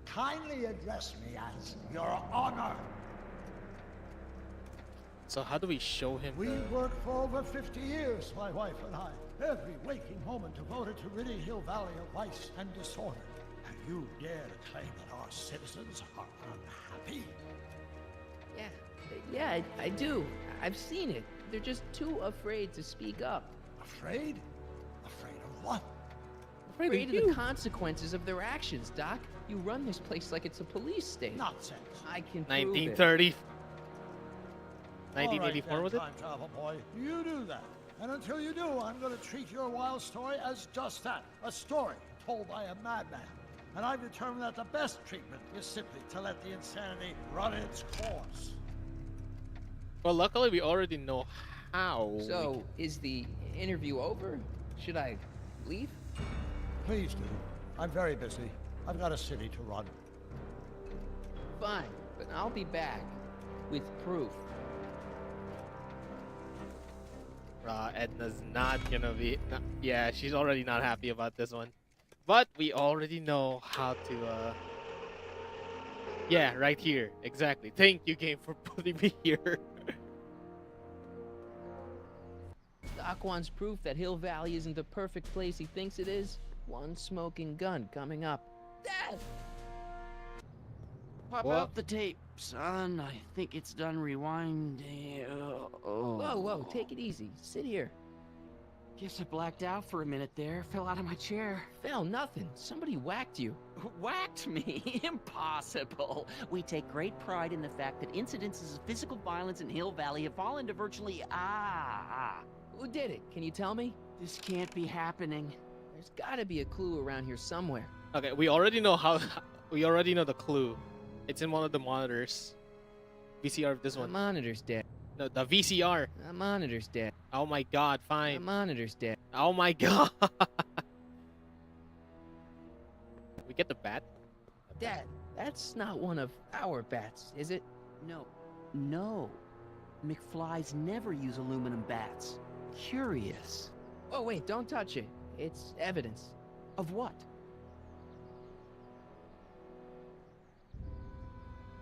Kindly address me as Your Honor. So how do we show him? We worked for over 50 years, my wife and I. Every waking moment devoted to ridding Hill Valley of vice and disorder. And you dare to claim that our citizens are unhappy? Yeah, I do. I've seen it. They're just too afraid to speak up. Afraid? Afraid of what? Afraid of the consequences of their actions, Doc. You run this place like it's a police state. Nonsense. I can 1930. prove 1984 was it? Time travel boy. You do that. And until you do, I'm going to treat your wild story as just that. A story told by a madman. and I've determined that the best treatment is simply to let the insanity run its course. Well, luckily we already know how. So, is the interview over? Should I leave? Please do. I'm very busy. I've got a city to run. Fine, but I'll be back with proof. Edna's not gonna be. Yeah, she's already not happy about this one. But we already know how to. Yeah, right here. Exactly. Thank you, game, for putting me here. Doc wants proof that Hill Valley isn't the perfect place he thinks it is. One smoking gun coming up. Dad! Pop out the tape, son. I think it's done rewinding. Whoa, whoa, take it easy. Sit here. Guess I blacked out for a minute there. Fell out of my chair. Fell nothing. Somebody whacked you. Whacked me? Impossible. We take great pride in the fact that incidences of physical violence in Hill Valley have fallen to virtually Who did it? Can you tell me? This can't be happening. There's gotta be a clue around here somewhere. Okay, we already know how. We already know the clue. It's in one of the monitors. VCR of this one. The monitor's dead. No, the VCR. The monitor's dead. Oh my god, fine. The monitor's dead. Oh my god. We get the bat? Dad, that's not one of our bats, is it? No. No. McFlys never use aluminum bats. Curious. Oh, wait, don't touch it. It's evidence. Of what?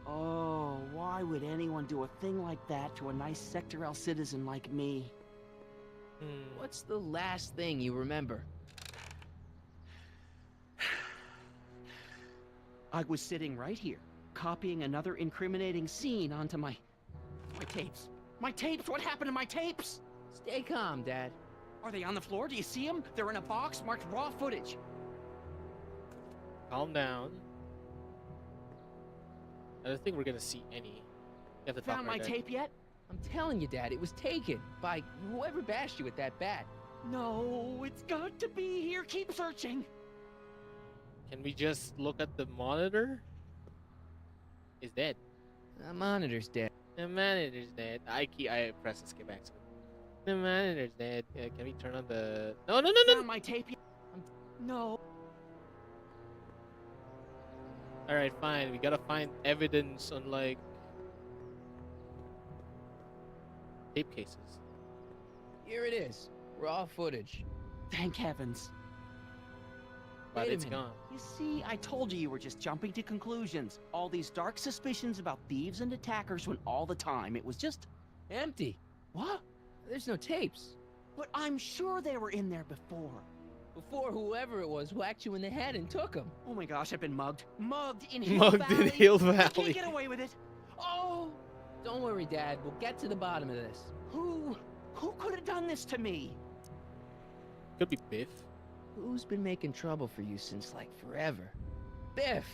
Oh, why would anyone do a thing like that to a nice Sector L citizen like me? What's the last thing you remember? I was sitting right here, copying another incriminating scene onto my tapes. My tapes! What happened to my tapes? Stay calm, Dad. Are they on the floor? Do you see them? They're in a box marked raw footage. Calm down. I don't think we're gonna see any. You have to talk Found right my there. tape yet? I'm telling you, Dad, it was taken by whoever bashed you with that bat. No, it's got to be here. Keep searching. Can we just look at the monitor? It's dead. The monitor's dead. The monitor's dead. I press the skip accident. The monitor's dead. Can we turn on the? No, no, no, no. Found my tape yet? No. All right, fine. We gotta find evidence on like tape cases. Here it is. Raw footage. Thank heavens. But Wait a it's minute. gone. You see, I told you were just jumping to conclusions. All these dark suspicions about thieves and attackers when all the time it was just empty. What? There's no tapes. But I'm sure they were in there before. Before whoever it was whacked you in the head and took them. Oh my gosh, I've been mugged. Mugged in Hill Mugged Valley. in Hill I Valley. can't get away with it. Oh! Don't worry, Dad. We'll get to the bottom of this. Who could have done this to me? Could be Biff. Who's been making trouble for you since, like, forever? Biff!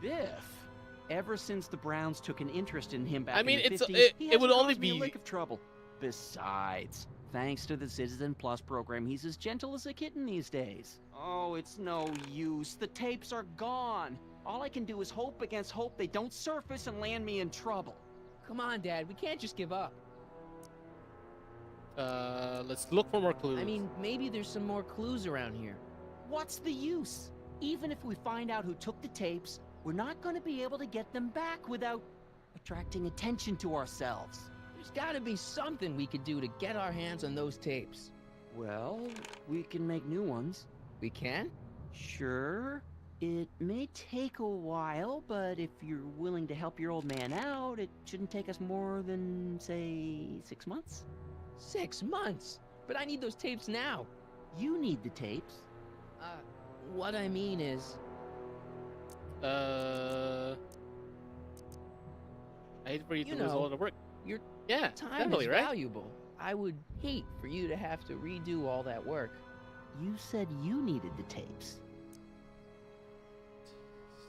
Biff? Ever since the Browns took an interest in him back I mean, in the it's 50s, he it would hasn't only caused me a be lick of trouble. Besides, thanks to the Citizen Plus program, he's as gentle as a kitten these days. Oh, it's no use. The tapes are gone. All I can do is hope against hope they don't surface and land me in trouble. Come on, Dad. We can't just give up. Let's look for more clues. I mean, maybe there's some more clues around here. What's the use? Even if we find out who took the tapes, we're not going to be able to get them back without attracting attention to ourselves. There's gotta be something we could do to get our hands on those tapes. Well, we can make new ones. We can? Sure. It may take a while, but if you're willing to help your old man out, it shouldn't take us more than, say, 6 months. 6 months? But I need those tapes now. You need the tapes. What I mean is... I hate for you to lose all the work. Your Yeah, time definitely, is right? valuable. I would hate for you to have to redo all that work. You said you needed the tapes.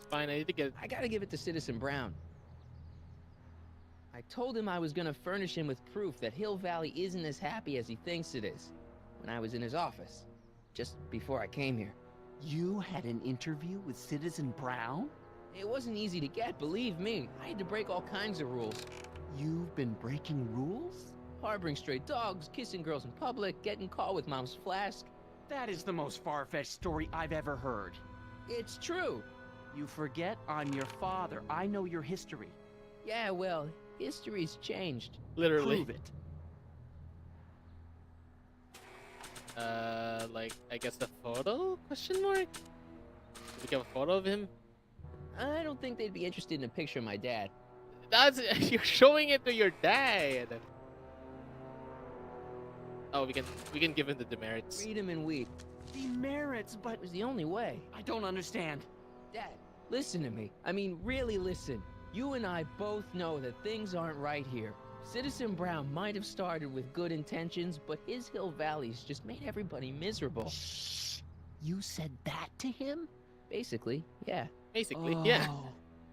Fine, I need to get... I gotta give it to Citizen Brown. I told him I was gonna furnish him with proof that Hill Valley isn't as happy as he thinks it is when I was in his office, just before I came here. You had an interview with Citizen Brown? It wasn't easy to get, believe me. I had to break all kinds of rules. You've been breaking rules? Harboring stray dogs, kissing girls in public, getting caught with mom's flask. That is the most far-fetched story I've ever heard. It's true. You forget I'm your father. I know your history. Yeah, well, history's changed. Literally. Prove it. Like, I guess the photo? Question mark? Did we get a photo of him? I don't think they'd be interested in a picture of my dad. That's you're showing it to your dad. Oh, we can give him the demerits. Freedom and weed. Demerits, but it was the only way. I don't understand. Dad, listen to me. I mean, really listen. You and I both know that things aren't right here. Citizen Brown might have started with good intentions, but his Hill Valley's just made everybody miserable. Shh. You said that to him? Basically, yeah. Basically, yeah.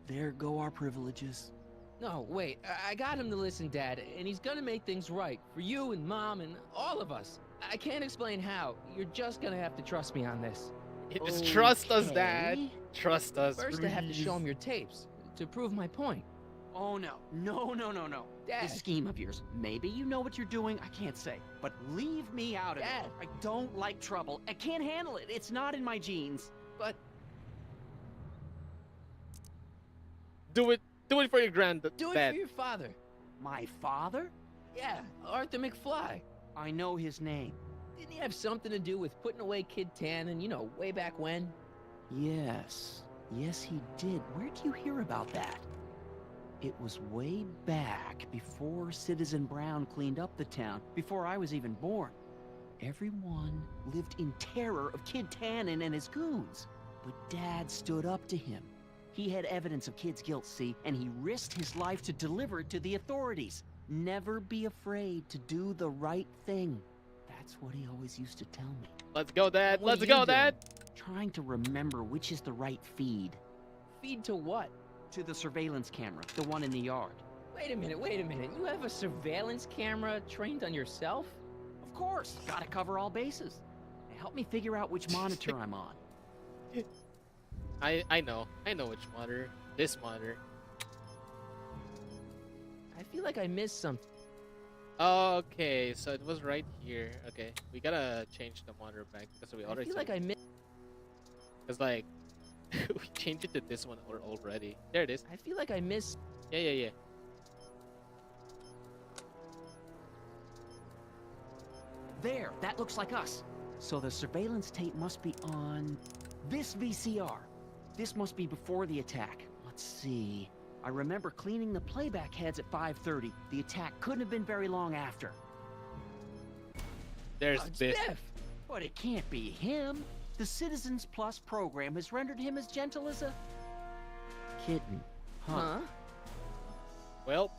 There go our privileges. No, wait. I got him to listen, Dad, and he's gonna make things right for you and Mom and all of us. I can't explain how. You're just gonna have to trust me on this. Just trust us, Dad. Trust us. First, I have to show him your tapes to prove my point. Oh, no. No. Dad. This scheme of yours. Maybe you know what you're doing, I can't say. But leave me out of Dad. it. I don't like trouble. I can't handle it. It's not in my genes. But... Do it for your granddad. Do it for your father. My father? Yeah, Arthur McFly. I know his name. Didn't he have something to do with putting away Kid Tannen, you know, way back when? Yes. Yes, he did. Where did you hear about that? It was way back before Citizen Brown cleaned up the town, before I was even born. Everyone lived in terror of Kid Tannen and his goons. But Dad stood up to him. He had evidence of Kid's guilt, see, and he risked his life to deliver it to the authorities. Never be afraid to do the right thing. That's what he always used to tell me. Let's go, Dad. What Let's go, Dad. Trying to remember which is the right feed. Feed to what? To the surveillance camera, the one in the yard. Wait a minute. You have a surveillance camera trained on yourself? Of course. Gotta cover all bases. Help me figure out which monitor I'm on. I know which monitor. This monitor. I feel like I missed something. Okay, so it was right here. Okay, we gotta change the monitor back because we already. I feel like I missed. Cause like we changed it to this one already. There it is. I feel like I missed. Yeah. There, that looks like us. So the surveillance tape must be on this VCR. This must be before the attack. Let's see. I remember cleaning the playback heads at 5:30. The attack couldn't have been very long after. There's Biff. But it can't be him. The Citizens Plus program has rendered him as gentle as a kitten. Huh? Well,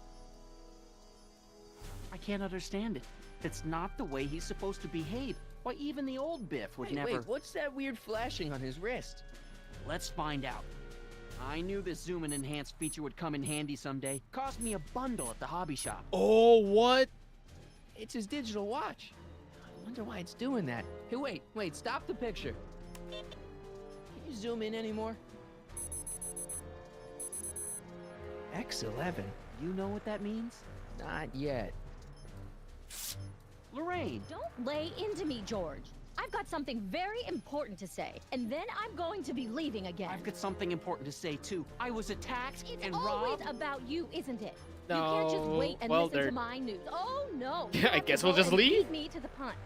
I can't understand it. That's not the way he's supposed to behave. Why, even the old Biff would never... Wait, what's that weird flashing on his wrist? Let's find out. I knew this zoom and enhance feature would come in handy someday. Cost me a bundle at the hobby shop. Oh, what? It's his digital watch. I wonder why it's doing that. Hey, wait, stop the picture. Can you zoom in anymore? X11. You know what that means? Not yet. Lorraine! Don't lay into me, George. I've got something very important to say, and then I'm going to be leaving again. I've got something important to say, too. I was attacked and always robbed. about you, isn't it? No, you can't just wait and listen they're- to my news. Oh, no. Yeah, I guess we'll just leave. Beat me to the punch.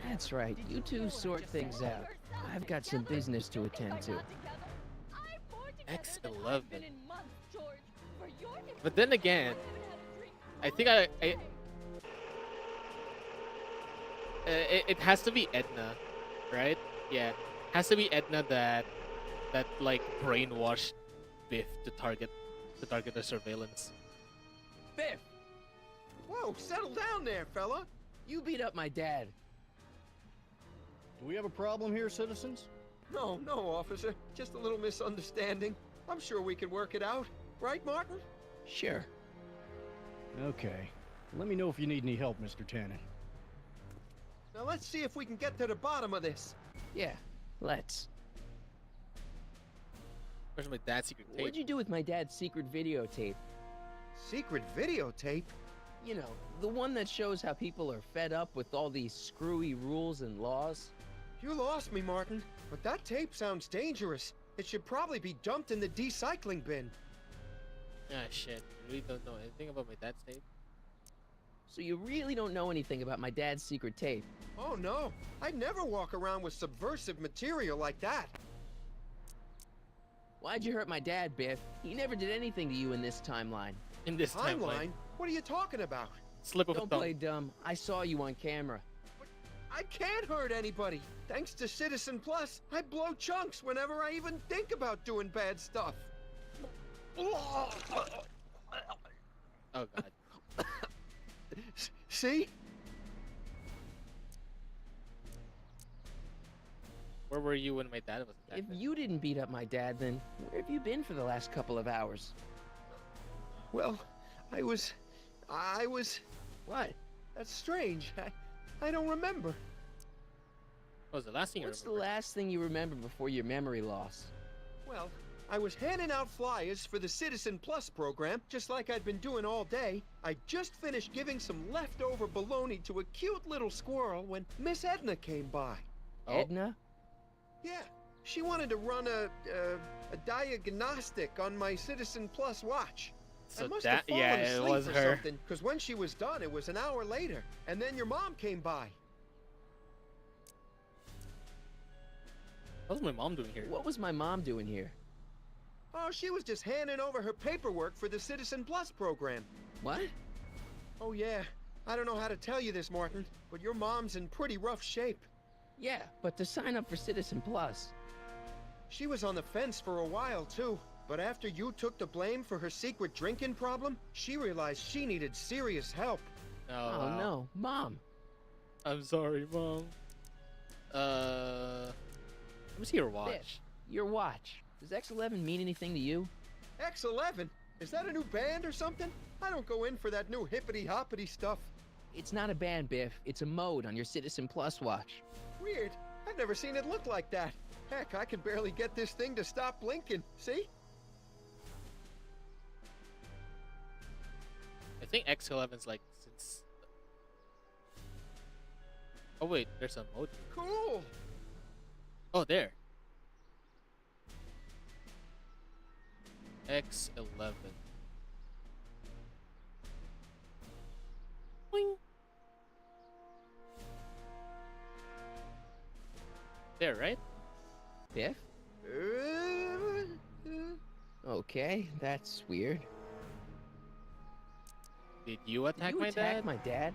That's right. You two sort things out. I've got some business to attend to. X11. But then again, I think it has to be Edna, right? Yeah, has to be Edna that like brainwashed Biff to target the surveillance. Biff! Whoa, settle down there, fella. You beat up my dad. Do we have a problem here, citizens? No, officer. Just a little misunderstanding. I'm sure we can work it out. Right, Martin? Sure. Okay. Let me know if you need any help, Mr. Tannen. Now let's see if we can get to the bottom of this. Yeah, Let's. Where's my dad's secret tape? What'd you do with my dad's secret videotape? Secret videotape? You know, the one that shows how people are fed up with all these screwy rules and laws. You lost me, Martin. But that tape sounds dangerous. It should probably be dumped in the recycling bin. Ah, shit. You really don't know anything about my dad's tape? So you really don't know anything about my dad's secret tape? Oh, no. I'd never walk around with subversive material like that. Why'd you hurt my dad, Biff? He never did anything to you in this timeline. In this timeline? What are you talking about? Slip of a Don't thumb. play dumb. I saw you on camera. I can't hurt anybody. Thanks to Citizen Plus, I blow chunks whenever I even think about doing bad stuff. Oh, God. See? Where were you when my dad was attacked? If you didn't beat up my dad, then where have you been for the last couple of hours? Well, I was... What? That's strange. I don't remember. What was the last thing What's you the remember? last thing you remember before your memory loss? Well, I was handing out flyers for the Citizen Plus program, just like I'd been doing all day. I just finished giving some leftover bologna to a cute little squirrel when Miss Edna came by. Oh. Edna? Yeah, she wanted to run a diagnostic on my Citizen Plus watch. So I must that, have fallen yeah, asleep it was or her. something, because when she was done, it was an hour later. And then your mom came by. What was my mom doing here? What was my mom doing here? Oh, she was just handing over her paperwork for the Citizen Plus program. What? Oh, yeah. I don't know how to tell you this, Martin, but your mom's in pretty rough shape. Yeah, but to sign up for Citizen Plus. She was on the fence for a while, too. But after you took the blame for her secret drinking problem, she realized she needed serious help. Oh, wow. No, Mom. I'm sorry, Mom. Let me see your watch. Biff, your watch. Does X11 mean anything to you? X11? Is that a new band or something? I don't go in for that new hippity-hoppity stuff. It's not a band, Biff. It's a mode on your Citizen Plus watch. Weird. I've never seen it look like that. Heck, I can barely get this thing to stop blinking. See? I think X11's like since... Oh wait, there's a mode. Cool! Oh, there. X11. Boing. There, right? Biff? Okay, that's weird. Did you attack Did you my attack dad? my dad?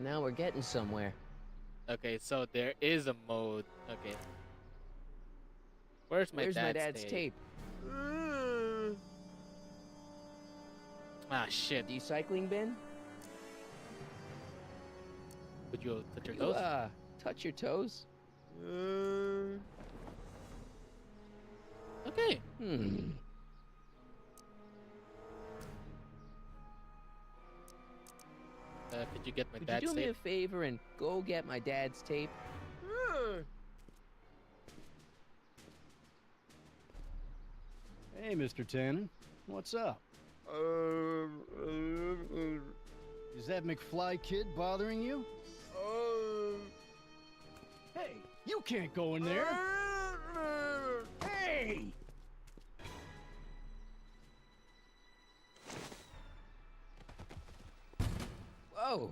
Now we're getting somewhere. Okay, so there is a mode. Okay. Where's my dad's tape? Ah, shit. Recycling bin? Would you touch your You, toes? touch your toes? Okay. Could you get my Could dad's you do me a tape? favor and go get my dad's tape? Hey, Mr. Tannen. What's up? Is that McFly kid bothering you? Hey, you can't go in there! Hey! Whoa!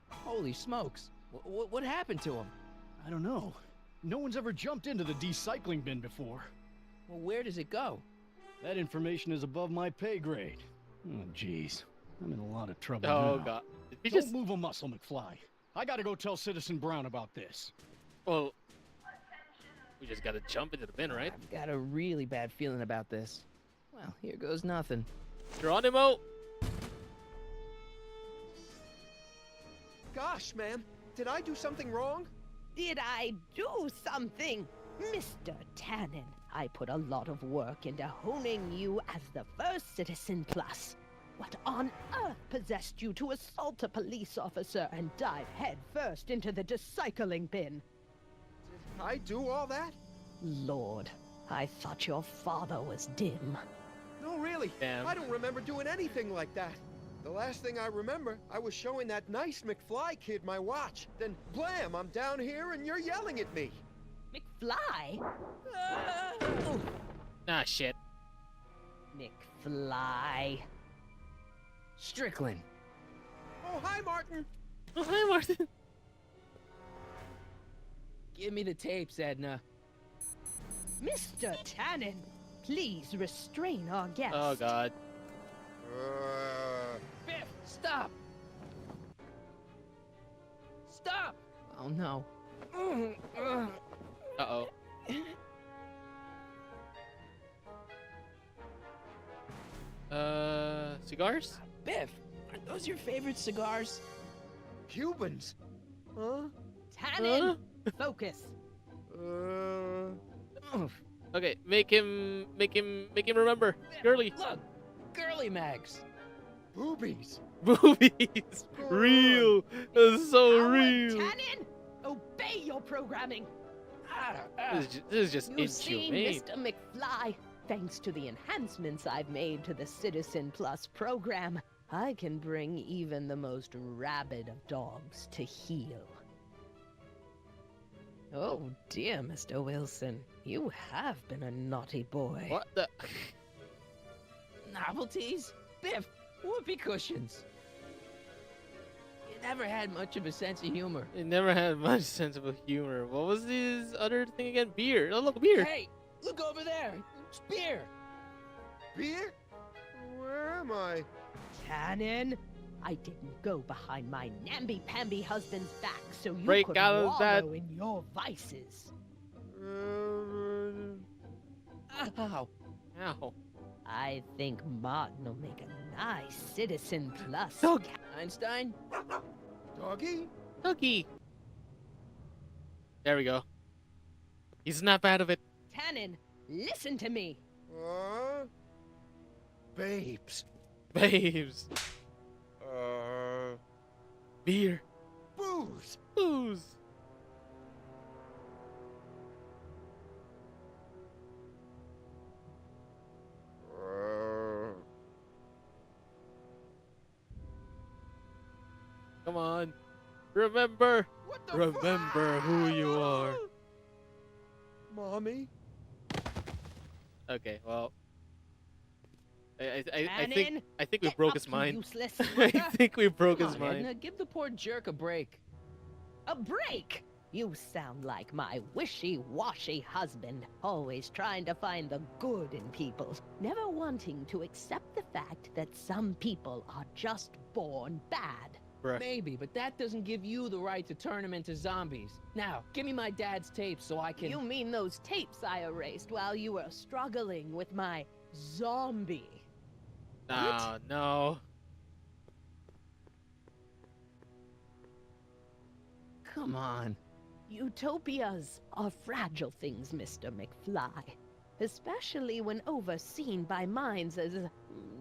Holy smokes! What happened to him? I don't know. No one's ever jumped into the recycling bin before. Well, where does it go? That information is above my pay grade. Oh, jeez. I'm in a lot of trouble Oh, now. God. Did we Don't just... move a muscle, McFly. I gotta go tell Citizen Brown about this. Well, we just gotta jump into the bin, right? I've got a really bad feeling about this. Well, here goes nothing. Geronimo! Gosh, man. Did I do something wrong? Did I do something? Mr. Tannen, I put a lot of work into honing you as the first Citizen Plus. What on earth possessed you to assault a police officer and dive headfirst into the recycling bin? Did I do all that? Lord, I thought your father was dim. No, really. Damn. I don't remember doing anything like that. The last thing I remember, I was showing that nice McFly kid my watch. Then, blam, I'm down here and you're yelling at me. McFly? Ah, shit. McFly. Strickland. Oh, hi, Martin. Oh, hi, Martin. Give me the tapes, Edna. Mr. Tannen, please restrain our guest. Oh, God. Biff, stop! Stop! Oh, no. Uh-oh. Cigars? Biff, aren't those your favorite cigars? Cubans? Huh? Tannen, focus. Okay, make him remember. Girly. Look, girly mags. Boobies. Boobies. Real. That's so Howard real. Tannen, obey your programming. This is just You see, inhumane. Mr. McFly, thanks to the enhancements I've made to the Citizen Plus program, I can bring even the most rabid of dogs to heel. Oh dear, Mr. Wilson, you have been a naughty boy. What the? Novelties? Biff, whoopee cushions. You never had much of a sense of humor. It never had much sense of humor. What was his other thing again? Beer. Oh, look, beer. Hey, look over there. It's beer. Beer? Where am I? Tannen, I didn't go behind my namby-pamby husband's back so you Break could out of wallow that. in your vices. Ow. Ow. I think Martin will make a nice Citizen Plus. Dog. Einstein? Doggy? Doggy. There we go. He's not bad of it. Tannen, listen to me. Babes. Babes. Beer. Booze. Booze. Come on. Remember. Remember who you are. Mommy? Okay, well. I Tannen, think we get broke up, his you mind. useless I swimmer. think we broke Come his on, mind. Edna, give the poor jerk a break. A break? You sound like my wishy-washy husband, always trying to find the good in people, never wanting to accept the fact that some people are just born bad. Bruh. Maybe, but that doesn't give you the right to turn them into zombies. Now, give me my dad's tapes so I can... You mean those tapes I erased while you were struggling with my zombie? No, no. Come on. Utopias are fragile things, Mr. McFly. Especially when overseen by minds as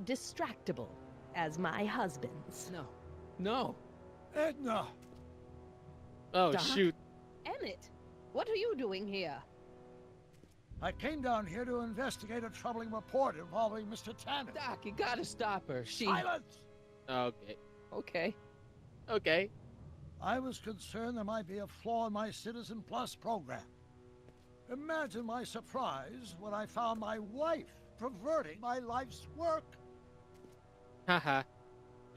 distractible as my husband's. No. No. Edna! Oh, Doc? shoot. Emmett, what are you doing here? I came down here to investigate a troubling report involving Mr. Tannen. Doc, you gotta stop her. Silence! Okay. Okay. Okay. I was concerned there might be a flaw in my Citizen Plus program. Imagine my surprise when I found my wife perverting my life's work. Haha.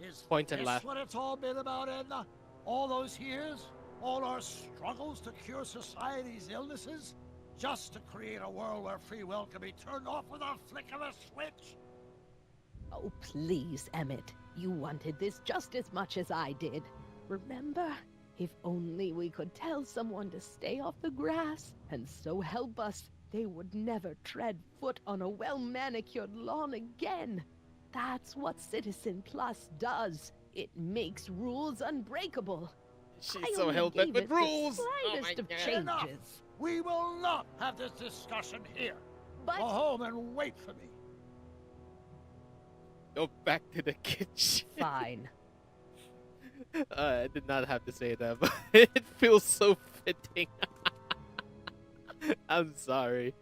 Is Point and this laugh. what it's all been about, Edna? All those years? All our struggles to cure society's illnesses? Just to create a world where free will can be turned off with a flick of a switch? Oh, please, Emmett. You wanted this just as much as I did. Remember? If only we could tell someone to stay off the grass, and so help us, they would never tread foot on a well-manicured lawn again. That's what Citizen Plus does. It makes rules unbreakable. She's I so only hell-bent gave with it the rules. slightest of changes. Enough. We will not have this discussion here. But Go home and wait for me. Go back to the kitchen. Fine. I did not have to say that, but it feels so fitting. I'm sorry.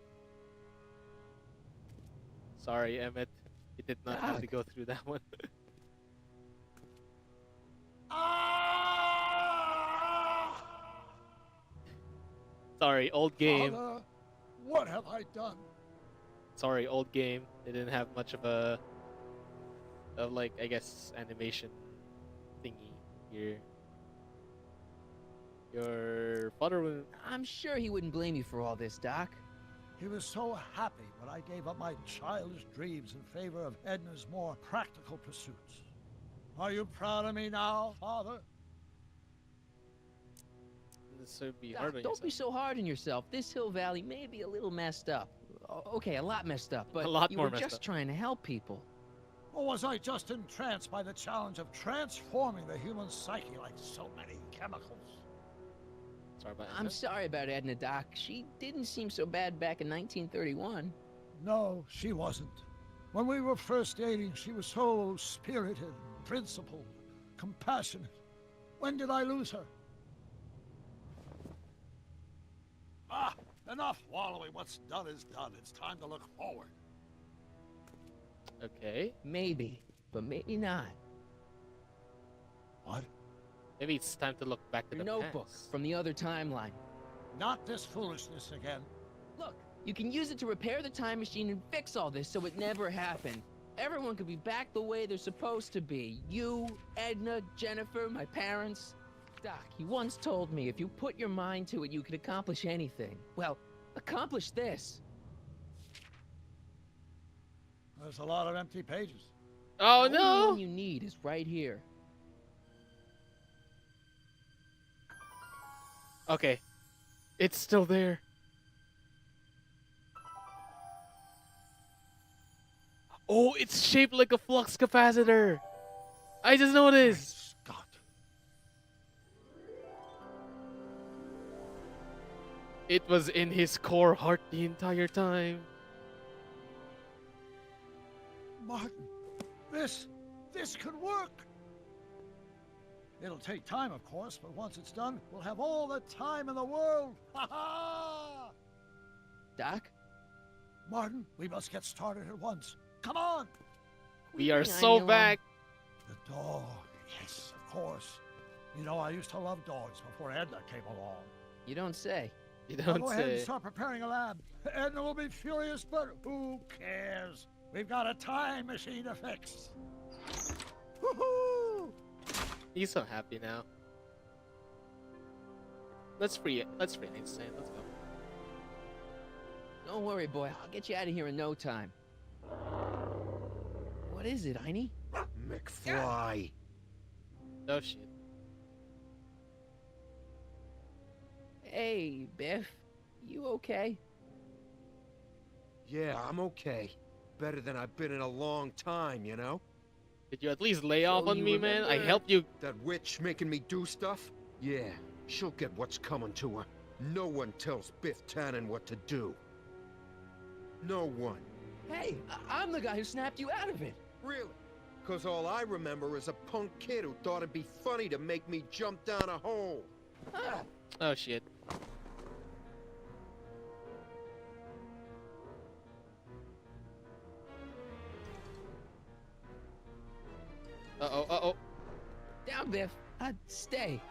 Sorry, Emmett. You did not have to go through that one. Sorry, old game. Father, what have I done? Sorry, old game. They didn't have much of a, like, I guess, animation thingy here. Your father will... I'm sure he wouldn't blame you for all this, Doc. He was so happy when I gave up my childish dreams in favor of Edna's more practical pursuits. Are you proud of me now, Father? This would be Doc, hard on don't yourself. be so hard on yourself. This Hill Valley may be a little messed up. Okay, a lot messed up, but A lot you more were messed just up. trying to help people. Or was I just entranced by the challenge of transforming the human psyche like so many chemicals? Sorry about I'm sorry about Edna, Doc. She didn't seem so bad back in 1931. No, she wasn't. When we were first dating, she was so spirited, principled, compassionate. When did I lose her? Ah, enough wallowing. What's done is done. It's time to look forward. Okay. Maybe, but maybe not. What? Maybe it's time to look back to Your the notebook past. from the other timeline. Not this foolishness again. Look, you can use it to repair the time machine and fix all this so it never happened. Everyone could be back the way they're supposed to be. You, Edna, Jennifer, my parents. Doc, he once told me if you put your mind to it, you could accomplish anything. Well, accomplish this. There's a lot of empty pages. Oh, The only no! one you need is right here. Okay. It's still there. Oh, it's shaped like a flux capacitor. I just noticed. Scott. It was in his core heart the entire time. Martin, this could work. It'll take time, of course, but once it's done, we'll have all the time in the world. Ha ha! Doc? Martin, we must get started at once. Come on! We are so back. The dog. Yes, of course. You know, I used to love dogs before Edna came along. You don't say. You Now don't go ahead and say. start preparing a lab. Edna will be furious, but who cares? We've got a time machine to fix. Woohoo! He's so happy now. Let's free Einstein. Let's go. Don't worry, boy. I'll get you out of here in no time. What is it, Einie? McFly. Oh shit. Hey, Biff. You okay? Yeah, I'm okay. Better than I've been in a long time, you know? Did you at least lay off So on you me, man? I remember- helped you. That witch making me do stuff? Yeah, she'll get what's coming to her. No one tells Biff Tannen what to do. No one. Hey, I'm the guy who snapped you out of it. Really? Because all I remember is a punk kid who thought it'd be funny to make me jump down a hole. Ah, Oh shit. Uh-oh. down, Biff. Stay.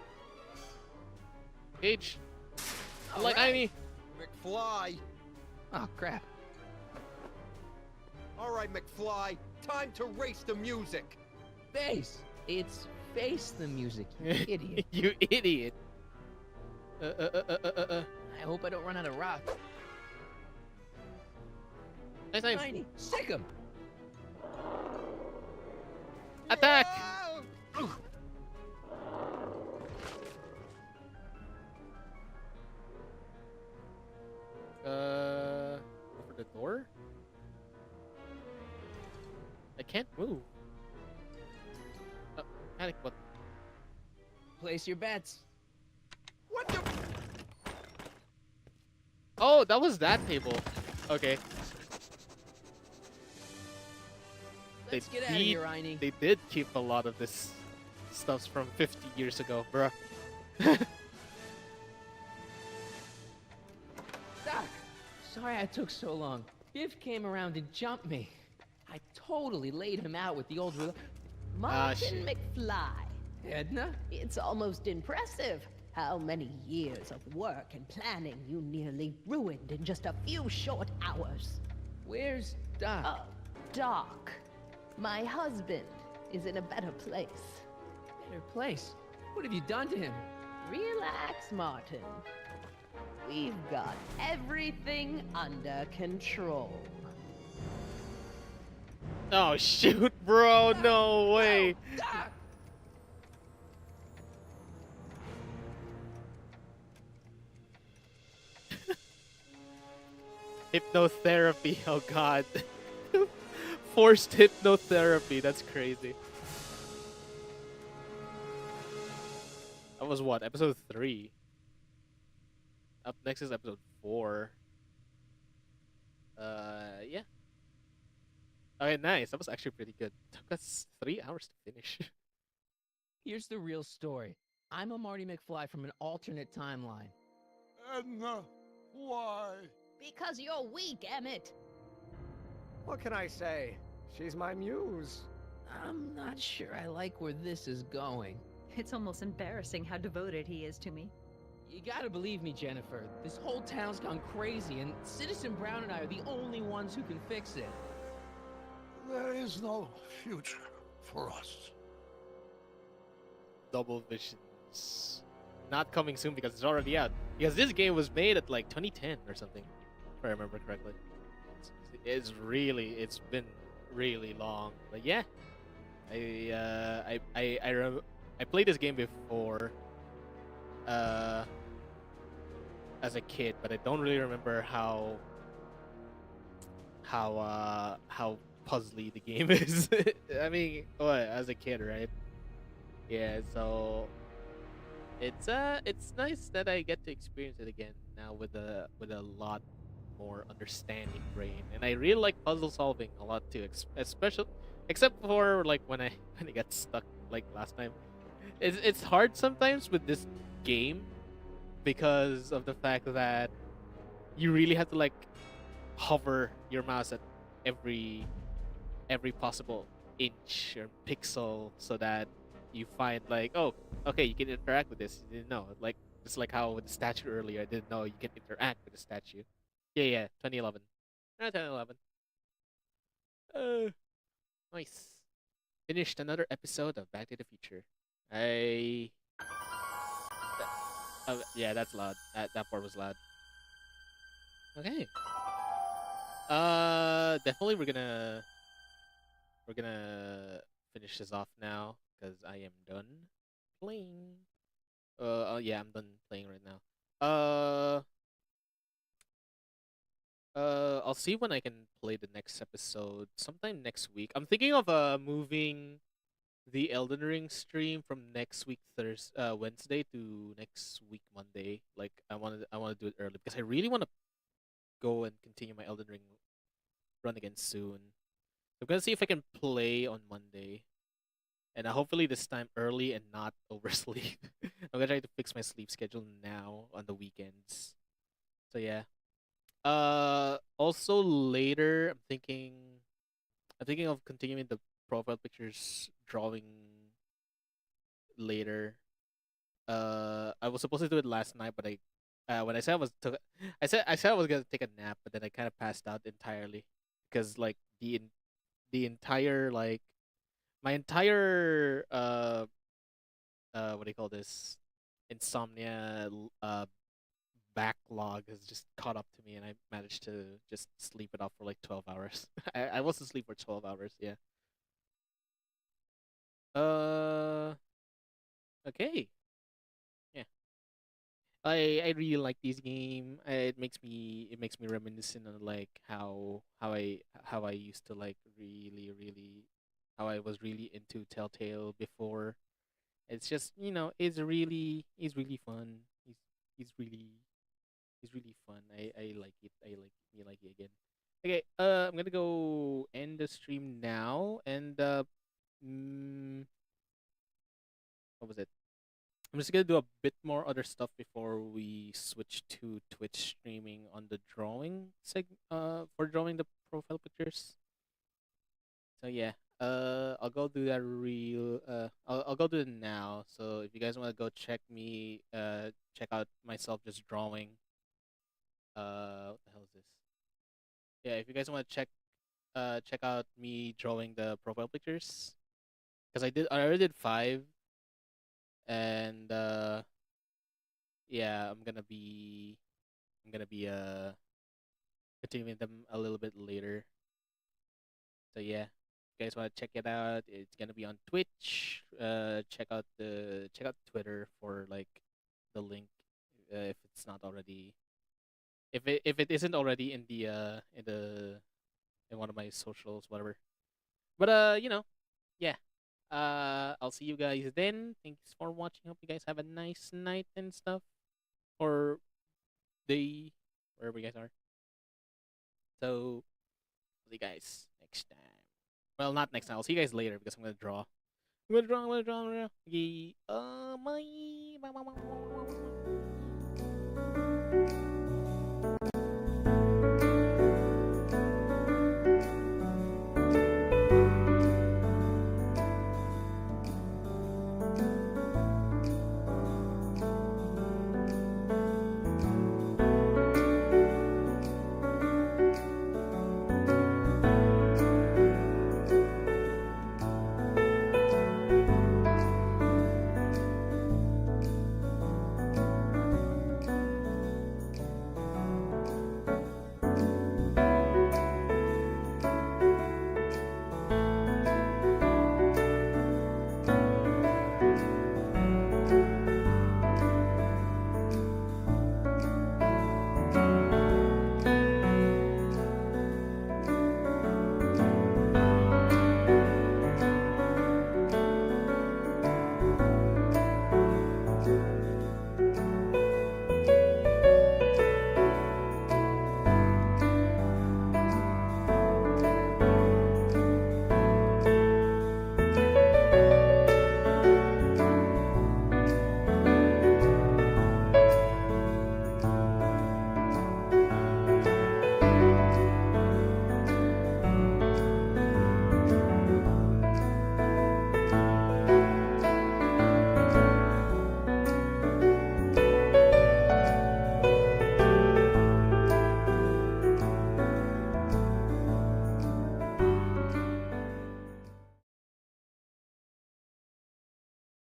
Cage. All Like right. Einie. McFly. Oh, crap. All right, McFly. Time to race the music. Face. It's face the music, you idiot. You idiot. I hope I don't run out of rock. Nice. Einie, stick him. Attack! Over the door? I can't move. Oh, panic button. Place your bets. What the? Oh, that was that table. Okay. Let's get out of here, Einie. They did keep a lot of this stuff from 50 years ago, bruh. Doc, sorry I took so long. Biff came around and jumped me. I totally laid him out with the old Martin McFly. Edna? It's almost impressive how many years of work and planning you nearly ruined in just a few short hours. Where's Doc? Oh, Doc. My husband is in a better place. Better place? What have you done to him? Relax, Martin. We've got everything under control. Oh shoot, bro! No way. Doc! Hypnotherapy. Oh god. Forced hypnotherapy. That's crazy. That was what? Episode 3. Up next is episode 4. Yeah. Okay, nice. That was actually pretty good. Took us 3 hours to finish. Here's the real story. I'm a Marty McFly from an alternate timeline. Edna, why? Because you're weak, Emmett. What can I say? She's my muse. I'm not sure I like where this is going. It's almost embarrassing how devoted he is to me. You gotta believe me, Jennifer. This whole town's gone crazy, and Citizen Brown and I are the only ones who can fix it. There is no future for us. Double Visions. Not coming soon because it's already out. Because this game was made at like 2010 or something, if I remember correctly. It's been really long. But yeah, I played this game before as a kid, but I don't really remember how puzzly the game is. I mean, as a kid, right? Yeah, so it's nice that I get to experience it again now with a lot more understanding brain, and I really like puzzle solving a lot too, especially except for like when I get stuck like last time. It's hard sometimes with this game because of the fact that you really have to like hover your mouse at every possible inch or pixel so that you find like, oh, okay, you can interact with this. You didn't know, like just like how with the statue earlier, I didn't know you can interact with the statue. Yeah, 2011. 2011. Nice. Finished another episode of Back to the Future. Yeah, that's loud. That part was loud. Okay. Definitely we're gonna finish this off now because I am done playing. Yeah, I'm done playing right now. I'll see when I can play the next episode sometime next week. I'm thinking of moving the Elden Ring stream from next week Wednesday to next week Monday. Like I want to do it early because I really want to go and continue my Elden Ring run again soon. I'm gonna see if I can play on Monday, and hopefully this time early and not oversleep. I'm gonna try to fix my sleep schedule now on the weekends. So yeah. Also later, I'm thinking of continuing the profile pictures drawing later. I was supposed to do it last night, but when I said I said I was gonna take a nap, but then I kind of passed out entirely because like the entire like my entire what do you call this, insomnia backlog has just caught up to me, and I managed to just sleep it off for like 12 hours. I was asleep for 12 hours, yeah. Okay. Yeah. I really like this game. It makes me reminiscent on like how I used to like really how I was really into Telltale before. It's just, it's really fun. He's really fun. I like it. I like me like it again. Okay, I'm gonna go end the stream now, and what was it? I'm just gonna do a bit more other stuff before we switch to Twitch streaming on the drawing for drawing the profile pictures. So yeah, I'll go do that I'll go do it now. So if you guys want to go check me, check out myself just drawing. What the hell is this? Yeah, if you guys want to check out me drawing the profile pictures, because I already did 5, and yeah, I'm gonna be continuing them a little bit later. So yeah, if you guys want to check it out, it's gonna be on Twitch. Check out Twitter for like the link, if it's not already, if it isn't already in the in one of my socials, whatever. But yeah. I'll see you guys then. Thanks for watching. Hope you guys have a nice night and stuff, or day, wherever you guys are. So, see you guys next time. Well, not next time. I'll see you guys later because I'm gonna draw. I'm gonna draw. Okay. Bye. Bye.